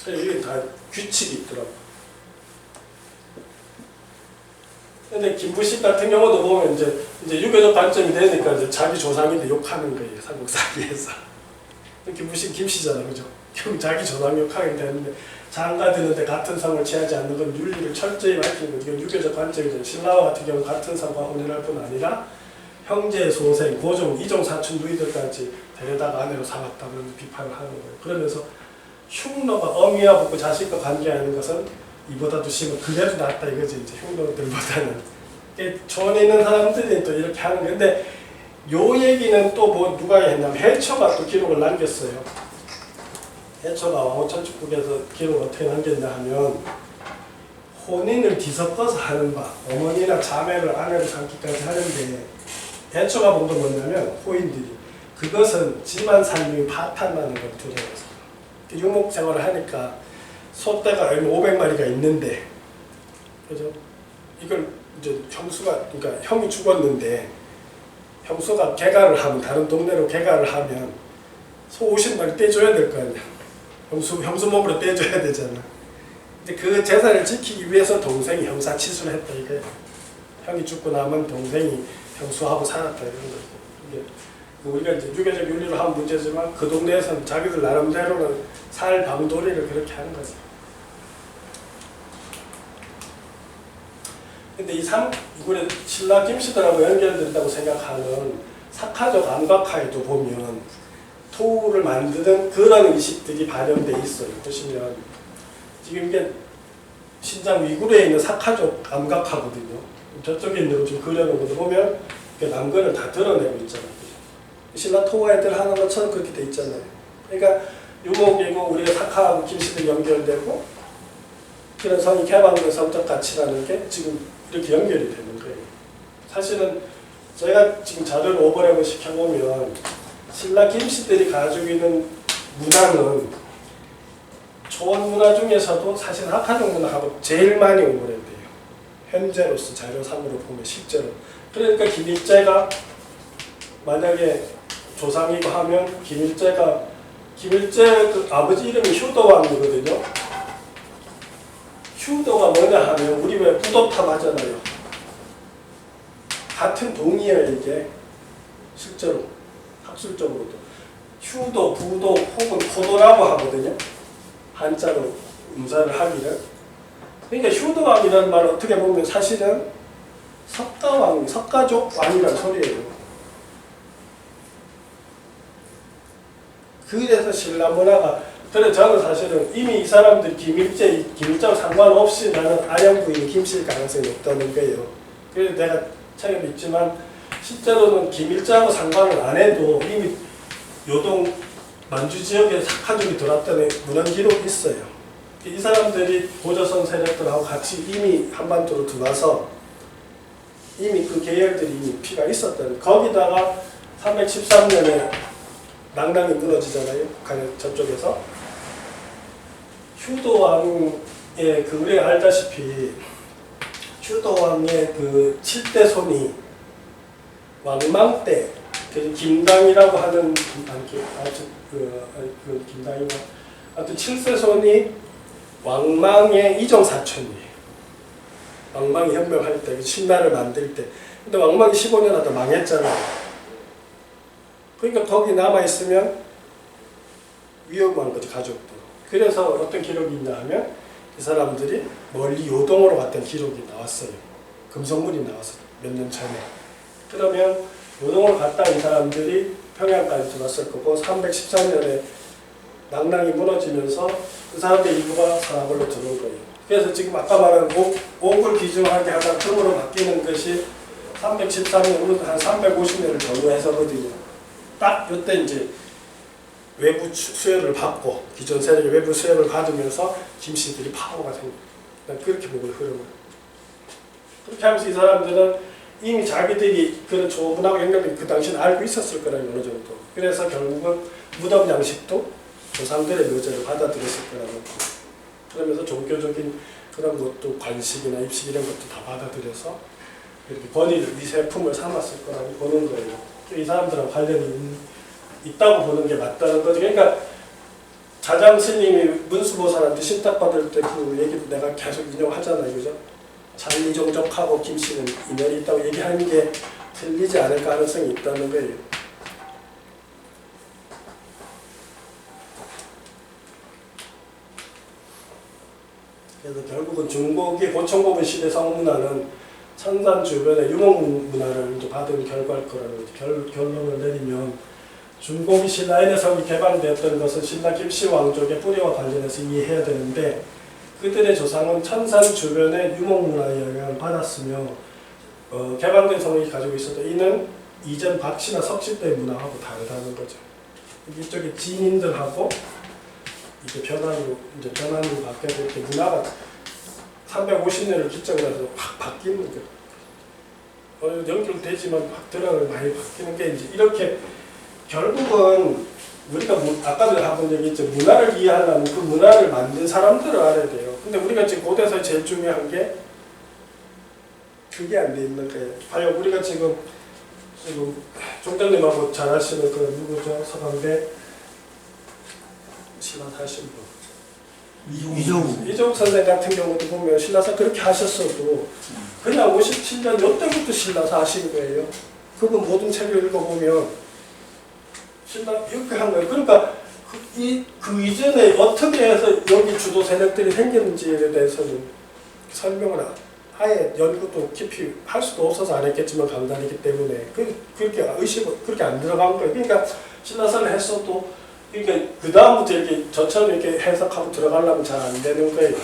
이게 다 규칙이 있더라고. 근데 김부식 같은 경우도 보면 이제 유교적 관점이 되니까 이제 자기 조상인데 욕하는 거예요. 삼국사기에서. 김부식 김씨잖아, 그죠? 결국 자기 조상 욕하게 되는데 장가 드는데 같은 성을 취하지 않는 건 윤리를 철저히 밝히는 거죠. 이건 유교적 관점이죠. 신라와 같은 경우 같은 성과 혼인할 뿐 아니라 형제, 소생, 고종, 이종, 사촌, 누이들까지 데려다가 아내로 삼았다는 비판을 하는 거예요. 그러면서 흉노가 어미와 그 자식과 관계하는 것은 이보다도 심한 그래도 낫다 이거지. 이제 흉노들보다는 초원에 있는 사람들이 또 이렇게 하는 건데 요 얘기는 또 뭐 누가 했냐면 해초가 또 기록을 남겼어요. 해초가 왕호천축국에서 기록을 어떻게 남겼냐 하면 혼인을 뒤섞어서 하는 바 어머니나 자매를 아내로 삼기까지 하는데 해초가 본 건 뭐냐면 호인들이 그것은 집안 살림이 파탄나는 걸 두려워서 유목 생활을 하니까 소떼가 500마리가 있는데 그죠? 이걸 이제 형수가 그러니까 형이 죽었는데 형수가 개가를 하면 다른 동네로 개가를 하면 소 50마리 떼줘야 될 거 아니야. 형수 몸으로 떼줘야 되잖아. 근데 그 재산을 지키기 위해서 동생이 형사치수를 했다 이거야. 형이 죽고 남은 동생이 형수하고 살았다 이런 거지. 이게 우리가 이제 유교적 윤리로 하면 문제지만 그 동네에서는 자기들 나름대로는 살 방도리를 그렇게 하는 거지. 근데 이번에 신라 김씨들하고 연결된다고 생각하는 사카족 암각화에도 보면 토를 만드는 그런 의식들이 발현돼 있어요. 보시면 지금 이게 신장 위구르에 있는 사카족 암각화거든요. 저쪽에 있는 거 좀 그려놓은 것도 보면 남근을 다 드러내고 있잖아요. 신라 토와 애들 하는 것처럼 그렇게 돼 있잖아요. 그러니까 유목이고 우리가 사카하고 김씨들 연결되고 그런 성이 개방된 성적 가치라는 게 지금 이렇게 연결이 되는 거예요. 사실은 제가 지금 자료를 오버랩을 시켜보면 신라 김씨들이 가지고 있는 문화는 초원 문화 중에서도 사실 학화적 문화하고 제일 많이 오버랩돼요. 현재로서 자료상으로 보면 실제로. 그러니까 김일제가 만약에 조상이고 하면 김일제 그 아버지 이름이 효도왕이거든요. 효도가 뭐냐 하면 우리 왜 부도탑 하잖아요. 같은 동의어예요 이게. 실제로 학술적으로도 효도, 부도 혹은 포도라고 하거든요. 한자로 음사를 하기를. 그러니까 효도왕이라는 말은 어떻게 보면 사실은 석가왕, 석가족 왕이라는 소리예요. 그래서 신라 문화가 그래 저는 사실은 이미 이 사람들 김일자와 상관없이 나는 아영 부인 김씨일 가능성이 높다는 거예요. 그래서 내가 책에 있지만 실제로는 김일자하고 상관을 안 해도 이미 요동 만주 지역에 사카족이 들어왔다는 문헌 기록이 있어요. 이 사람들이 고조선 세력들하고 같이 이미 한반도로 들어와서 이미 그 계열들이 이미 피가 있었다는 거기다가 313년에 낭랑이 무너지잖아요. 북한 저쪽에서 휴도왕의 그 우리가 알다시피 휴도왕의 그 7대 손이 왕망 때 김당이라고 하는 그 김당이가 하여튼 7세 손이 왕망의 이종 사촌이에요. 왕망이 혁명할 때 신라를 만들 때 근데 왕망이 15년 하다 망했잖아요. 그러니까 거기 남아있으면 위험한 거지 가족도. 그래서 어떤 기록이 있냐 하면 이 사람들이 멀리 요동으로 갔던 기록이 나왔어요. 금속물이 나왔어요. 몇 년 전에. 그러면 요동으로 갔다 이 사람들이 평양까지 들어왔을 거고 314년에 낭랑이 무너지면서 그 사람들 일부가 서라벌로 들어온 거예요. 그래서 지금 아까 말한 옥을 기준하게 하다 금으로 바뀌는 것이 313년으로 한 350년을 전후해서거든요. 딱 이때 이제 외부 수혈을 받고 기존 세력의 외부 수혈을 받으면서 김씨들이 파워가 생깁니다. 그렇게 보고 흐름을. 그렇게 하면서 이 사람들은 이미 자기들이 그런 조문하고 연결된 그 당시는 알고 있었을 거라는 어느 정도. 그래서 결국은 무덤 양식도 조상들의 묘제를 받아들였을 거라는 거. 그러면서 종교적인 그런 것도 관식이나 입식 이런 것도 다 받아들여서 이렇게 권위를 위세품을 삼았을 거라고 보는 거예요. 이 사람들하고 관련이 있다고 보는 게 맞다는 거죠. 그러니까 자장 스님이 문수보살한테 신탁받을 때 그 얘기도 내가 계속 인용하잖아요. 그죠? 잔리종족하고 김씨는 인연이 있다고 얘기하는 게 틀리지 않을 가능성이 있다는 거예요. 그래서 결국은 중국의 고청고분 시대 성문화는 천산 주변의 유목문화를 이제 받은 결과일 거라고 결론을 내리면 중국이 신라인의 성이 개방되었던 것은 신라 김씨 왕족의 뿌리와 관련해서 이해해야 되는데 그들의 조상은 천산 주변의 유목문화의 영향을 받았으며 개방된 성이 가지고 있어도 이는 이전 박씨나 석씨 때의 문화하고 다르다는 거죠. 이쪽에 진인들하고 이제 변환으로 바뀌어서 이렇게 문화가 350년을 기점으로 해서 확 바뀌는 거예요. 연결되지만 확 들어가면 많이 바뀌는 게 이제 이렇게 결국은 우리가 아까도 한번 얘기했죠. 문화를 이해하려면 그 문화를 만든 사람들을 알아야 돼요. 근데 우리가 지금 고대에서 제일 중요한 게 그게 안 돼 있는 거예요. 과연 우리가 지금 종장님하고 잘 아시는 그 누구죠? 서강대 신라 사신 분. 이종욱 선생 같은 경우도 보면 신라사 그렇게 하셨어도 그냥 57년 이때부터 신라사 하신 거예요. 그분 모든 책을 읽어보면 신라 이렇게 한 거예요. 그러니까 그 이전에 어떻게 해서 여기 주도 세력들이 생겼는지에 대해서는 설명을 아예 연구도 깊이 할 수도 없어서 안 했겠지만 강단이기 때문에 그렇게 안 들어간 거예요. 그러니까 신라사를 했어도 그러니까 그 다음부터 이렇게 저처럼 이렇게 해석하고 들어가려면 잘 안 되는 거예요.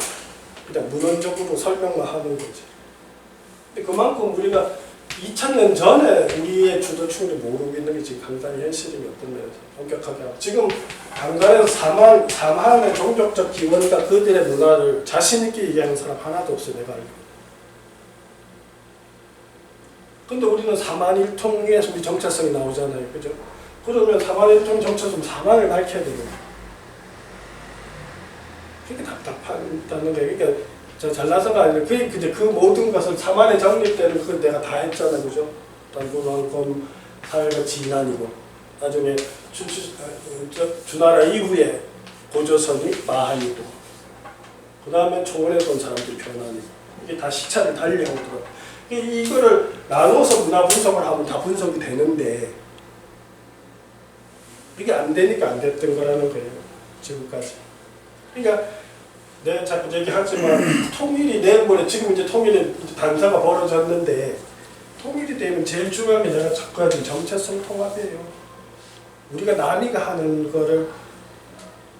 그냥 문헌적으로 설명만 하는 거지. 근데 그만큼 우리가 2000년 전에 우리의 주도 충분히 모르고 있는 게 지금 강단의 현실이 어떤 면에서 엄격하게 하고 지금 강단에서 사만의 종족적 기원과 그들의 문화를 자신 있게 얘기하는 사람 하나도 없어요. 내가 알기로. 근데 우리는 사만일통에서 우리 정체성이 나오잖아요. 그죠? 그러면 사만일통 정체성 사만을 밝혀야 되는 거예요. 그게 답답하다는 게 그러니까 저 잘나서가 아니라 그 모든 것을 사만에 정립되는 그걸 내가 다 했잖아요. 그죠? 단군왕검 사회가 진안이고 나중에 주나라 이후에 고조선이 마한이고 그 다음에 총원에서 온 사람들이 변환이고 이게 다 시차를 달리하고 들어. 이거를 나눠서 문화 분석을 하면 다 분석이 되는데 이게 안 되니까 안 됐던 거라는 거예요. 지금까지. 그러니까 내가 자꾸 얘기하지만 통일이 내일모레 지금 이제 통일이 단사가 벌어졌는데 통일이 되면 제일 중요한 게 내가 자꾸 하는 정체성 통합이에요. 우리가 남이가 하는 거를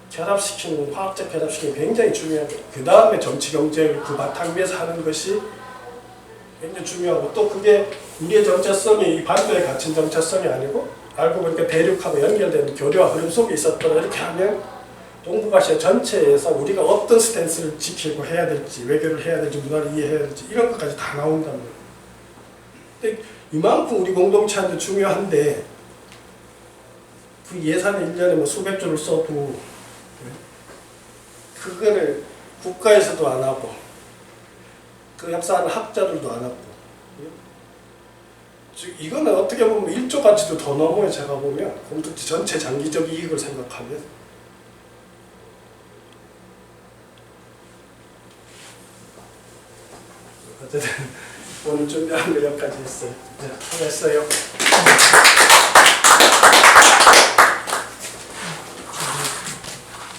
결합시키는, 화학적 결합시키는 게 굉장히 중요하고, 그 다음에 정치 경제를 그 바탕 위에서 하는 것이 굉장히 중요하고, 또 그게 우리의 정체성이 이 반도에 갇힌 정체성이 아니고 알고 보니까 대륙하고 연결되는 교류와 흐름 속에 있었더라. 이렇게 하면 동북아시아 전체에서 우리가 어떤 스탠스를 지키고 해야 될지, 외교를 해야 될지, 문화를 이해해야 될지, 이런 것까지 다 나온다는 거예요. 근데 이만큼 우리 공동체한테 중요한데 그 예산을 1년에 뭐 수백 조를 써도 그거를 국가에서도 안 하고 그 역사하는 학자들도 안 하고, 즉 이거는 어떻게 보면 1조 가치도 더 넘어요. 제가 보면 공동체 전체 장기적 이익을 생각하면. 어쨌든 오늘 준비한 거 여기까지 했어요. 네, 수고했어요.